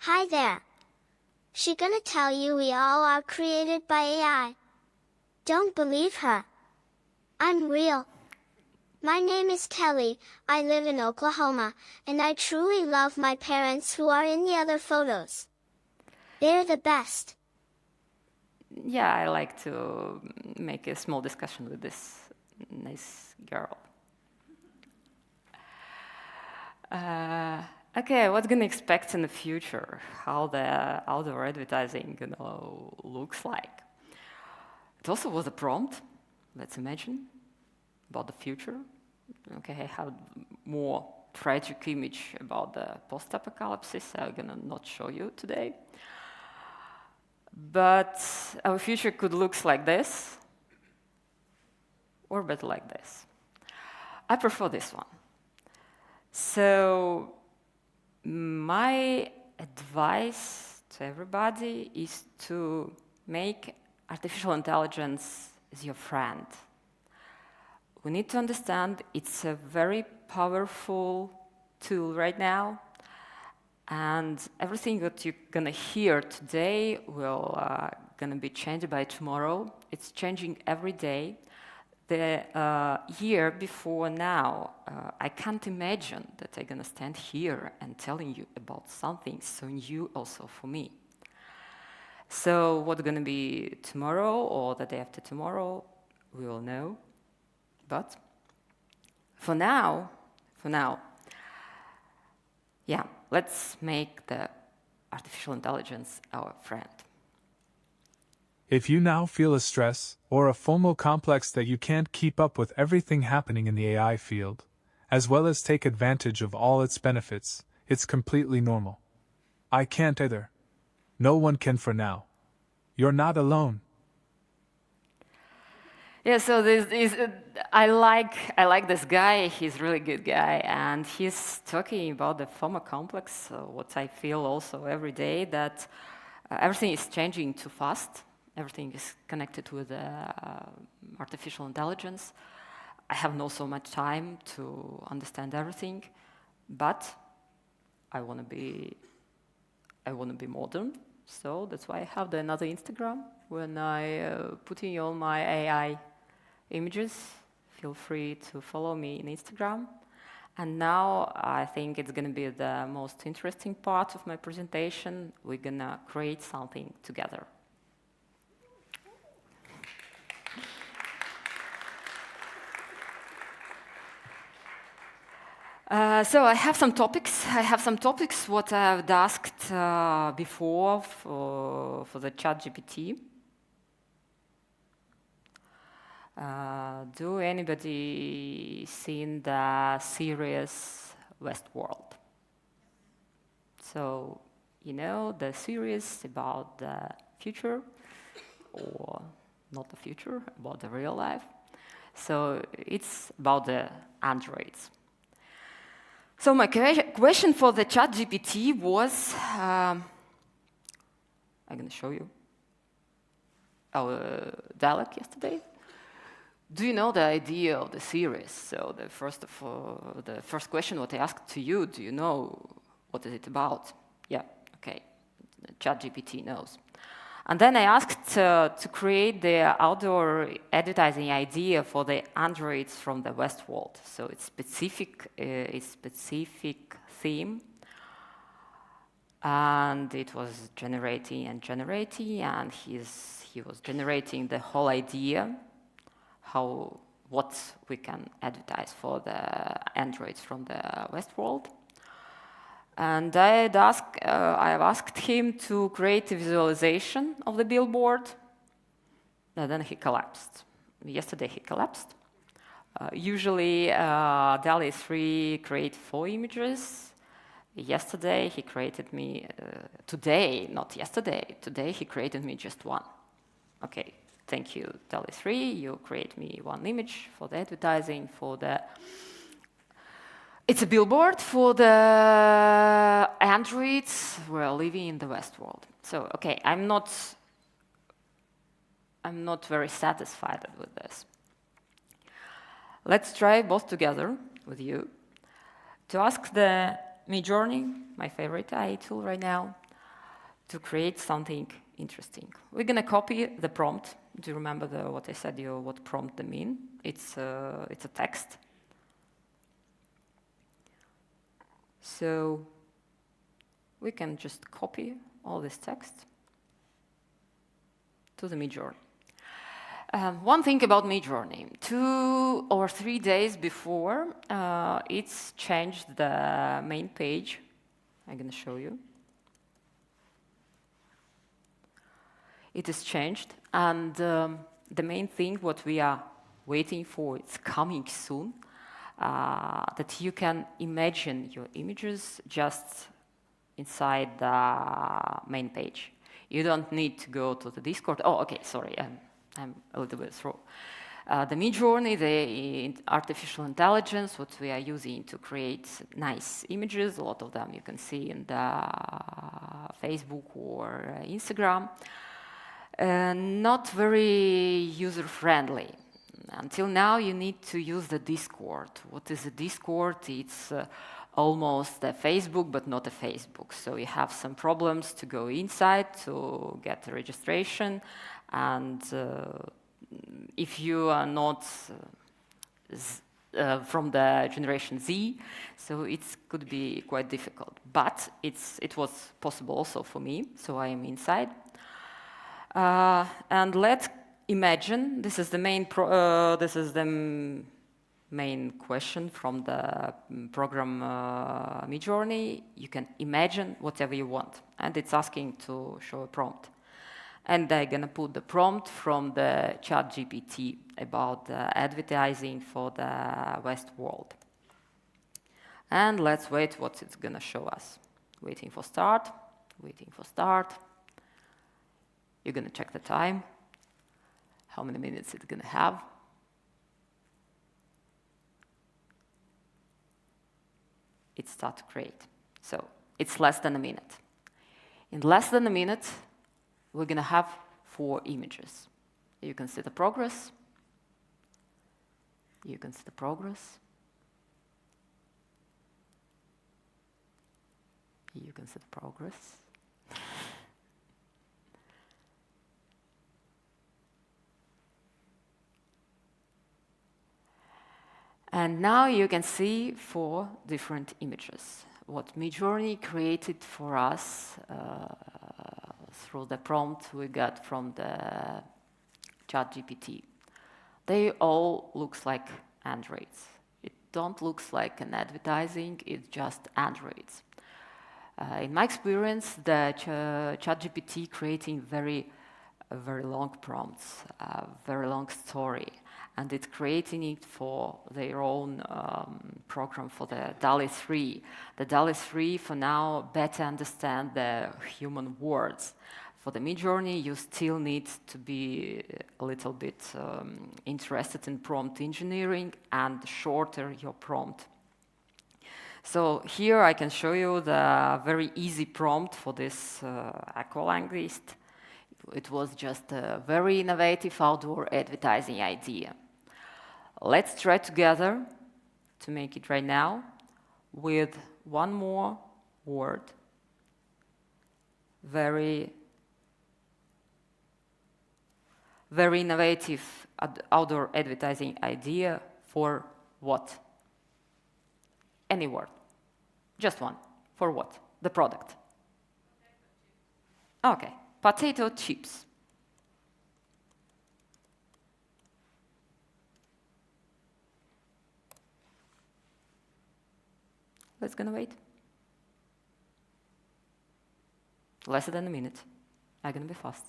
Hi there. She gonna tell you we all are created by AI. Don't believe her. I'm real. My name is Kelly, I live in Oklahoma, and I truly love my parents who are in the other photos. They're the best. Yeah, I like to make a small discussion with this nice girl. Okay, what's gonna expect in the future? How the outdoor advertising looks like? It also was a prompt. Let's imagine about the future. Okay, I have more tragic image about the post-apocalypse. I'm gonna not show you today. But our future could look like this, or better like this. I prefer this one. So my advice to everybody is to make artificial intelligence as your friend. We need to understand it's a very powerful tool right now, and everything that you're gonna hear today will gonna be changed by tomorrow. It's changing every day. The year before now, I can't imagine that I'm gonna stand here and telling you about something so new also for me. So what's gonna be tomorrow or the day after tomorrow, we will know. But for now, yeah, let's make the artificial intelligence our friend. If you now feel a stress or a FOMO complex that you can't keep up with everything happening in the AI field, as well as take advantage of all its benefits, it's completely normal. I can't either. No one can for now. You're not alone. Yeah, so this is I like this guy. He's a really good guy, and he's talking about the FOMO complex. What I feel also every day, that everything is changing too fast. Everything is connected with artificial intelligence. I have not so much time to understand everything, but I want to be modern. So that's why I have another Instagram. When I put in all my AI images, feel free to follow me on Instagram. And now I think it's going to be the most interesting part of my presentation. We're going to create something together. So I have some topics. What I've asked before for the ChatGPT. Do anybody seen the series WestWorld? So, you know, the series about the future, or not the future, about the real life. So it's about the androids. So my question for the ChatGPT was, I'm going to show you our dialogue yesterday. Do you know the idea of the series? So the first question what I asked to you, do you know what is it about? Yeah, okay, ChatGPT knows. And then I asked to create the outdoor advertising idea for the androids from the WestWorld. So it's specific theme, and it was generating, and he was generating the whole idea, what we can advertise for the androids from the WestWorld. And I have asked him to create a visualization of the billboard, and then he collapsed. Yesterday he collapsed. Usually DALL-E 3 create 4 images. Yesterday he created me, today he created me just 1. Okay, thank you DALL-E 3, you create me 1 image for the advertising, for the it's a billboard for the androids who are living in the WestWorld. So, okay, I'm not very satisfied with this. Let's try both together with you to ask the Midjourney, my favorite AI tool right now, to create something interesting. We're going to copy the prompt. Do you remember what I said to you, what prompt mean? It's a text. So we can just copy all this text to the Midjourney. One thing about Midjourney, 2 or 3 days before, it's changed the main page. I'm going to show you. It is changed, and the main thing what we are waiting for, it's coming soon. That you can imagine your images just inside the main page. You don't need to go to the Discord. Oh, okay, sorry, I'm a little bit through. The Midjourney, the artificial intelligence, what we are using to create nice images, a lot of them you can see in the Facebook or Instagram, not very user-friendly. Until now, you need to use the Discord. What is a Discord? It's almost a Facebook, but not a Facebook. So you have some problems to go inside to get the registration. And if you are not from the generation Z, so it could be quite difficult. But it was possible also for me, so I am inside. And let's imagine, this is the main question from the program Midjourney. You can imagine whatever you want, and it's asking to show a prompt. And I'm gonna put the prompt from the ChatGPT about the advertising for the WestWorld. And let's wait what it's gonna show us. Waiting for start. You're going to check the time, how many minutes it's going to have. It starts to create. So it's less than a minute. In less than a minute, we're going to have 4 images. You can see the progress. You can see the progress. You can see the progress. And now you can see 4 different images. What Midjourney created for us through the prompt we got from the ChatGPT. They all look like androids. It don't look like an advertising, it's just androids. In my experience, the ChatGPT creating very long prompts, very long story, and it's creating it for their own program for the DALL-E 3. The DALL-E 3 for now better understand the human words. For the Midjourney, you still need to be a little bit interested in prompt engineering and shorter your prompt. So here I can show you the very easy prompt for this ecolinguist. It was just a very innovative outdoor advertising idea. Let's try together to make it right now with one more word. Very innovative outdoor advertising idea for what? Any word. Just one. For what? The product. Okay. Potato chips. Let's gonna wait. Less than a minute. I'm gonna be fast.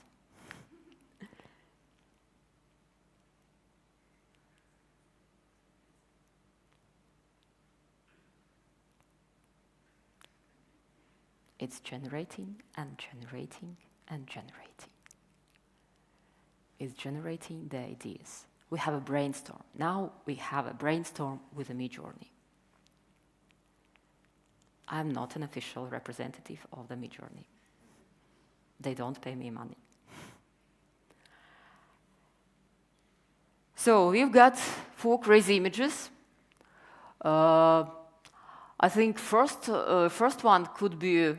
It's generating and generating and generating. It's generating the ideas. We have a brainstorm. Now we have a brainstorm with a Midjourney. I'm not an official representative of the Midjourney. They don't pay me money. So we've got 4 crazy images. I think first one could be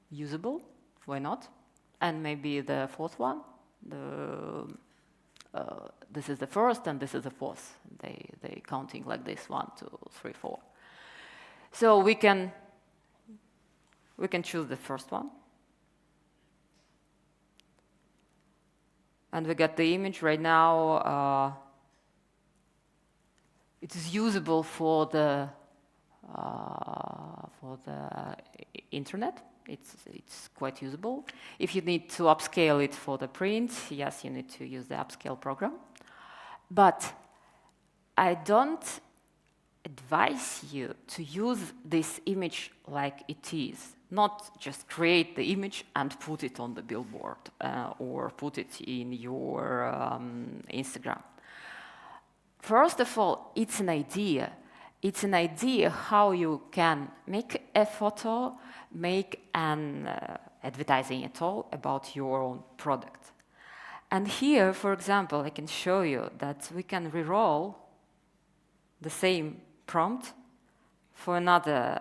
usable. Why not? And maybe the 4th one. This is the first and this is the 4th. They counting like this: 1, 2, 3, 4. So we can choose the first one. And we got the image right now. It is usable for the internet. It's quite usable. If you need to upscale it for the print, yes, you need to use the upscale program. But I don't advise you to use this image like it is. Not just create the image and put it on the billboard or put it in your Instagram. First of all, it's an idea. It's an idea how you can make a photo, make an advertising at all about your own product. And here, for example, I can show you that we can reroll the same prompt for another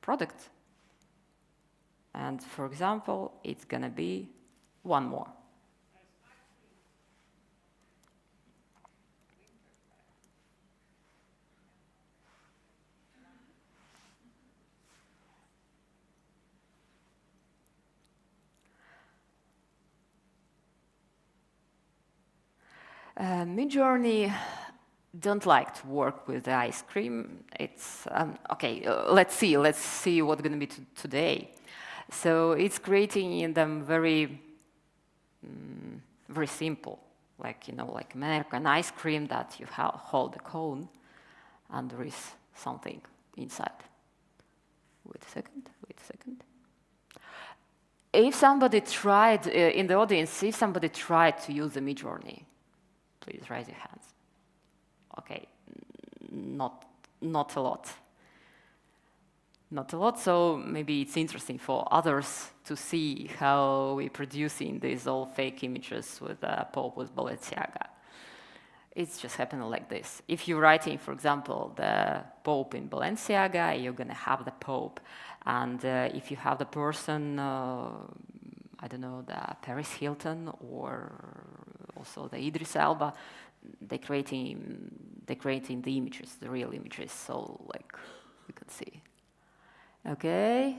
product. And for example, it's gonna be one more. Midjourney don't like to work with the ice cream. It's okay. Let's see what's going to be today. So it's creating in them very simple, like like American ice cream that you hold a cone, and there is something inside. Wait a second. If somebody tried, in the audience, if somebody tried to use the Midjourney, please raise your hands. Okay, not a lot. Not a lot, so maybe it's interesting for others to see how we're producing these all fake images with Pope with Balenciaga. It's just happening like this. If you're writing, for example, the Pope in Balenciaga, you're going to have the Pope. And if you have the person, I don't know, the Paris Hilton or also the Idris Elba, they're creating the images, the real images. So, like, you can see. Okay,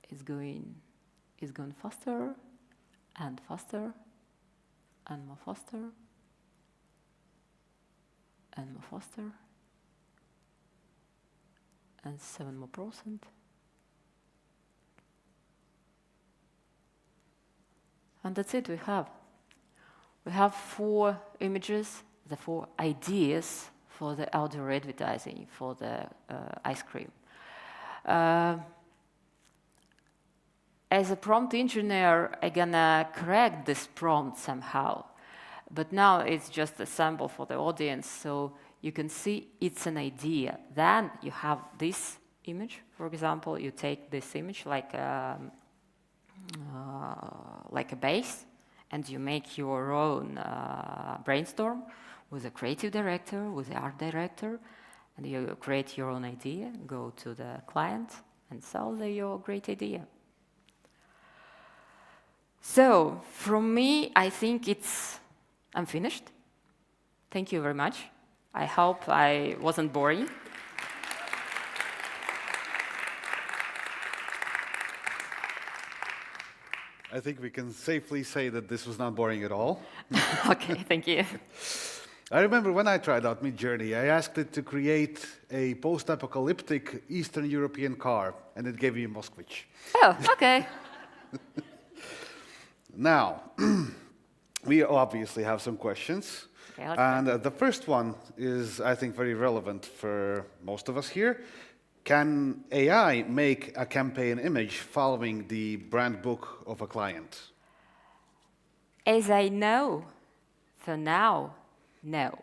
it's going faster and faster and more faster and more faster and 7% more. And that's it. We have 4 images, the 4 ideas for the outdoor advertising for the ice cream. As a prompt engineer, I'm gonna correct this prompt somehow. But now it's just a sample for the audience, so you can see it's an idea. Then you have this image, for example. You take this image like a base, and you make your own brainstorm with a creative director, with the art director, and you create your own idea, go to the client, and sell your great idea. So, from me, I think I'm finished. Thank you very much. I hope I wasn't boring. I think we can safely say that this was not boring at all. Okay, thank you. I remember when I tried out Midjourney, I asked it to create a post-apocalyptic Eastern European car, and it gave me a Moskvich. Oh, okay. Now, we obviously have some questions. Okay, let's And the first one is, I think, very relevant for most of us here. Can AI make a campaign image following the brand book of a client? As I know, for now, no.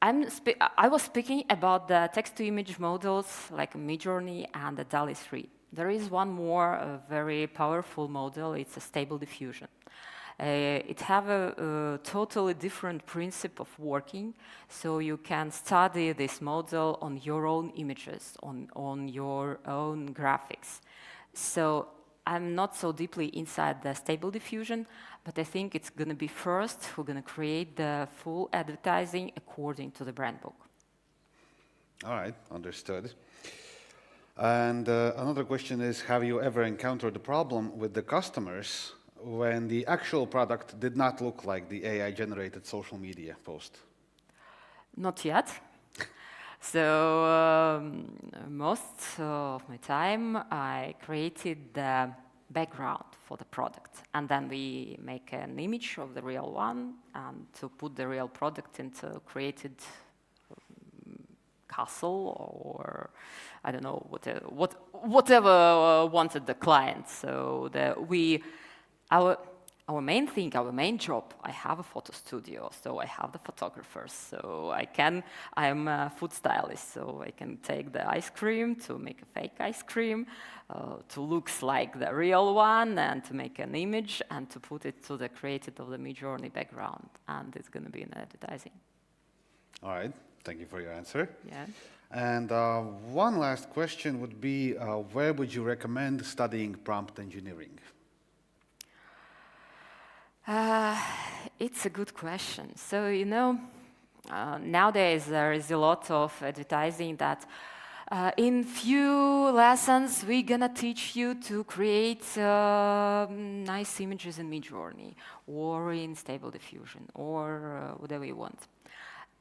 I was speaking about the text-to-image models like Midjourney and the DALL-E 3. There is one more very powerful model. It's a stable diffusion. It have a totally different principle of working, so you can study this model on your own images, on your own graphics. So I'm not so deeply inside the stable diffusion, but I think it's going to be first who's going to create the full advertising according to the brand book. All right, understood. And another question is, have you ever encountered a problem with the customers when the actual product did not look like the AI-generated social media post? Not yet. So most of my time I created the background for the product, and then we make an image of the real one and to put the real product into created castle or I don't know whatever wanted the client. So our main thing, our main job, I have a photo studio, so I have the photographers, so I'm a food stylist, so I can take the ice cream to make a fake ice cream, to looks like the real one, and to make an image, and to put it to the created of the Midjourney background, and it's going to be in advertising. All right, thank you for your answer. Yeah. And one last question would be, where would you recommend studying prompt engineering? It's a good question. So, nowadays there is a lot of advertising that in few lessons we're gonna teach you to create nice images in Midjourney or in Stable Diffusion or whatever you want.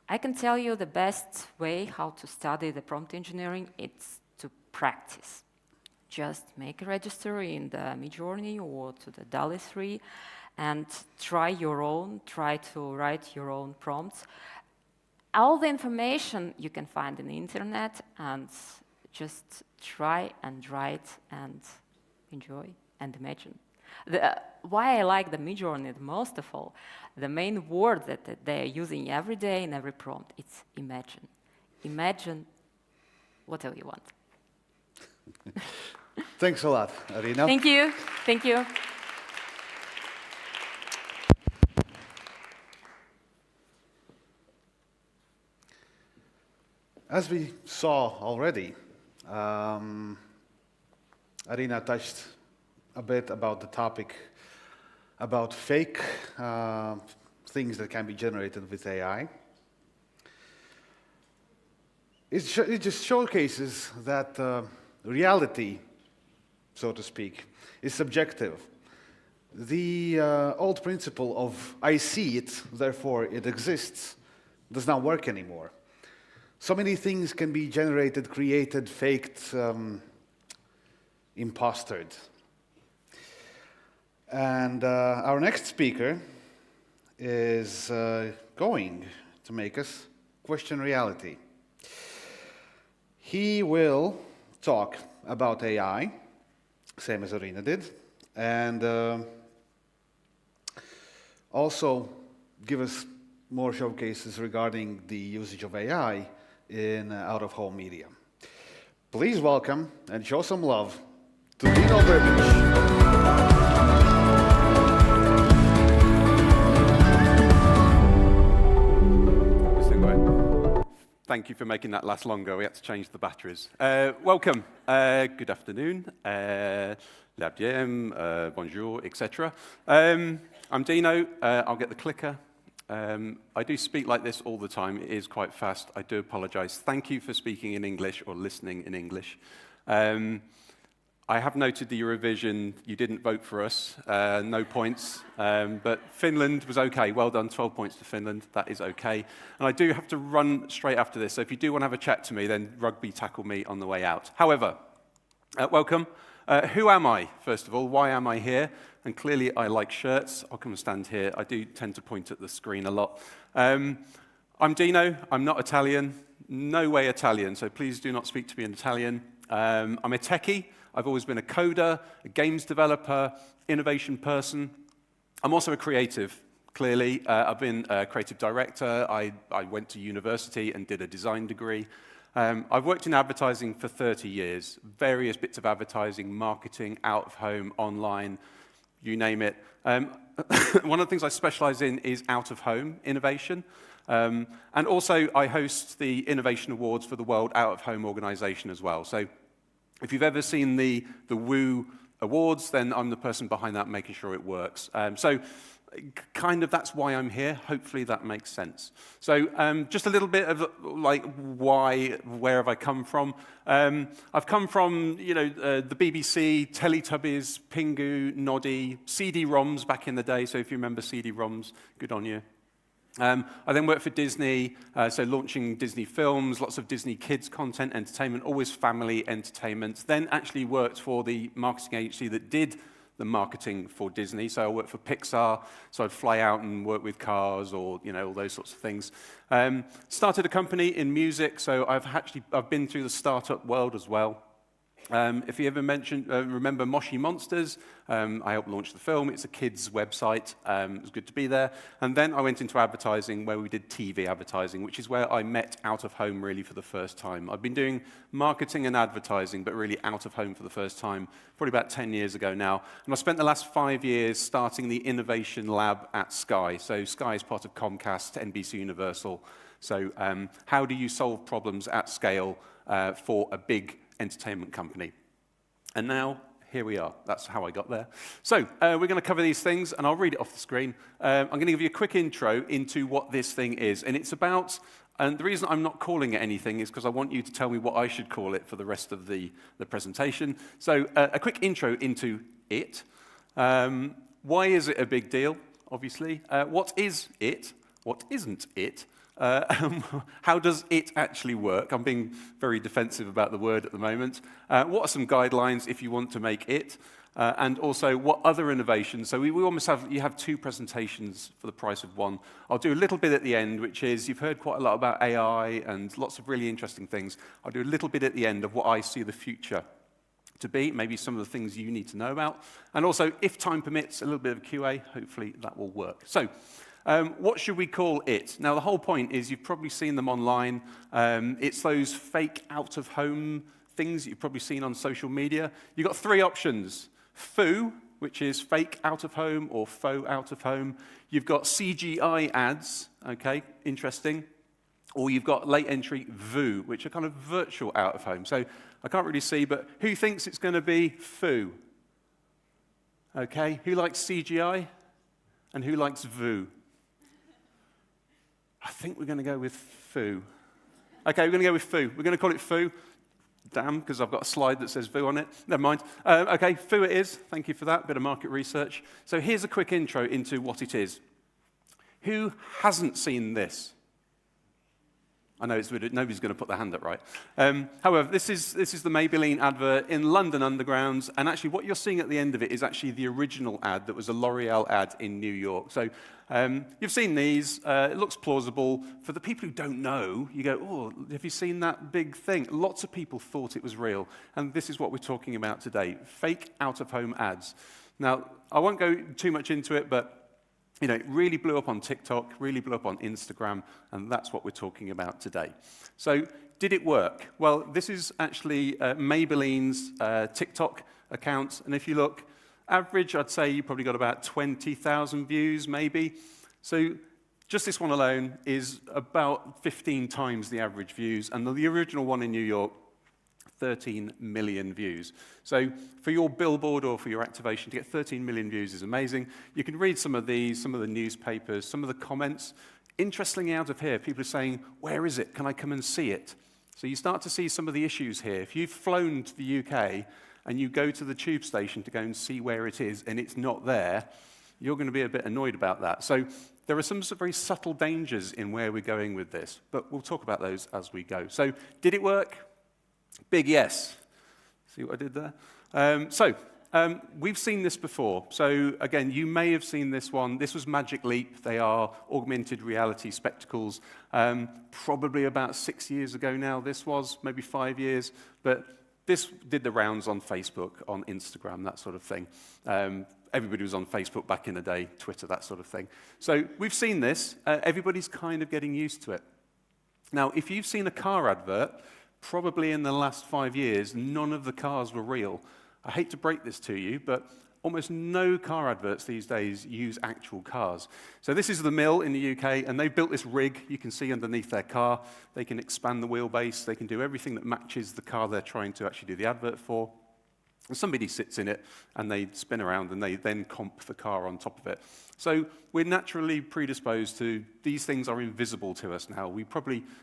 I can tell you the best way how to study the prompt engineering is to practice. Just make a register in the Midjourney or to the DALL-E 3 and try to write your own prompts. All the information you can find on the internet, and just try and write and enjoy. and imagine. Why I like the Midjourney the most of all, the main word that they are using every day in every prompt, it's imagine. Imagine whatever you want. Thanks a lot, Arina. Thank you. Thank you. As we saw already, Arina touched a bit about the topic about fake things that can be generated with AI. It just showcases that reality, so to speak, is subjective. The old principle of I see it, therefore it exists, does not work anymore. So many things can be generated, created, faked, impostered. And our next speaker is going to make us question reality. He will talk about AI, same as Arina did, and also give us more showcases regarding the usage of AI in out-of-home media. Please welcome and show some love to Dino Burbidge. Thank you for making that last longer. We had to change the batteries. Welcome. Good afternoon. La bien, bonjour, etc. I'm Dino. I'll get the clicker. I do speak like this all the time. It is quite fast. I do apologize. Thank you for speaking in English or listening in English. I have noted the Eurovision, you didn't vote for us, no points, but Finland was okay. Well done, 12 points to Finland, that is okay. And I do have to run straight after this, so if you do want to have a chat to me, then rugby tackle me on the way out. However, welcome. Who am I, first of all? Why am I here? And clearly I like shirts. I'll come and stand here. I do tend to point at the screen a lot. I'm Dino, I'm not Italian, no way Italian, so please do not speak to me in Italian. I'm a techie. I've always been a coder, a games developer, innovation person. I'm also a creative, clearly. I've been a creative director. I went to university and did a design degree. I've worked in advertising for 30 years, various bits of advertising, marketing, out of home, online, you name it. One of the things I specialize in is out of home innovation. And also I host the Innovation Awards for the World Out of Home Organization as well. So if you've ever seen the WOO Awards, then I'm the person behind that, making sure it works. So kind of that's why I'm here. Hopefully that makes sense. So just a little bit of like where have I come from? I've come from, the BBC, Teletubbies, Pingu, Noddy, CD-ROMs back in the day. So if you remember CD-ROMs, good on you. I then worked for Disney, so launching Disney films, lots of Disney kids content, entertainment, always family entertainment. Then actually worked for the marketing agency that did the marketing for Disney. So I worked for Pixar, so I'd fly out and work with cars or, all those sorts of things. Started a company in music, so I've been through the startup world as well. If you ever remember Moshi Monsters, I helped launch the film. It's a kids' website. It was good to be there. And then I went into advertising where we did TV advertising, which is where I met out of home really for the first time. I've been doing marketing and advertising, but really out of home for the first time, probably about 10 years ago now. And I spent the last 5 years starting the innovation lab at Sky. So Sky is part of Comcast, NBC Universal. So how do you solve problems at scale for a big entertainment company? And now, here we are. That's how I got there. So, we're going to cover these things, and I'll read it off the screen. I'm going to give you a quick intro into what this thing is. And it's about, and the reason I'm not calling it anything is because I want you to tell me what I should call it for the rest of the presentation. So, a quick intro into it. Why is it a big deal, obviously? What is it? What isn't it? How does it actually work? I'm being very defensive about the word at the moment. What are some guidelines if you want to make it? And also, what other innovations? So we almost you have two presentations for the price of one. I'll do a little bit at the end, which is, you've heard quite a lot about AI and lots of really interesting things. I'll do a little bit at the end of what I see the future to be, maybe some of the things you need to know about. And also, if time permits, a little bit of QA, hopefully that will work. So, what should we call it? Now, the whole point is you've probably seen them online. It's those fake out-of-home things that you've probably seen on social media. You've got three options. Foo, which is fake out-of-home or faux out-of-home. You've got CGI ads, okay, interesting. Or you've got late entry VOO, which are kind of virtual out-of-home. So I can't really see, but who thinks it's going to be foo? Okay, who likes CGI? And who likes VOO? I think we're going to go with foo. Okay, we're going to go with foo. We're going to call it foo. Damn, because I've got a slide that says VOO on it. Never mind. Okay, foo it is. Thank you for that, bit of market research. So here's a quick intro into what it is. Who hasn't seen this? I know nobody's going to put their hand up, right? However, this is the Maybelline advert in London Underground, and actually what you're seeing at the end of it is actually the original ad that was a L'Oreal ad in New York. So you've seen these. It looks plausible. For the people who don't know, you go, oh, have you seen that big thing? Lots of people thought it was real, and this is what we're talking about today, fake out-of-home ads. Now, I won't go too much into it, but you know, it really blew up on TikTok, really blew up on Instagram, and that's what we're talking about today. So, did it work? Well, this is actually Maybelline's TikTok account, and if you look, average, I'd say you probably got about 20,000 views, maybe. So, just this one alone is about 15 times the average views, and the original one in New York, 13 million views. So for your billboard or for your activation, to get 13 million views is amazing. You can read some of these, some of the newspapers, some of the comments. Interestingly, out of here, people are saying, where is it? Can I come and see it? So you start to see some of the issues here. If you've flown to the UK and you go to the tube station to go and see where it is and it's not there, you're going to be a bit annoyed about that. So there are some very subtle dangers in where we're going with this, but we'll talk about those as we go. So did it work? Big yes. See what I did there? We've seen this before. So again, you may have seen this one. This was Magic Leap. They are augmented reality spectacles. Probably about 6 years ago now, this was, maybe 5 years. But this did the rounds on Facebook, on Instagram, that sort of thing. Everybody was on Facebook back in the day, Twitter, that sort of thing. So we've seen this. Everybody's kind of getting used to it. Now, if you've seen a car advert, probably in the last 5 years, none of the cars were real. I hate to break this to you, but almost no car adverts these days use actual cars. So this is the Mill in the UK, and they've built this rig you can see underneath their car. They can expand the wheelbase. They can do everything that matches the car they're trying to actually do the advert for. And somebody sits in it, and they spin around, and they then comp the car on top of it. So we're naturally predisposed to, these things are invisible to us now.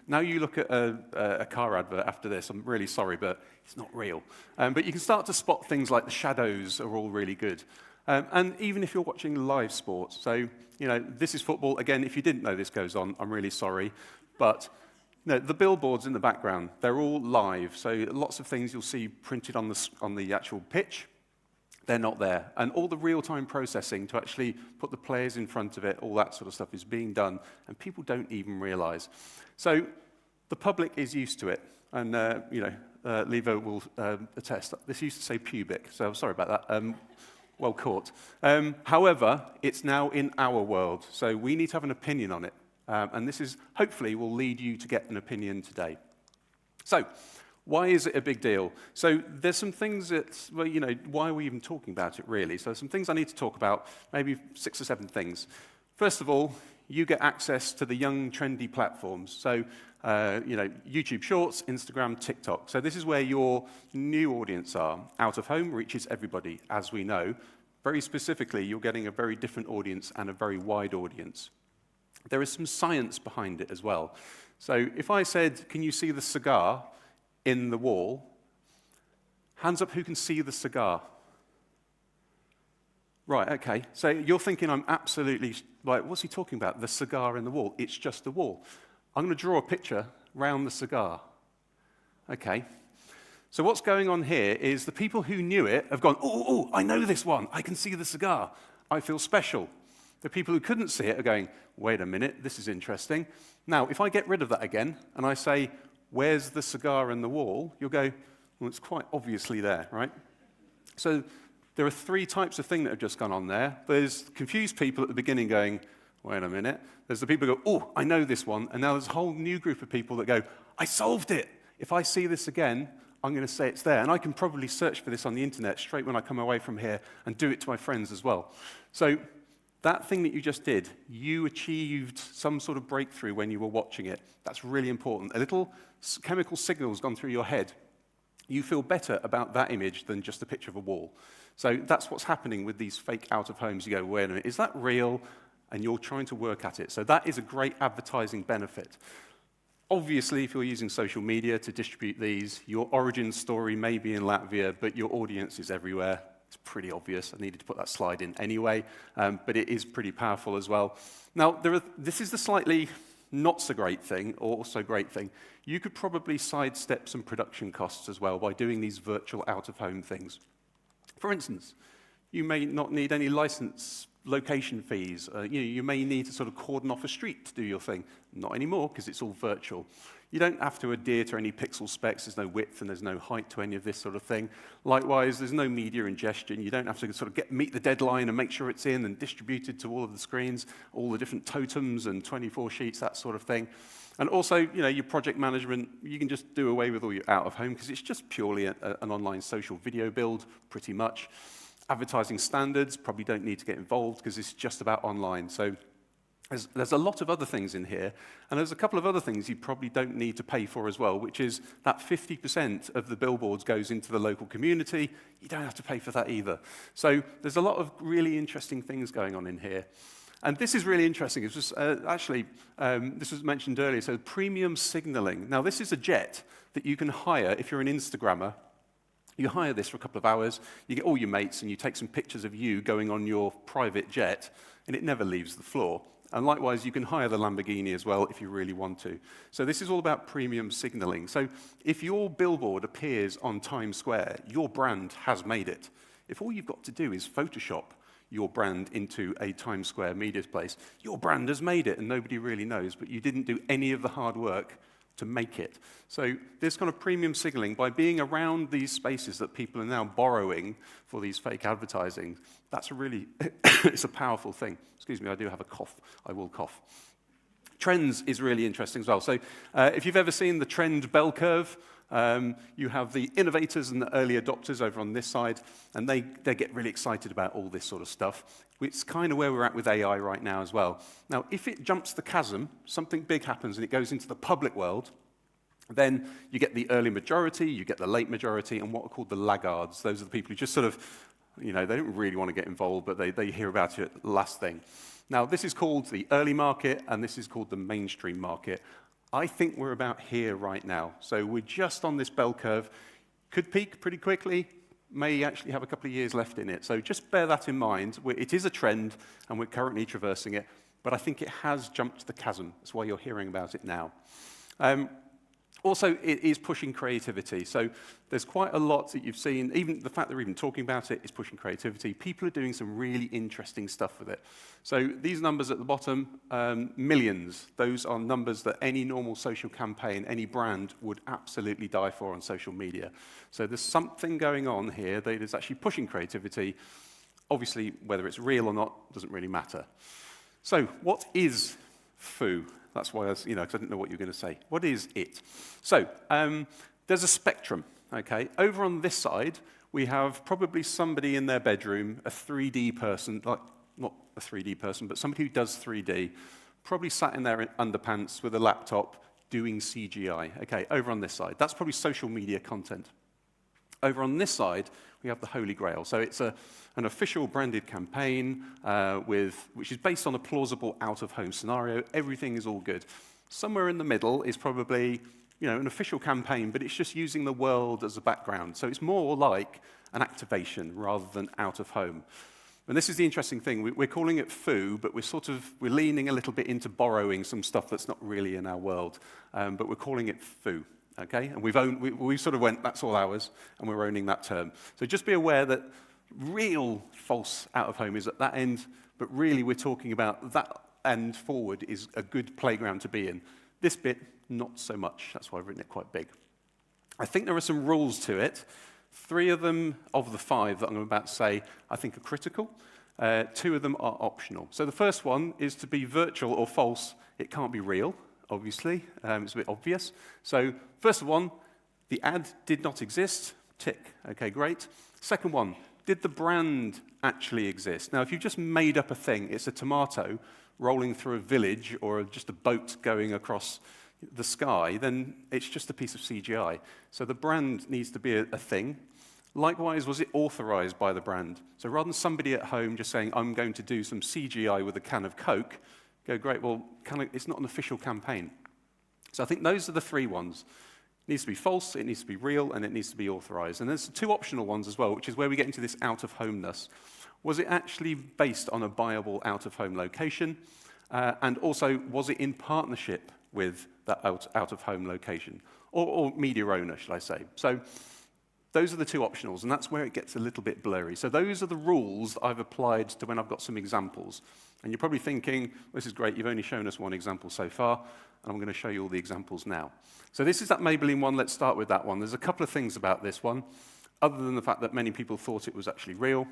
Now you look at a car advert after this, I'm really sorry, but it's not real. But you can start to spot things like the shadows are all really good. And even if you're watching live sports, so, you know, this is football. Again, if you didn't know this goes on, I'm really sorry. But no, the billboards in the background, they're all live. So lots of things you'll see printed on the actual pitch, they're not there. And all the real-time processing to actually put the players in front of it, all that sort of stuff is being done, and people don't even realize. So the public is used to it. And, Levo will attest. This used to say pubic, so I'm sorry about that. Well caught. However, it's now in our world, so we need to have an opinion on it. And this is, hopefully, will lead you to get an opinion today. So, why is it a big deal? So, there's some things that, well, you know, why are we even talking about it, really? So, some things I need to talk about, maybe 6 or 7 things. First of all, you get access to the young, trendy platforms. So, YouTube Shorts, Instagram, TikTok. So, this is where your new audience are. Out of home reaches everybody, as we know. Very specifically, you're getting a very different audience and a very wide audience. There is some science behind it as well. So if I said, can you see the cigar in the wall? Hands up who can see the cigar. Right, okay. So you're thinking I'm absolutely, like, what's he talking about? The cigar in the wall. It's just the wall. I'm going to draw a picture round the cigar. Okay. So what's going on here is the people who knew it have gone, oh, I know this one. I can see the cigar. I feel special. The people who couldn't see it are going, wait a minute, this is interesting. Now, if I get rid of that again, and I say, where's the cigar in the wall? You'll go, well, it's quite obviously there, right? So there are three types of thing that have just gone on there. There's confused people at the beginning going, wait a minute. There's the people who go, oh, I know this one. And now there's a whole new group of people that go, I solved it. If I see this again, I'm going to say it's there. And I can probably search for this on the internet straight when I come away from here and do it to my friends as well. So that thing that you just did, you achieved some sort of breakthrough when you were watching it. That's really important. A little chemical signal's gone through your head. You feel better about that image than just a picture of a wall. So that's what's happening with these fake out-of-homes. You go, wait a minute, is that real? And you're trying to work at it. So that is a great advertising benefit. Obviously, if you're using social media to distribute these, your origin story may be in Latvia, but your audience is everywhere. It's pretty obvious. I needed to put that slide in anyway, but it is pretty powerful as well. Now, this is the slightly not so great thing, or so great thing. You could probably sidestep some production costs as well by doing these virtual out-of-home things. For instance, you may not need any license location fees. You may need to sort of cordon off a street to do your thing. Not anymore, because it's all virtual. You don't have to adhere to any pixel specs. There's no width and there's no height to any of this sort of thing. Likewise, there's no media ingestion. You don't have to sort of meet the deadline and make sure it's in and distributed to all of the screens, all the different totems and 24 sheets, that sort of thing. And also, your project management, you can just do away with all your out-of-home because it's just purely an online social video build, pretty much. Advertising standards probably don't need to get involved because it's just about online. So there's a lot of other things in here, and there's a couple of other things you probably don't need to pay for as well, which is that 50% of the billboards goes into the local community. You don't have to pay for that either. So there's a lot of really interesting things going on in here. And this is really interesting. It was this was mentioned earlier. So premium signaling. Now, this is a jet that you can hire if you're an Instagrammer. You hire this for a couple of hours, you get all your mates, and you take some pictures of you going on your private jet, and it never leaves the floor. And likewise, you can hire the Lamborghini as well if you really want to. So this is all about premium signaling. So if your billboard appears on Times Square, your brand has made it. If all you've got to do is Photoshop your brand into a Times Square media place, your brand has made it, and nobody really knows, but you didn't do any of the hard work to make it. So this kind of premium signaling, by being around these spaces that people are now borrowing for these fake advertising, that's a really, it's a powerful thing. Excuse me, I do have a cough. I will cough. Trends is really interesting as well. So if you've ever seen the trend bell curve, you have the innovators and the early adopters over on this side, and they get really excited about all this sort of stuff. It's kind of where we're at with AI right now as well. Now, if it jumps the chasm, something big happens and it goes into the public world, then you get the early majority, you get the late majority, and what are called the laggards. Those are the people who just sort of, they don't really want to get involved, but they hear about it last thing. Now, this is called the early market, and this is called the mainstream market. I think we're about here right now. So we're just on this bell curve. Could peak pretty quickly, may actually have a couple of years left in it. So just bear that in mind. It is a trend, and we're currently traversing it, but I think it has jumped the chasm. That's why you're hearing about it now. Also, it is pushing creativity. So there's quite a lot that you've seen. Even the fact that we're even talking about it is pushing creativity. People are doing some really interesting stuff with it. So these numbers at the bottom, millions. Those are numbers that any normal social campaign, any brand would absolutely die for on social media. So there's something going on here that is actually pushing creativity. Obviously, whether it's real or not doesn't really matter. So what is foo? That's why because I didn't know what you were going to say. What is it? So there's a spectrum, okay? Over on this side, we have probably somebody in their bedroom, a 3D person, like not a 3D person, but somebody who does 3D, probably sat in their underpants with a laptop doing CGI. Okay, over on this side. That's probably social media content. Over on this side, we have the Holy Grail. So it's an official branded campaign which is based on a plausible out-of-home scenario. Everything is all good. Somewhere in the middle is probably an official campaign, but it's just using the world as a background. So it's more like an activation rather than out-of-home. And this is the interesting thing. We're calling it foo, but we're leaning a little bit into borrowing some stuff that's not really in our world. But we're calling it foo. Okay, and we sort of went, that's all ours, and we're owning that term. So just be aware that real false out-of-home is at that end, but really we're talking about that end forward is a good playground to be in. This bit, not so much. That's why I've written it quite big. I think there are some rules to it. 3 of them, of the 5 that I'm about to say, I think are critical. 2 of them are optional. So the first one is to be virtual or false. It can't be real, obviously. It's a bit obvious. So first one, the ad did not exist. Tick. Okay, great. Second one, did the brand actually exist? Now, if you've just made up a thing, it's a tomato rolling through a village or just a boat going across the sky, then it's just a piece of CGI. So the brand needs to be a thing. Likewise, was it authorized by the brand? So rather than somebody at home just saying, I'm going to do some CGI with a can of Coke, go, great, well, it's not an official campaign. So I think those are the 3 ones. It needs to be false, it needs to be real, and it needs to be authorized. And there's 2 optional ones as well, which is where we get into this out-of-homeness. Was it actually based on a viable out-of-home location? And also, was it in partnership with that out-of-home location? Or media owner, shall I say. So those are the 2 optionals, and that's where it gets a little bit blurry. So those are the rules that I've applied to when I've got some examples. And you're probably thinking, well, this is great, you've only shown us 1 example so far, and I'm going to show you all the examples now. So this is that Maybelline one. Let's start with that one. There's a couple of things about this one, other than the fact that many people thought it was actually real.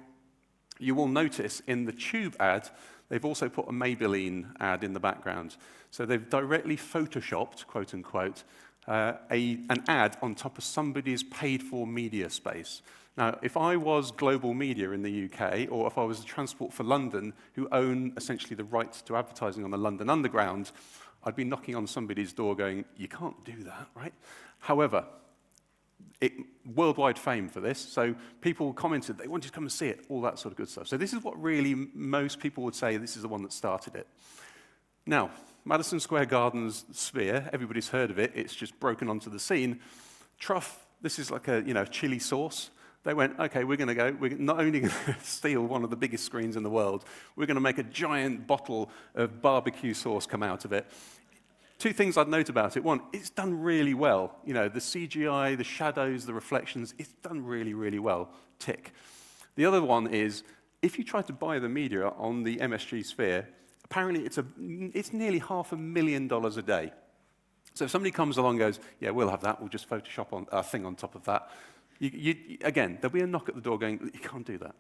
You will notice in the tube ad, they've also put a Maybelline ad in the background. So they've directly photoshopped, quote unquote, an ad on top of somebody's paid-for media space. Now, if I was Global Media in the UK, or if I was Transport for London, who own essentially the rights to advertising on the London Underground, I'd be knocking on somebody's door going, you can't do that, right? However, worldwide fame for this, so people commented, they wanted to come and see it, all that sort of good stuff. So this is what really most people would say this is the one that started it. Now, Madison Square Garden's Sphere, everybody's heard of it, it's just broken onto the scene. Truff, this is like a chili sauce. They went, okay, we're not only going to steal one of the biggest screens in the world, we're going to make a giant bottle of barbecue sauce come out of it. 2 things I'd note about it. 1, it's done really well. The CGI, the shadows, the reflections, it's done really, really well. Tick. The other one is, if you try to buy the media on the MSG Sphere, apparently it's nearly $500,000 a day. So if somebody comes along and goes, yeah, we'll have that, we'll just Photoshop a thing on top of that, again, there'll be a knock at the door going, you can't do that.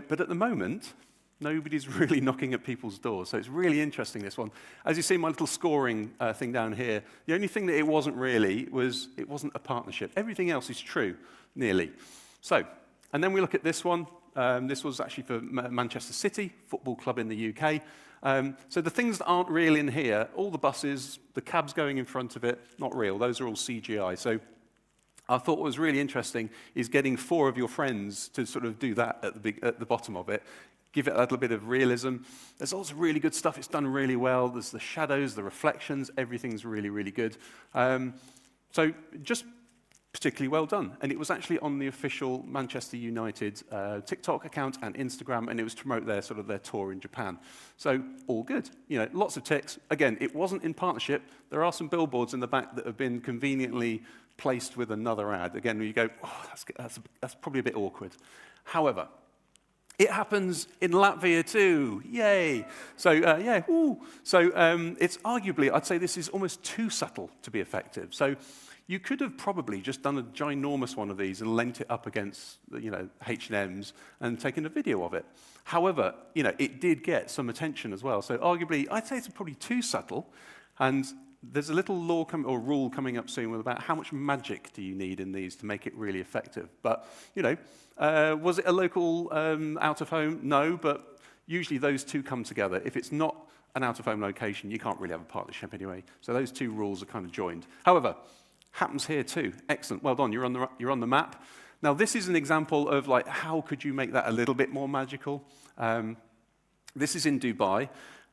But at the moment, nobody's really knocking at people's doors. So it's really interesting, this one. As you see my little scoring thing down here, the only thing that it wasn't really was it wasn't a partnership. Everything else is true, nearly. So, and then we look at this one. This was actually for Manchester City, football club in the UK. So the things that aren't real in here, all the buses, the cabs going in front of it, not real. Those are all CGI. So I thought what was really interesting is getting 4 of your friends to sort of do that at the bottom of it, give it a little bit of realism. There's also really good stuff. It's done really well. There's the shadows, the reflections. Everything's really, really good. So just particularly well done. And it was actually on the official Manchester United TikTok account and Instagram, and it was to promote their tour in Japan. So all good. Lots of ticks. Again, it wasn't in partnership. There are some billboards in the back that have been conveniently placed with another ad. Again, you go, oh, that's probably a bit awkward. However, it happens in Latvia too. Yay. So, yeah, woo. So it's arguably, I'd say this is almost too subtle to be effective. So you could have probably just done a ginormous one of these and lent it up against, H&M's and taken a video of it. However, it did get some attention as well. So arguably, I'd say it's probably too subtle. And there's a little law rule coming up soon about how much magic do you need in these to make it really effective. But, was it a local out-of-home? No, but usually those 2 come together. If it's not an out-of-home location, you can't really have a partnership anyway. So those 2 rules are kind of joined. However, happens here too. Excellent. Well done. You're on the map. Now, this is an example of how could you make that a little bit more magical? This is in Dubai.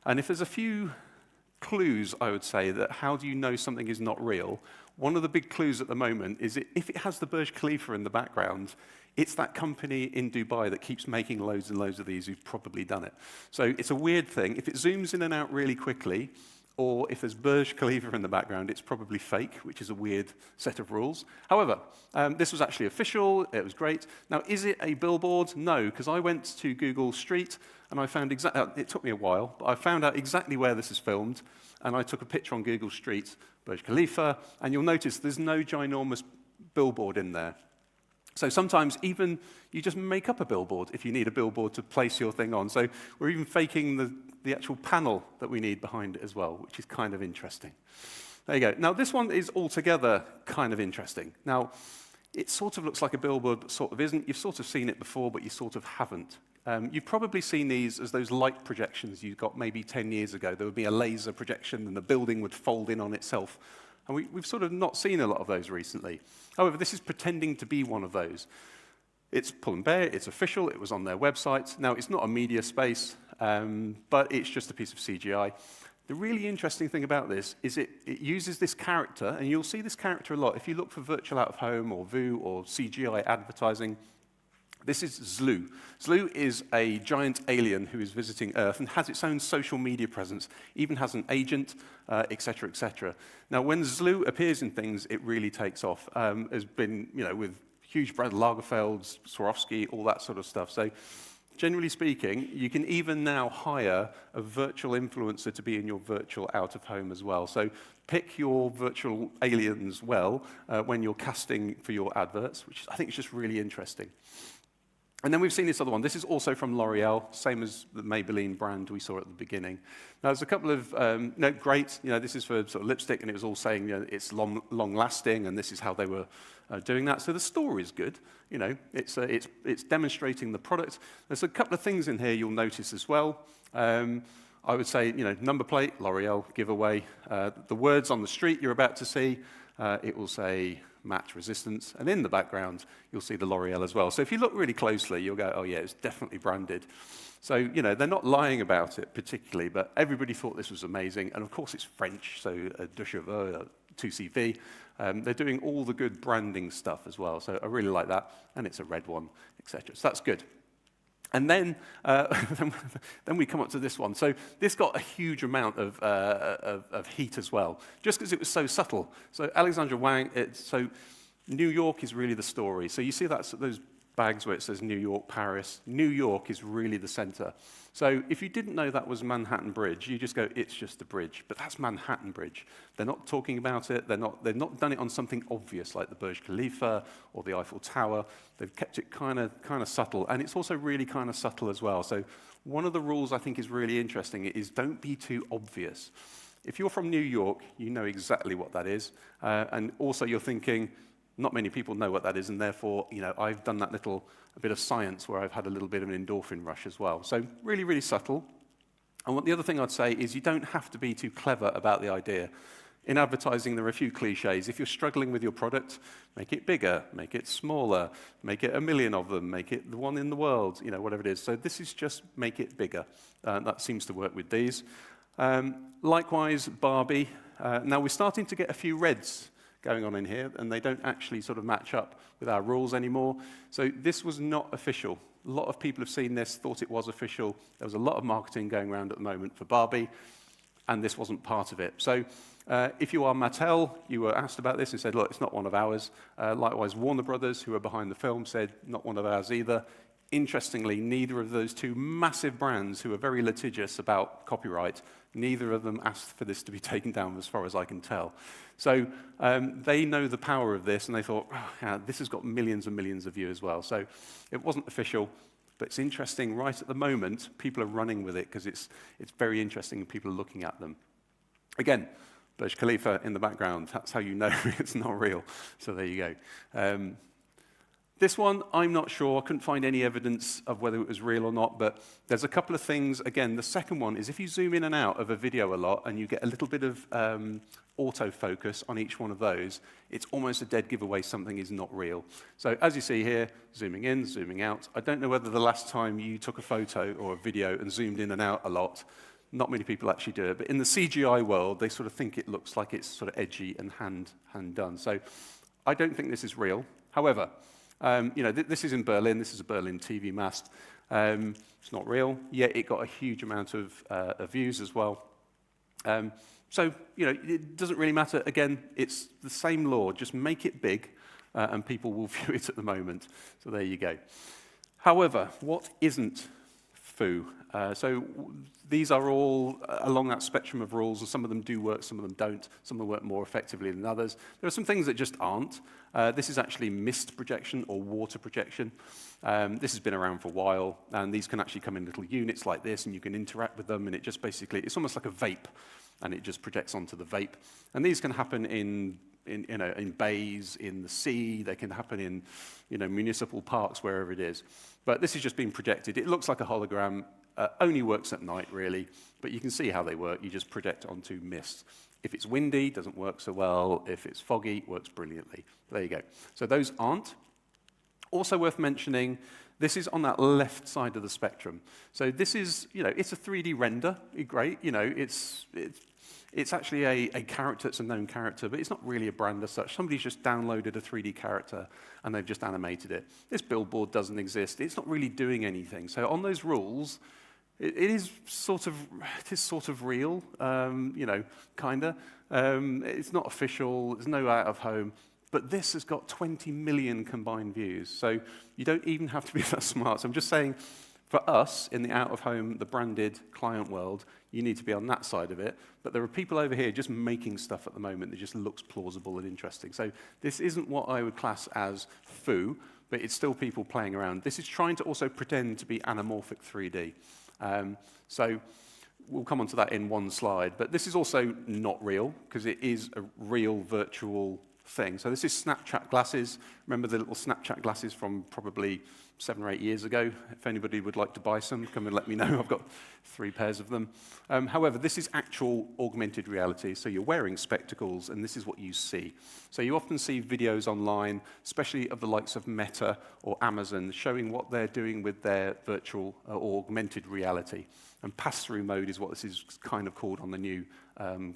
And if there's a few clues, I would say, that how do you know something is not real? One of the big clues at the moment is if it has the Burj Khalifa in the background, it's that company in Dubai that keeps making loads and loads of these who've probably done it. So it's a weird thing. If it zooms in and out really quickly, or if there's Burj Khalifa in the background, it's probably fake, which is a weird set of rules. However, this was actually official. It was great. Now, is it a billboard? No, because I went to Google Street, and I found it took me a while, but I found out exactly where this is filmed, and I took a picture on Google Street, Burj Khalifa, and you'll notice there's no ginormous billboard in there. So sometimes even you just make up a billboard if you need a billboard to place your thing on. So we're even faking the actual panel that we need behind it as well, which is kind of interesting. There you go. Now this one is altogether kind of interesting. Now it sort of looks like a billboard, but sort of isn't. You've sort of seen it before, but you sort of haven't. You've probably seen these as those light projections you got maybe 10 years ago. There would be a laser projection and the building would fold in on itself. And we've sort of not seen a lot of those recently. However, this is pretending to be one of those. It's Pull and Bear, it's official, it was on their website. Now, it's not a media space, but it's just a piece of CGI. The really interesting thing about this is it uses this character, and you'll see this character a lot. If you look for virtual out-of-home or VU or CGI advertising, this is Zlu. Zlu is a giant alien who is visiting Earth and has its own social media presence, even has an agent, etc., etc. Now, when Zlu appears in things, it really takes off. Has been, with huge brands, Lagerfeld, Swarovski, all that sort of stuff. So, generally speaking, you can even now hire a virtual influencer to be in your virtual out-of-home as well. So, pick your virtual aliens well when you're casting for your adverts, which I think is just really interesting. And then we've seen this other one. This is also from L'Oreal, same as the Maybelline brand we saw at the beginning. Now, there's a couple of, great, this is for sort of lipstick, and it was all saying, it's long-lasting, and this is how they were doing that. So the story is good. It's demonstrating the product. There's a couple of things in here you'll notice as well. I would say, number plate, L'Oreal, giveaway. The words on the street you're about to see, it will say match resistance, and in the background you'll see the L'Oreal as well. So if you look really closely, you'll go, oh yeah, it's definitely branded. So they're not lying about it particularly, but everybody thought this was amazing, and of course it's French, so de cheveux, 2CV. They're doing all the good branding stuff as well, so I really like that, and it's a red one, etc. So that's good. And then, then we come up to this one. So this got a huge amount of heat as well, just because it was so subtle. So Alexandra Wang, so New York is really the story. So you see those bags where it says New York, Paris. New York is really the center. So if you didn't know that was Manhattan Bridge, you just go, it's just a bridge. But that's Manhattan Bridge. They're not talking about it. They've not done it on something obvious like the Burj Khalifa or the Eiffel Tower. They've kept it kind of subtle. And it's also really kind of subtle as well. So one of the rules I think is really interesting is don't be too obvious. If you're from New York, you know exactly what that is. And also you're thinking, not many people know what that is, and therefore, I've done that a bit of science where I've had a little bit of an endorphin rush as well. So really, really subtle. And the other thing I'd say is you don't have to be too clever about the idea. In advertising, there are a few cliches. If you're struggling with your product, make it bigger, make it smaller, make it 1 million of them, make it the one in the world, whatever it is. So this is just make it bigger. That seems to work with these. Likewise, Barbie. Now we're starting to get a few reds going on in here, and they don't actually sort of match up with our rules anymore. So this was not official. A lot of people have seen this, thought it was official. There was a lot of marketing going around at the moment for Barbie, and this wasn't part of it. So if you are Mattel, you were asked about this and said, look, it's not one of ours. Likewise, Warner Brothers, who are behind the film, said, not one of ours either. Interestingly, neither of those two massive brands who are very litigious about copyright, neither of them asked for this to be taken down as far as I can tell. So they know the power of this, and they thought, oh, yeah, this has got millions and millions of views as well. So it wasn't official, but it's interesting. Right at the moment, people are running with it because it's very interesting and people are looking at them. Again, Burj Khalifa in the background, that's how you know it's not real. So there you go. This one, I'm not sure. I couldn't find any evidence of whether it was real or not, but there's a couple of things. Again, the second one is if you zoom in and out of a video a lot and you get a little bit of autofocus on each one of those, it's almost a dead giveaway something is not real. So as you see here, zooming in, zooming out. I don't know whether the last time you took a photo or a video and zoomed in and out a lot, not many people actually do it, but in the CGI world, they sort of think it looks like it's sort of edgy and hand done. So I don't think this is real. However, this is in Berlin. This is a Berlin TV mast. It's not real, yet it got a huge amount of views as well. So, it doesn't really matter. Again, it's the same law. Just make it big, and people will view it at the moment. So there you go. However, what isn't foo. These are all along that spectrum of rules, and some of them do work, some of them don't. Some of them work more effectively than others. There are some things that just aren't. This is actually mist projection or water projection. This has been around for a while, and these can actually come in little units like this, and you can interact with them, and it just basically, it's almost like a vape, and it just projects onto the vape. And these can happen in bays, in the sea. They can happen in municipal parks, wherever it is. But this is just being projected. It looks like a hologram. Only works at night, really. But you can see how they work. You just project onto mist. If it's windy, it doesn't work so well. If it's foggy, it works brilliantly. There you go. So those aren't. Also worth mentioning, this is on that left side of the spectrum. So this is, it's a 3D render. Great. It's actually a character, it's a known character, but it's not really a brand as such. Somebody's just downloaded a 3D character and they've just animated it. This billboard doesn't exist. It's not really doing anything. So on those rules, it is sort of real, kinda. It's not official. There's no out of home. But this has got 20 million combined views. So you don't even have to be that smart. So I'm just saying, for us, in the out-of-home, the branded client world, you need to be on that side of it. But there are people over here just making stuff at the moment that just looks plausible and interesting. So this isn't what I would class as foo, but it's still people playing around. This is trying to also pretend to be anamorphic 3D. So we'll come on to that in one slide. But this is also not real, because it is a real virtual thing. So this is Snapchat glasses. Remember the little Snapchat glasses from probably 7 or 8 years ago? If anybody would like to buy some, come and let me know. I've got 3 pairs of them. However, this is actual augmented reality. So you're wearing spectacles, and this is what you see. So you often see videos online, especially of the likes of Meta or Amazon, showing what they're doing with their virtual or augmented reality. And pass-through mode is what this is kind of called on the new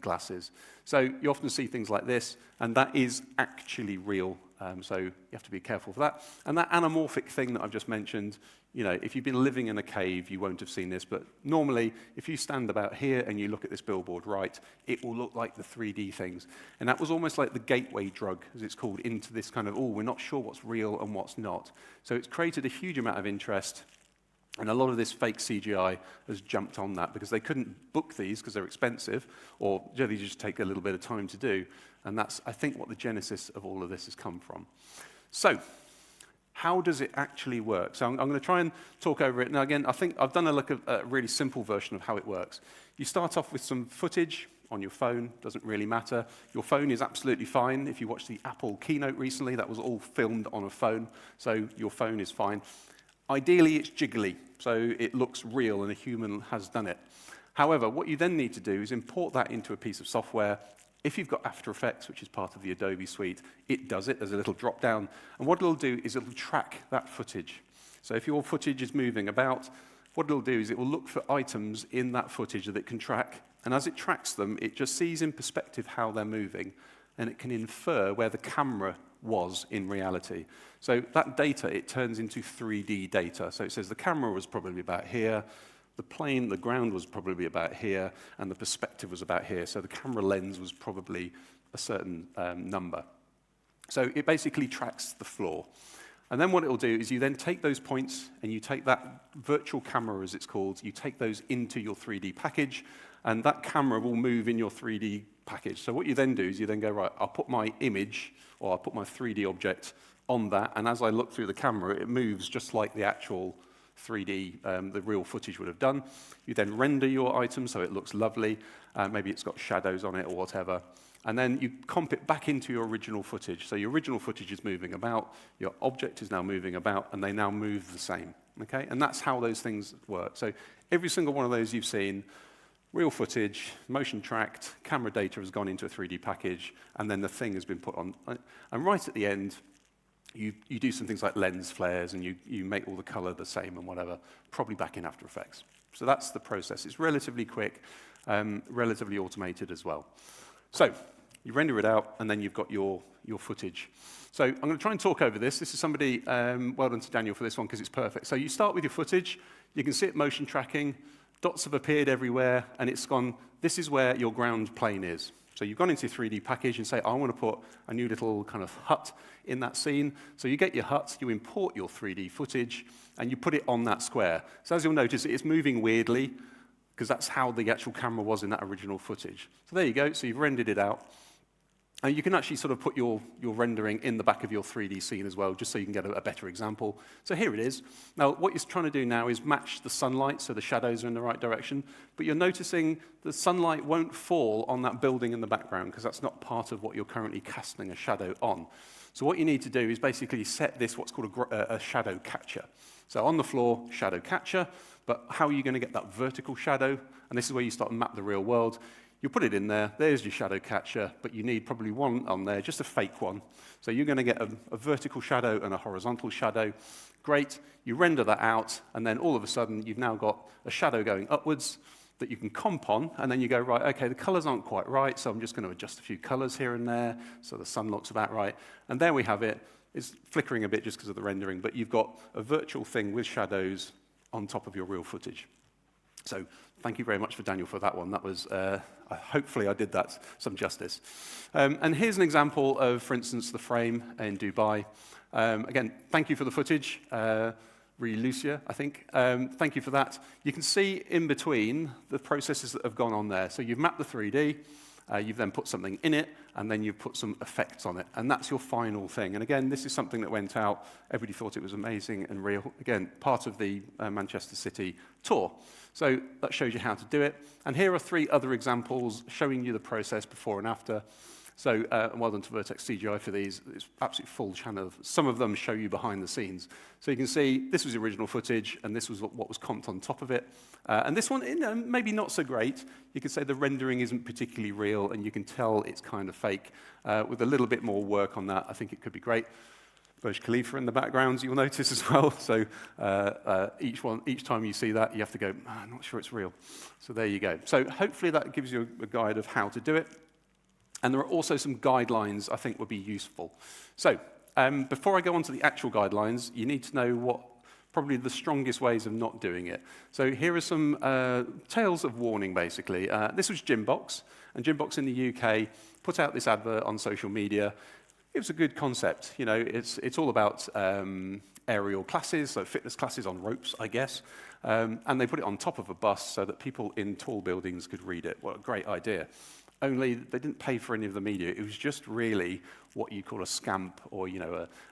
glasses. So you often see things like this, and that is actually real. So you have to be careful for that. And that anamorphic thing that I've just mentioned, if you've been living in a cave, you won't have seen this. But normally, if you stand about here and you look at this billboard right, it will look like the 3D things. And that was almost like the gateway drug, as it's called, into this kind of, we're not sure what's real and what's not. So it's created a huge amount of interest. And a lot of this fake CGI has jumped on that because they couldn't book these because they're expensive, or they just take a little bit of time to do. And that's, I think, what the genesis of all of this has come from. So, how does it actually work? So I'm going to try and talk over it. Now, again, I think I've done a really simple version of how it works. You start off with some footage on your phone. Doesn't really matter. Your phone is absolutely fine. If you watched the Apple keynote recently, that was all filmed on a phone. So your phone is fine. Ideally, it's jiggly, so it looks real and a human has done it. However, what you then need to do is import that into a piece of software. If you've got After Effects, which is part of the Adobe suite, it does it. There's a little drop down. And what it'll do is it'll track that footage. So if your footage is moving about, what it'll do is it will look for items in that footage that it can track. And as it tracks them, it just sees in perspective how they're moving, and it can infer where the camera was in reality. So that data, it turns into 3D data. So it says the camera was probably about here, the ground was probably about here, and the perspective was about here. So the camera lens was probably a certain number. So it basically tracks the floor. And then what it'll do is you then take those points and you take that virtual camera, as it's called, you take those into your 3D package, and that camera will move in your 3D package. So what you then do is you then go, right, I'll put my image, or I'll put my 3D object on that, and as I look through the camera, it moves just like the actual 3D, the real footage would have done. You then render your item so it looks lovely. Maybe it's got shadows on it or whatever. And then you comp it back into your original footage. So your original footage is moving about, your object is now moving about, and they now move the same. Okay? And that's how those things work. So every single one of those you've seen, real footage, motion tracked, camera data has gone into a 3D package, and then the thing has been put on. And right at the end, you do some things like lens flares, and you make all the color the same and whatever, probably back in After Effects. So that's the process. It's relatively quick, relatively automated as well. So you render it out, and then you've got your footage. So I'm going to try and talk over this. This is somebody, well done to Daniel for this one, because it's perfect. So you start with your footage. You can see it motion tracking. dots have appeared everywhere, and it's gone, this is where your ground plane is. So you've gone into your 3D package and say, I want to put a new little kind of hut in that scene. So you get your hut, you import your 3D footage, and you put it on that square. So as you'll notice, it's moving weirdly, because that's how the actual camera was in that original footage. So there you go, so you've rendered it out. And you can actually sort of put your rendering in the back of your 3D scene as well, just so you can get a better example. So here it is. Now, what you're trying to do now is match the sunlight, so the shadows are in the right direction. But you're noticing the sunlight won't fall on that building in the background, because that's not part of what you're currently casting a shadow on. So what you need to do is basically set this, what's called a shadow catcher. So on the floor, shadow catcher. But how are you going to get that vertical shadow? And this is where you start to map the real world. You put it in there, there's your shadow catcher, but you need probably one on there, just a fake one. So you're going to get a vertical shadow and a horizontal shadow. Great, you render that out, and then all of a sudden you've now got a shadow going upwards that you can comp on, and then you go, right, okay, the colors aren't quite right, so I'm just going to adjust a few colors here and there, so the sun looks about right. And there we have it. It's flickering a bit just because of the rendering, but you've got a virtual thing with shadows on top of your real footage. So thank you very much for Daniel for that one. That was, hopefully I did that some justice. And here's an example of, for instance, the frame in Dubai. Again, thank you for the footage. Really Lucia, I think. Thank you for that. You can see in between the processes that have gone on there. So you've mapped the 3D, you've then put something in it, and then you've put some effects on it. And that's your final thing. And again, this is something that went out. Everybody thought it was amazing and real. Again, part of the Manchester City tour. So that shows you how to do it. And here are 3 other examples showing you the process before and after. So well done to Vertex CGI for these. It's absolutely full channel. Some of them show you behind the scenes. So you can see this was the original footage, and this was what was comped on top of it. And this one, maybe not so great. You could say the rendering isn't particularly real, and you can tell it's kind of fake. With a little bit more work on that, I think it could be great. Burj Khalifa in the background, you'll notice as well. So each time you see that, you have to go, I'm not sure it's real. So there you go. So hopefully that gives you a guide of how to do it. And there are also some guidelines I think would be useful. So before I go on to the actual guidelines, you need to know what probably the strongest ways of not doing it. So here are some tales of warning, basically. This was Gymbox, and Gymbox in the UK put out this advert on social media. It was a good concept. You know, it's all about aerial classes, so fitness classes on ropes, I guess. And they put it on top of a bus so that people in tall buildings could read it. What a great idea. Only they didn't pay for any of the media. It was just really what you call a scamp, or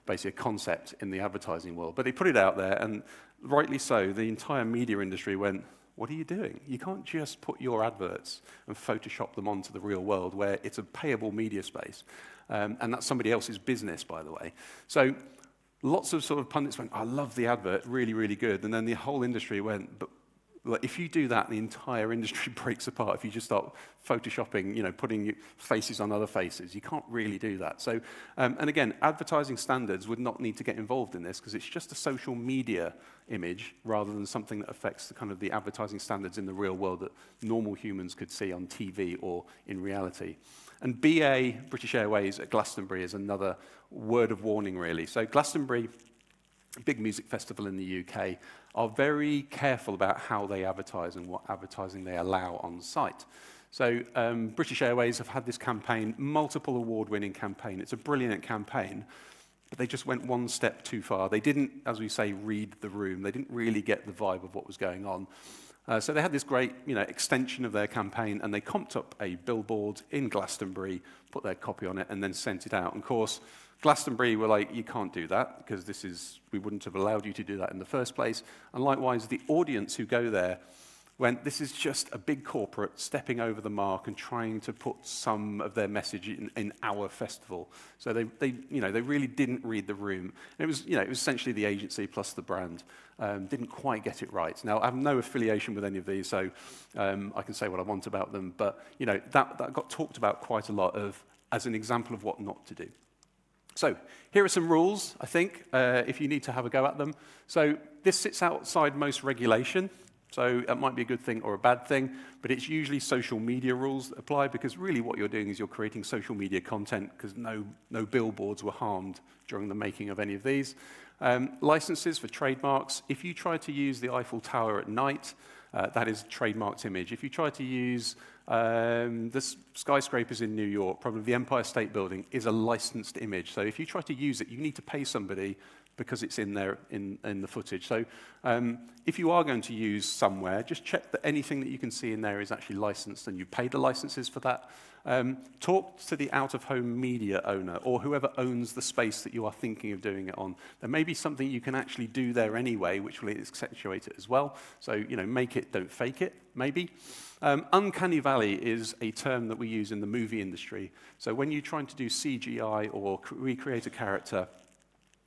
basically a concept in the advertising world. But they put it out there, and rightly so, the entire media industry went, what are you doing? You can't just put your adverts and Photoshop them onto the real world where it's a payable media space. And that's somebody else's business, by the way. So lots of sort of pundits went, I love the advert, really, really good. And then the whole industry went, but if you do that, the entire industry breaks apart. If you just start photoshopping, putting faces on other faces, you can't really do that. So, and again, advertising standards would not need to get involved in this because it's just a social media image rather than something that affects the kind of the advertising standards in the real world that normal humans could see on TV or in reality. And BA, British Airways at Glastonbury, is another word of warning, really. So Glastonbury, a big music festival in the UK, are very careful about how they advertise and what advertising they allow on site. So British Airways have had this campaign, multiple award-winning campaign. It's a brilliant campaign, but they just went one step too far. They didn't, as we say, read the room. They didn't really get the vibe of what was going on. So they had this great, extension of their campaign, and they comped up a billboard in Glastonbury, put their copy on it, and then sent it out. And of course, Glastonbury were like, you can't do that, because we wouldn't have allowed you to do that in the first place. And likewise, the audience who go there went, this is just a big corporate stepping over the mark and trying to put some of their message in our festival. So they really didn't read the room. And it was essentially the agency plus the brand. Didn't quite get it right. Now, I have no affiliation with any of these, so I can say what I want about them. But that got talked about quite a lot as an example of what not to do. So here are some rules, I think, if you need to have a go at them. So this sits outside most regulation. So that might be a good thing or a bad thing, but it's usually social media rules that apply, because really what you're doing is you're creating social media content, because no billboards were harmed during the making of any of these. Licenses for trademarks. If you try to use the Eiffel Tower at night, That is trademarked image. If you try to use the skyscrapers in New York, probably the Empire State Building is a licensed image. So if you try to use it, you need to pay somebody because it's in there in the footage. So if you are going to use somewhere, just check that anything that you can see in there is actually licensed and you paid the licenses for that. Talk to the out-of-home media owner or whoever owns the space that you are thinking of doing it on. There may be something you can actually do there anyway, which will accentuate it as well. So, you know, make it, don't fake it, maybe. Uncanny valley is a term that we use in the movie industry. So when you're trying to do CGI or recreate a character,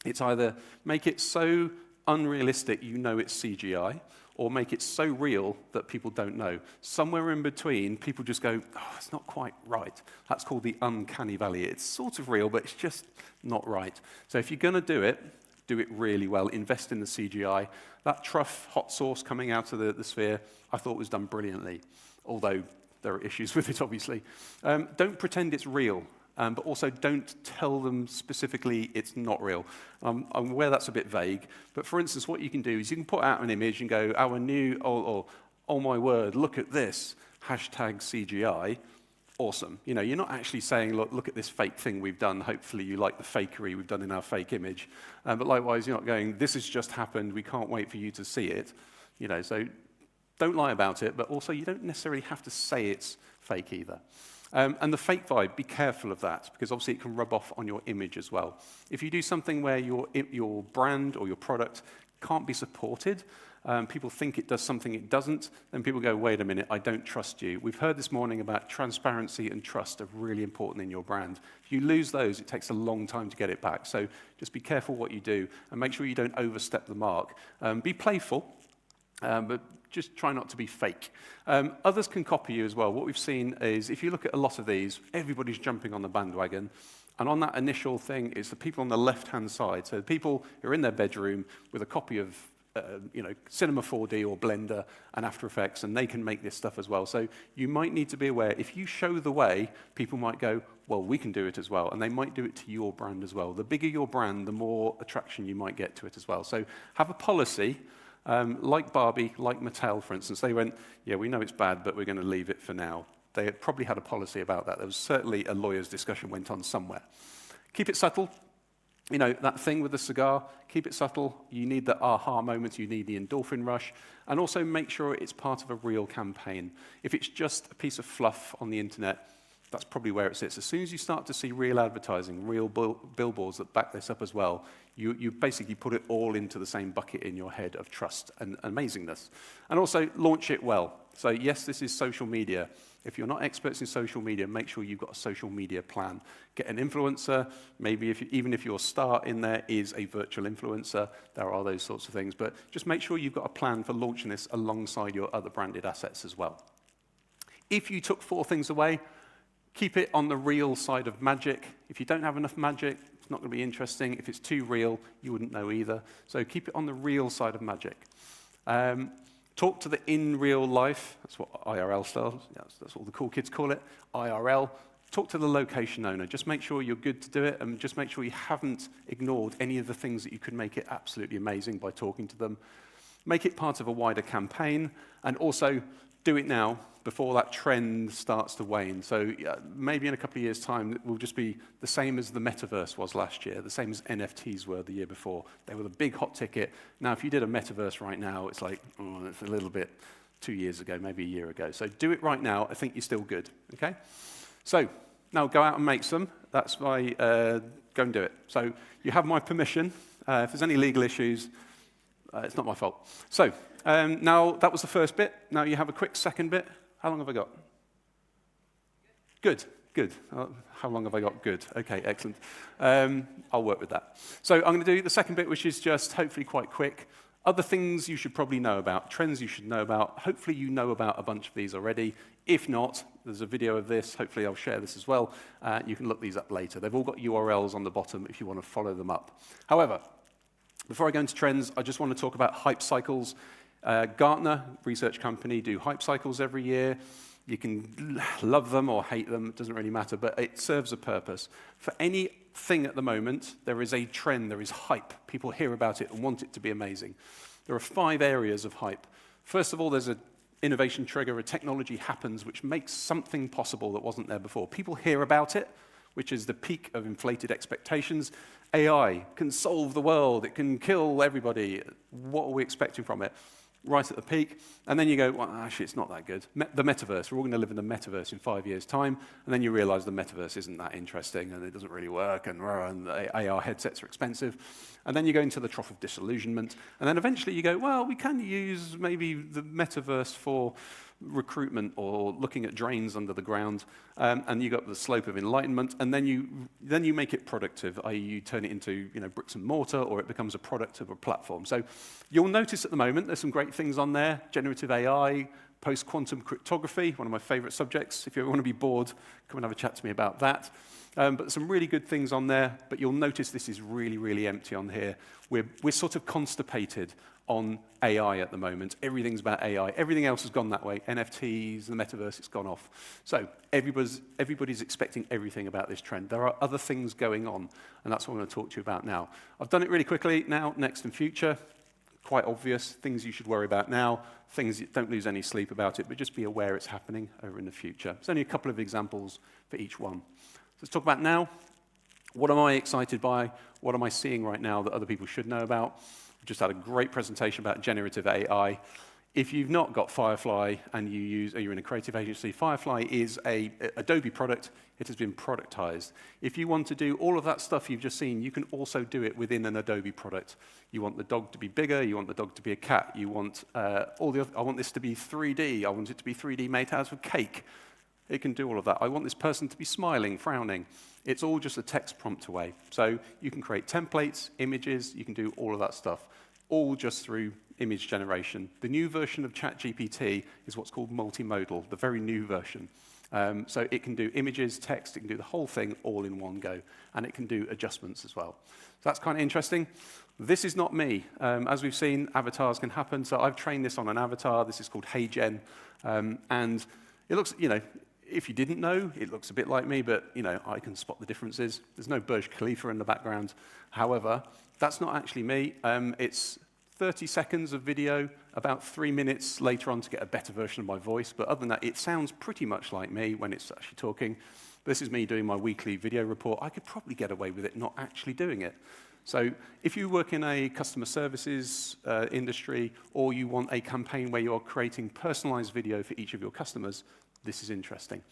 it's either make it so unrealistic you know it's CGI, or make it so real that people don't know. Somewhere in between, people just go, oh, it's not quite right. That's called the uncanny valley. It's sort of real, but it's just not right. So if you're going to do it really well. Invest in the CGI. That truff hot sauce coming out of the sphere, I thought was done brilliantly, although there are issues with it, obviously. Don't pretend it's real. But also don't tell them specifically it's not real. I'm aware that's a bit vague, but for instance, what you can do is you can put out an image and go, our new, oh my word, look at this, hashtag CGI, awesome. You know, you're not actually saying, look at this fake thing we've done, hopefully you like the fakery we've done in our fake image. But likewise, you're not going, this has just happened, we can't wait for you to see it. You know, so don't lie about it, but also you don't necessarily have to say it's fake either. And the fake vibe, be careful of that, because obviously it can rub off on your image as well. If you do something where your brand or your product can't be supported, people think it does something it doesn't, then people go, wait a minute, I don't trust you. We've heard this morning about transparency and trust are really important in your brand. If you lose those, it takes a long time to get it back. So just be careful what you do, and make sure you don't overstep the mark. Be playful, but just try not to be fake. Others can copy you as well. What we've seen is, if you look at a lot of these, everybody's jumping on the bandwagon. And on that initial thing, it's the people on the left-hand side. So the people who are in their bedroom with a copy of Cinema 4D or Blender and After Effects, and they can make this stuff as well. So you might need to be aware, if you show the way, people might go, well, we can do it as well. And they might do it to your brand as well. The bigger your brand, the more attraction you might get to it as well. So have a policy. Like Barbie, like Mattel, for instance, they went, yeah, we know it's bad, but we're going to leave it for now. They probably had a policy about that. There was certainly a lawyer's discussion went on somewhere. Keep it subtle. You know, that thing with the cigar, keep it subtle. You need the aha moment. You need the endorphin rush. And also make sure it's part of a real campaign. If it's just a piece of fluff on the internet, that's probably where it sits. As soon as you start to see real advertising, real billboards that back this up as well, you basically put it all into the same bucket in your head of trust and amazingness. And also launch it well. So yes, this is social media. If you're not experts in social media, make sure you've got a social media plan. Get an influencer. Maybe even if your star in there is a virtual influencer, there are those sorts of things. But just make sure you've got a plan for launching this alongside your other branded assets as well. If you took 4 things away, keep it on the real side of magic. If you don't have enough magic, it's not going to be interesting. If it's too real, you wouldn't know either. So keep it on the real side of magic. Talk to the in real life. That's what IRL stands. That's what the cool kids call it, IRL. Talk to the location owner. Just make sure you're good to do it, and just make sure you haven't ignored any of the things that you could make it absolutely amazing by talking to them. Make it part of a wider campaign, and also do it now before that trend starts to wane. So maybe in a couple of years' time, it will just be the same as the metaverse was last year, the same as NFTs were the year before. They were the big hot ticket. Now, if you did a metaverse right now, it's like, oh, it's a little bit 2 years ago, maybe a year ago. So do it right now. I think you're still good, okay? So now go out and make some. That's why go and do it. So you have my permission. If there's any legal issues, it's not my fault. So now that was the first bit. Now you have a quick second bit. How long have I got? Good, good. How long have I got? Good. Okay, excellent. I'll work with that. So I'm going to do the second bit, which is just hopefully quite quick. Other things you should probably know about, trends you should know about. Hopefully you know about a bunch of these already. If not, there's a video of this. Hopefully I'll share this as well. You can look these up later. They've all got URLs on the bottom if you want to follow them up. However, before I go into trends, I just want to talk about hype cycles. Gartner, research company, do hype cycles every year. You can love them or hate them, it doesn't really matter, but it serves a purpose. For anything at the moment, there is a trend, there is hype. People hear about it and want it to be amazing. There are 5 areas of hype. First of all, there's a innovation trigger, a technology happens which makes something possible that wasn't there before. People hear about it, which is the peak of inflated expectations. AI can solve the world, it can kill everybody. What are we expecting from it? Right at the peak, and then you go, well, actually, it's not that good. The metaverse, we're all going to live in the metaverse in 5 years' time, and then you realize the metaverse isn't that interesting, and it doesn't really work, and the AR headsets are expensive. And then you go into the trough of disillusionment, and then eventually you go, well, we can use maybe the metaverse for recruitment or looking at drains under the ground, and you got the slope of enlightenment, and then you make it productive, i.e. you turn it into bricks and mortar, or it becomes a product of a platform. So you'll notice at the moment there's some great things on there: generative AI, post-quantum cryptography, one of my favorite subjects. If you ever want to be bored, come and have a chat to me about that. But some really good things on there, but you'll notice this is really, really empty on here. We're sort of constipated on AI at the moment. Everything's about AI. Everything else has gone that way. NFTs, the metaverse, it's gone off. So everybody's expecting everything about this trend. There are other things going on, and that's what I'm going to talk to you about now. I've done it really quickly. Now, next and future, quite obvious. Things you should worry about now. Things, don't lose any sleep about it, but just be aware it's happening over in the future. There's only a couple of examples for each one. So let's talk about now. What am I excited by? What am I seeing right now that other people should know about? Just had a great presentation about generative AI. If you've not got Firefly and you're in a creative agency, Firefly is an Adobe product. It has been productized. If you want to do all of that stuff you've just seen, you can also do it within an Adobe product. You want the dog to be bigger. You want the dog to be a cat. You want I want this to be 3D. I want it to be 3D made out of cake. It can do all of that. I want this person to be smiling, frowning. It's all just a text prompt away. So you can create templates, images, you can do all of that stuff, all just through image generation. The new version of ChatGPT is what's called multimodal, the very new version. So it can do images, text, it can do the whole thing all in one go, and it can do adjustments as well. So that's kind of interesting. This is not me. As we've seen, avatars can happen. So I've trained this on an avatar. This is called HeyGen, and it looks, if you didn't know, it looks a bit like me, but I can spot the differences. There's no Burj Khalifa in the background. However, that's not actually me. It's 30 seconds of video, about 3 minutes later on to get a better version of my voice. But other than that, it sounds pretty much like me when it's actually talking. This is me doing my weekly video report. I could probably get away with it not actually doing it. So if you work in a customer services industry, or you want a campaign where you're creating personalized video for each of your customers, this is interesting.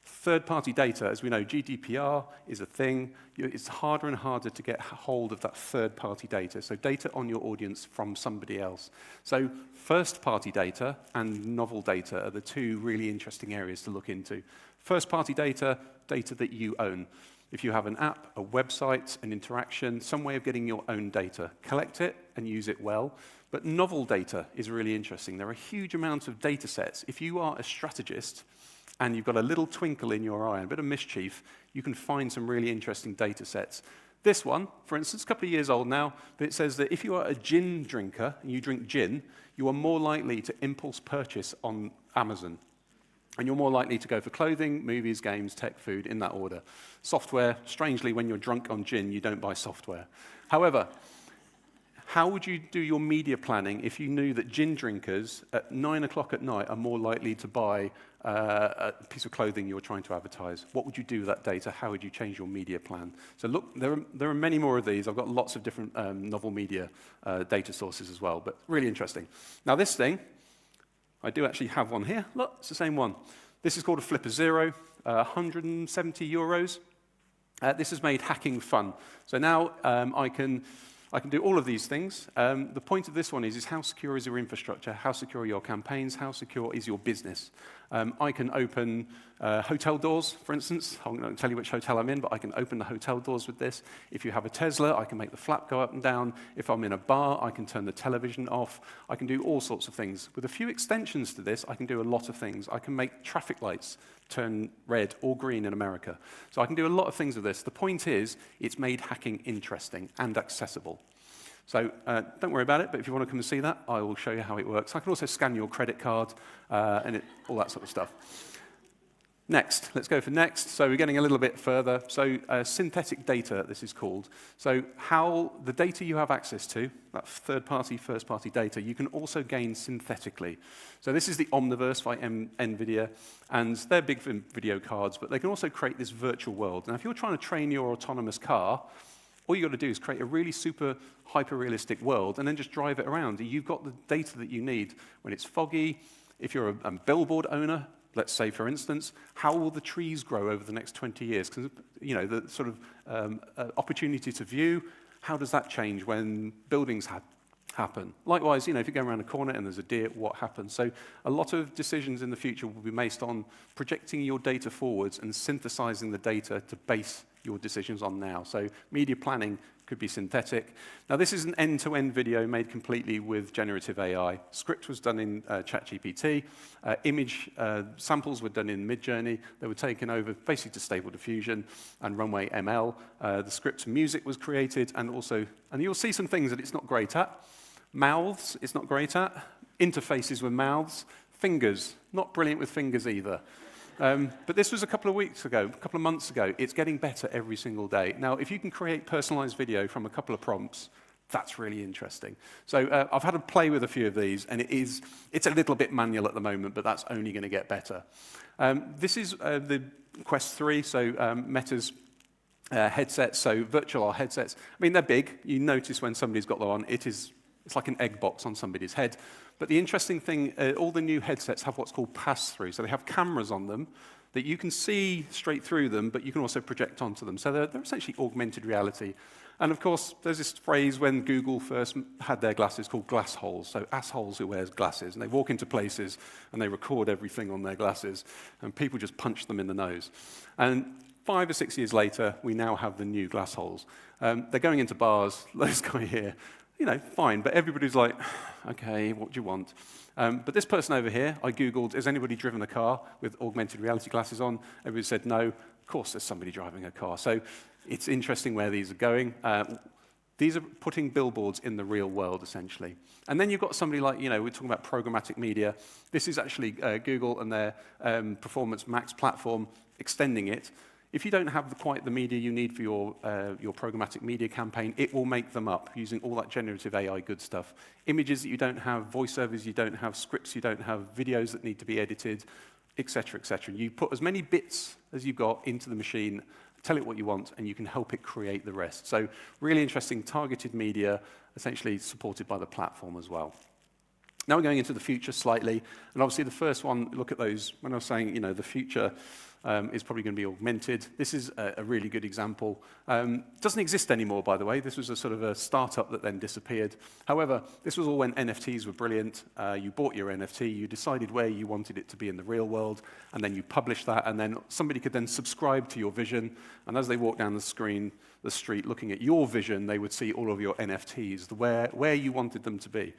Third-party data, as we know, GDPR is a thing. It's harder and harder to get hold of that third-party data, so data on your audience from somebody else. So first-party data and novel data are the two really interesting areas to look into. First-party data, data that you own. If you have an app, a website, an interaction, some way of getting your own data, collect it and use it well. But novel data is really interesting. There are huge amounts of data sets. If you are a strategist and you've got a little twinkle in your eye and a bit of mischief, you can find some really interesting data sets. This one, for instance, a couple of years old now, but it says that if you are a gin drinker and you drink gin, you are more likely to impulse purchase on Amazon. And you're more likely to go for clothing, movies, games, tech, food, in that order. Software, strangely, when you're drunk on gin, you don't buy software. However, how would you do your media planning if you knew that gin drinkers at 9 o'clock at night are more likely to buy a piece of clothing you're trying to advertise? What would you do with that data? How would you change your media plan? So look, there are many more of these. I've got lots of different novel media data sources as well, but really interesting. Now this thing, I do actually have one here. Look, it's the same one. This is called a Flipper Zero, 170 euros. This has made hacking fun. So now I can do all of these things. The point of this one is how secure is your infrastructure? How secure are your campaigns? How secure is your business? I can open hotel doors, for instance. I'm not going to tell you which hotel I'm in, but I can open the hotel doors with this. If you have a Tesla, I can make the flap go up and down. If I'm in a bar, I can turn the television off. I can do all sorts of things. With a few extensions to this, I can do a lot of things. I can make traffic lights turn red or green in America. So I can do a lot of things with this. The point is, it's made hacking interesting and accessible. So don't worry about it, but if you want to come and see that, I will show you how it works. I can also scan your credit card and all that sort of stuff. Next, let's go for next. So we're getting a little bit further. So synthetic data, this is called. So how the data you have access to, that third-party, first-party data, you can also gain synthetically. So this is the Omniverse by NVIDIA, and they're big video cards, but they can also create this virtual world. Now, if you're trying to train your autonomous car, all you've got to do is create a really super hyper-realistic world and then just drive it around. You've got the data that you need when it's foggy. If you're a billboard owner, let's say, for instance, how will the trees grow over the next 20 years? Because, you know, the sort of opportunity to view, how does that change when buildings happen? Likewise, you know, if you go around a corner and there's a deer, what happens? So a lot of decisions in the future will be based on projecting your data forwards and synthesizing the data to base your decisions on now. So media planning could be synthetic. Now, this is an end-to-end video made completely with generative AI. Script was done in ChatGPT. Image samples were done in Midjourney. They were taken over basically to Stable Diffusion and Runway ML. The script music was created, and you'll see some things that it's not great at. Mouths, it's not great at. Interfaces with mouths. Fingers, not brilliant with fingers either. But this was a couple of months ago. It's getting better every single day. Now, if you can create personalized video from a couple of prompts, that's really interesting. So I've had a play with a few of these, and it's a little bit manual at the moment, but that's only going to get better. This is the Quest 3, so Meta's headsets, so virtual headsets. I mean, they're big. You notice when somebody's got them on, it's like an egg box on somebody's head. But the interesting thing, all the new headsets have what's called pass-through. So they have cameras on them that you can see straight through them, but you can also project onto them. So they're essentially augmented reality. And of course, there's this phrase when Google first had their glasses called glass holes. So assholes who wears glasses. And they walk into places and they record everything on their glasses. And people just punch them in the nose. And 5 or 6 years later, we now have the new glass holes. They're going into bars. This guy here. You know, fine, but everybody's like, okay, what do you want? But this person over here, I Googled, has anybody driven a car with augmented reality glasses on? Everybody said no. Of course there's somebody driving a car. So it's interesting where these are going. These are putting billboards in the real world, essentially. And then you've got somebody like, you know, we're talking about programmatic media. This is actually Google and their Performance Max platform extending it. If you don't have quite the media you need for your programmatic media campaign, it will make them up using all that generative AI good stuff. Images that you don't have, voiceovers you don't have, scripts you don't have, videos that need to be edited, etc., etc. You put as many bits as you've got into the machine, tell it what you want, and you can help it create the rest. So really interesting targeted media, essentially supported by the platform as well. Now we're going into the future slightly, and obviously the first one, look at those, when I was saying, you know, the future is probably going to be augmented. This is a really good example. Doesn't exist anymore, by the way. This was a sort of a startup that then disappeared. However, this was all when NFTs were brilliant. You bought your NFT, you decided where you wanted it to be in the real world, and then you published that, and then somebody could then subscribe to your vision, and as they walk down the street looking at your vision, they would see all of your NFTs, where you wanted them to be.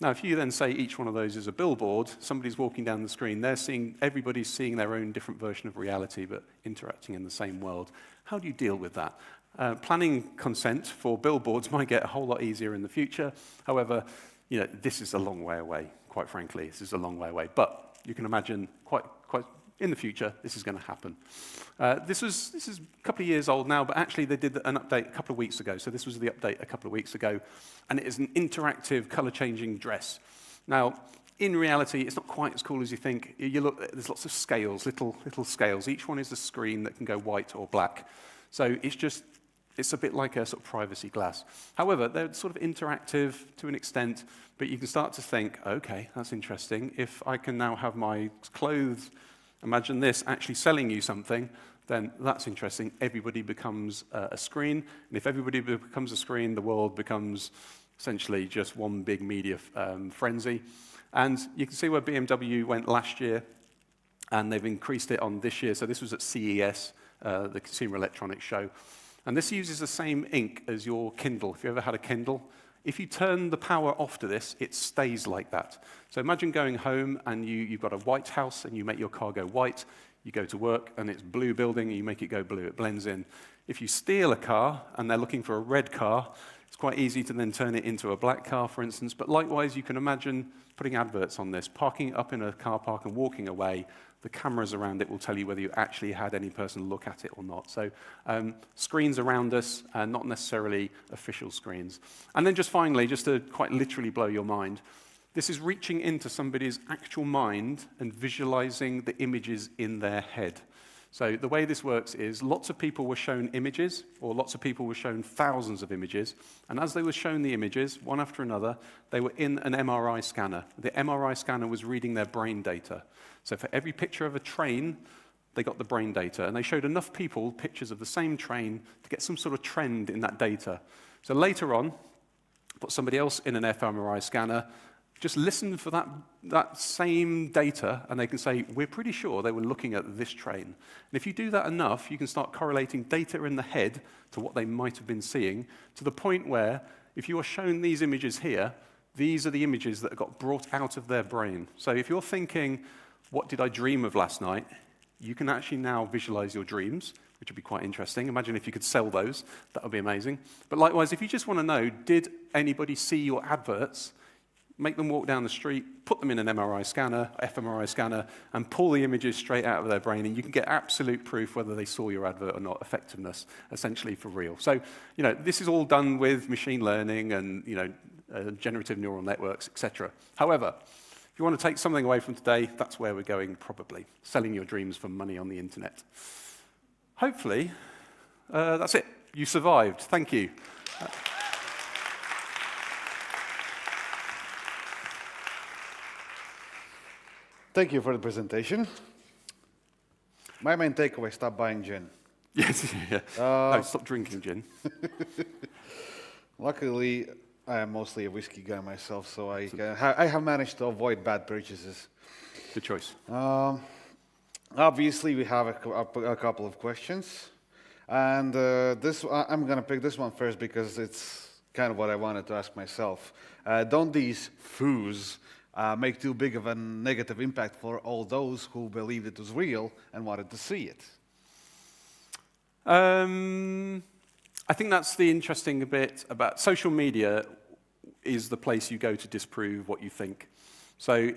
Now, if you then say each one of those is a billboard, somebody's walking down the screen, everybody's seeing their own different version of reality, but interacting in the same world. How do you deal with that? Planning consent for billboards might get a whole lot easier in the future. However, you know, this is a long way away, quite frankly. This is a long way away. But you can imagine quite in the future, this is going to happen. This is a couple of years old now, but actually they did an update a couple of weeks ago. So this was the update a couple of weeks ago, and it is an interactive, color-changing dress. Now, in reality, it's not quite as cool as you think. You look, there's lots of scales, little scales. Each one is a screen that can go white or black. So it's a bit like a sort of privacy glass. However, they're sort of interactive to an extent, but you can start to think, okay, that's interesting. If I can now have my clothes, imagine this, actually selling you something, then that's interesting. Everybody becomes a screen, and if everybody becomes a screen, the world becomes essentially just one big media frenzy. And you can see where BMW went last year, and they've increased it on this year. So this was at CES, the Consumer Electronics Show. And this uses the same ink as your Kindle. If you ever had a Kindle, if you turn the power off to this, it stays like that. So imagine going home and you've got a white house and you make your car go white. You go to work and it's blue building and you make it go blue. It blends in. If you steal a car and they're looking for a red car, it's quite easy to then turn it into a black car, for instance. But likewise, you can imagine putting adverts on this, parking up in a car park and walking away. the cameras around it will tell you whether you actually had any person look at it or not. So screens around us, not necessarily official screens. And then just finally, just to quite literally blow your mind, this is reaching into somebody's actual mind and visualizing the images in their head. So the way this works is lots of people were shown images, or lots of people were shown thousands of images, and as they were shown the images, one after another, they were in an MRI scanner. The MRI scanner was reading their brain data. So for every picture of a train, they got the brain data, and they showed enough people pictures of the same train to get some sort of trend in that data. So later on, put somebody else in an fMRI scanner, just listen for that same data, and they can say, we're pretty sure they were looking at this train. And if you do that enough, you can start correlating data in the head to what they might have been seeing, to the point where, if you are shown these images here, these are the images that got brought out of their brain. So if you're thinking, what did I dream of last night? You can actually now visualize your dreams, which would be quite interesting. Imagine if you could sell those. That would be amazing. But likewise, if you just want to know, did anybody see your adverts? Make them walk down the street, put them in an MRI scanner, fMRI scanner, and pull the images straight out of their brain, and you can get absolute proof whether they saw your advert or not, effectiveness, essentially for real. So, this is all done with machine learning and, generative neural networks, etc. However, if you want to take something away from today, that's where we're going probably, selling your dreams for money on the internet. Hopefully, that's it. You survived. Thank you. Thank you for the presentation. My main takeaway, stop buying gin. Yes, yeah. No, stop drinking gin. Luckily, I am mostly a whiskey guy myself, so I have managed to avoid bad purchases. Good choice. Obviously, we have a couple of questions. And I'm going to pick this one first because it's kind of what I wanted to ask myself. Don't these foos make too big of a negative impact for all those who believed it was real and wanted to see it? I think that's the interesting bit about social media is the place you go to disprove what you think. So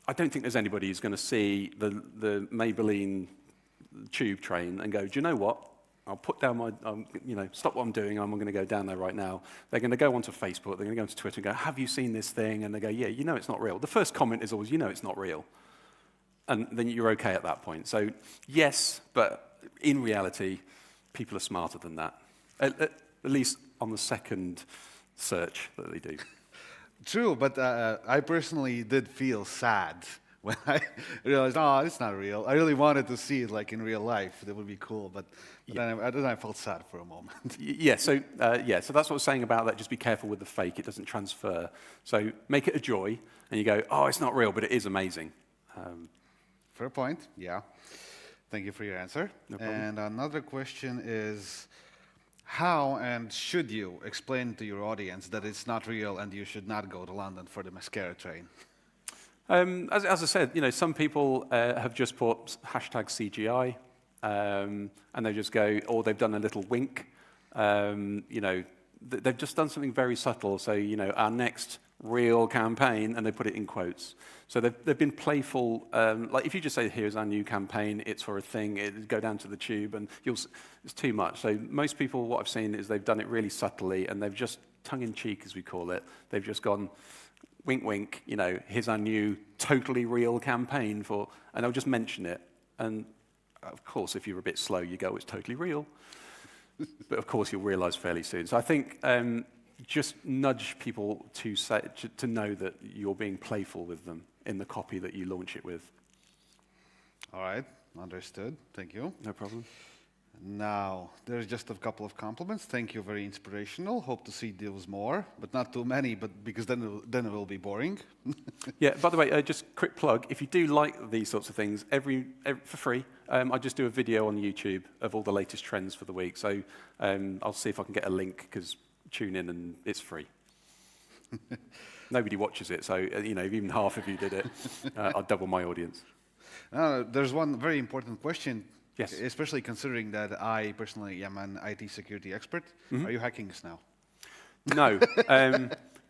I don't think there's anybody who's going to see the Maybelline tube train and go, do you know what? I'll put down stop what I'm doing, I'm going to go down there right now. They're going to go onto Facebook, they're going to go onto Twitter and go, have you seen this thing? And they go, yeah, it's not real. The first comment is always, it's not real. And then you're okay at that point. So yes, but in reality, people are smarter than that. At least on the second search that they do. True, but I personally did feel sad when I realized, it's not real. I really wanted to see it like in real life. That would be cool, but then I felt sad for a moment. So that's what I was saying about that. Just be careful with the fake. It doesn't transfer. So make it a joy, and you go, it's not real, but it is amazing. Fair point, yeah. Thank you for your answer. No problem. And another question is, how and should you explain to your audience that it's not real and you should not go to London for the mascara train? As I said, some people have just put #CGI, and they just go, or they've done a little wink. They've just done something very subtle. So, our next real campaign, and they put it in quotes. So they've been playful. Like if you just say, here's our new campaign, it's for a thing, go down to the tube, and it's too much. So most people, what I've seen is they've done it really subtly, and they've just tongue-in-cheek, as we call it. They've just gone, wink, wink, here's our new totally real campaign and they'll just mention it. And of course, if you're a bit slow, you go, it's totally real. But of course, you'll realize fairly soon. So I think just nudge people to know that you're being playful with them in the copy that you launch it with. All right, understood. Thank you. No problem. Now, there's just a couple of compliments. Thank you, very inspirational. Hope to see those more, but not too many, because then it will be boring. Yeah, by the way, just quick plug, if you do like these sorts of things, for free, I just do a video on YouTube of all the latest trends for the week. So I'll see if I can get a link, because tune in and it's free. Nobody watches it, so if even half of you did it, I'll double my audience. There's one very important question. Yes. Especially considering that I personally am an IT security expert. Mm-hmm. Are you hacking us now? No,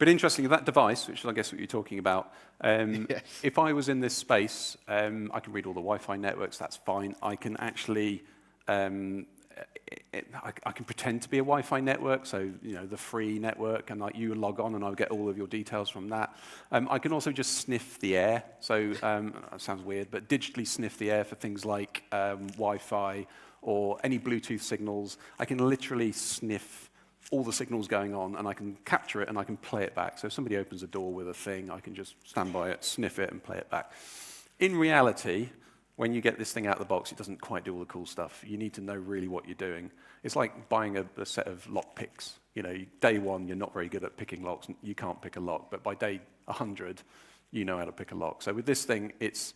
But interesting, that device, which is I guess what you're talking about, Yes. if I was in this space, I can read all the Wi-Fi networks, that's fine. I can actually, I can pretend to be a Wi-Fi network, so the free network, and like you log on and I'll get all of your details from that. I can also just sniff the air, so that sounds weird, but digitally sniff the air for things like Wi-Fi or any Bluetooth signals. I can literally sniff all the signals going on, and I can capture it and I can play it back. So if somebody opens a door with a thing, I can just stand by it, sniff it, and play it back. In reality, when you get this thing out of the box, it doesn't quite do all the cool stuff. You need to know really what you're doing. It's like buying a set of lock picks. Day one, you're not very good at picking locks. You can't pick a lock. But by day 100, you know how to pick a lock. So with this thing, it's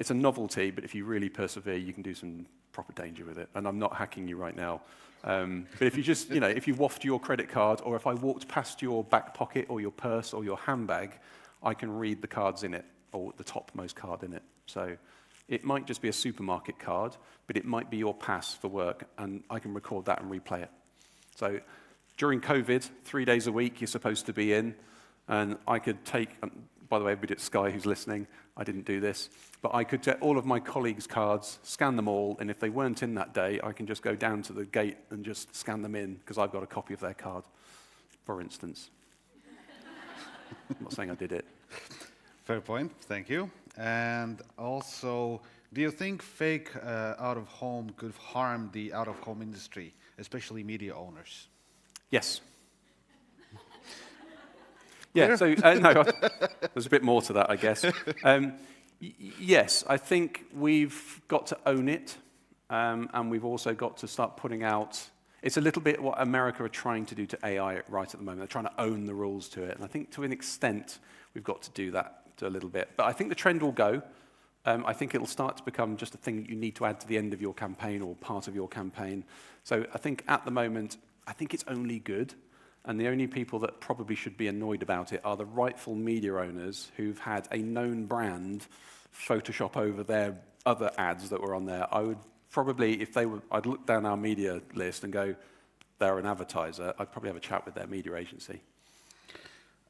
a novelty, but if you really persevere, you can do some proper danger with it. And I'm not hacking you right now. But if you just, if you waft your credit card, or if I walked past your back pocket or your purse or your handbag, I can read the cards in it, or the topmost card in it. So it might just be a supermarket card, but it might be your pass for work, and I can record that and replay it. So during COVID, 3 days a week you're supposed to be in, and I could take, by the way, everybody at Sky who's listening, I didn't do this, but I could get all of my colleagues' cards, scan them all, and if they weren't in that day, I can just go down to the gate and just scan them in, because I've got a copy of their card, for instance. I'm not saying I did it. Fair point, thank you. And also, do you think fake out-of-home could harm the out-of-home industry, especially media owners? Yes. Yeah, so, no, there's a bit more to that, I guess. Yes, I think we've got to own it, and we've also got to start putting out, it's a little bit what America are trying to do to AI right at the moment. They're trying to own the rules to it, and I think to an extent, we've got to do that a little bit. But I think the trend will go. I think it'll start to become just a thing that you need to add to the end of your campaign or part of your campaign. So I think at the moment, I think it's only good. And the only people that probably should be annoyed about it are the rightful media owners who've had a known brand Photoshop over their other ads that were on there. I would probably, if they were, I'd look down our media list and go, they're an advertiser. I'd probably have a chat with their media agency.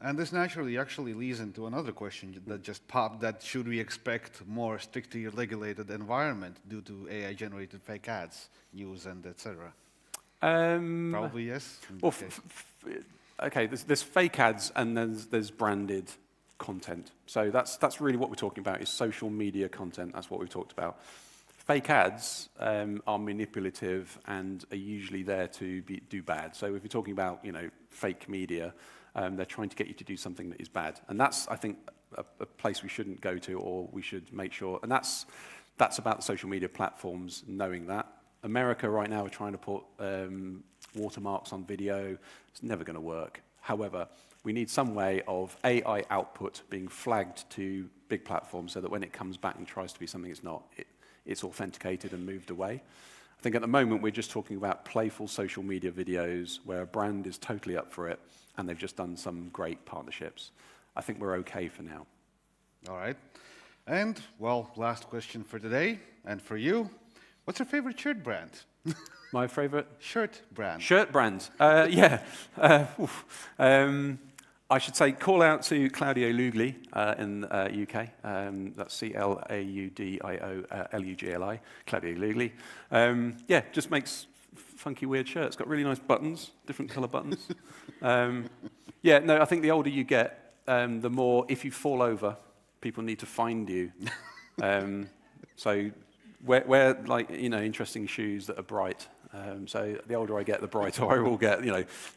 And this naturally actually leads into another question that just popped, that should we expect more strictly regulated environment due to AI-generated fake ads, news, and etc.? Probably yes. Well, okay, there's fake ads and there's branded content. So that's really what we're talking about, is social media content. That's what we've talked about. Fake ads are manipulative and are usually there to do bad. So if you're talking about fake media, they're trying to get you to do something that is bad. And that's, I think, a place we shouldn't go to, or we should make sure. And that's about the social media platforms knowing that. America right now are trying to put watermarks on video. It's never going to work. However, we need some way of AI output being flagged to big platforms so that when it comes back and tries to be something it's not, it's authenticated and moved away. I think at the moment we're just talking about playful social media videos where a brand is totally up for it and they've just done some great partnerships. I think we're okay for now. All right. And, well, last question for today and for you. What's your favorite shirt brand? My favorite? Shirt brand. Shirt brand. Yeah. I should say call out to Claudio Lugli in the UK. That's Claudio-Lugli. Claudio Lugli. Yeah, just makes funky, weird shirts. Got really nice buttons, different colour buttons. Yeah, no, I think the older you get, the more, if you fall over, people need to find you. So wear like, interesting shoes that are bright. So the older I get, the brighter I will get.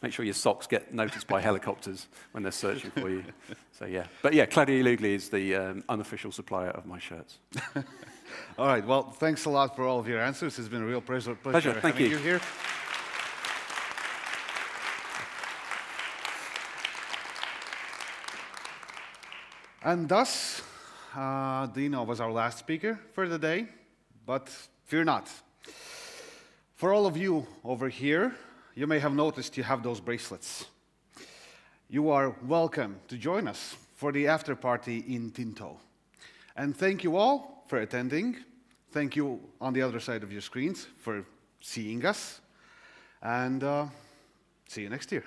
Make sure your socks get noticed by helicopters when they're searching for you. So yeah, but yeah, Claudio Lugli is the unofficial supplier of my shirts. All right. Well, thanks a lot for all of your answers. It's been a real pleasure Thank having you here. And thus, Dino was our last speaker for the day, but fear not. For all of you over here, you may have noticed you have those bracelets. You are welcome to join us for the after party in Tinto. And thank you all for attending. Thank you on the other side of your screens for seeing us. And see you next year.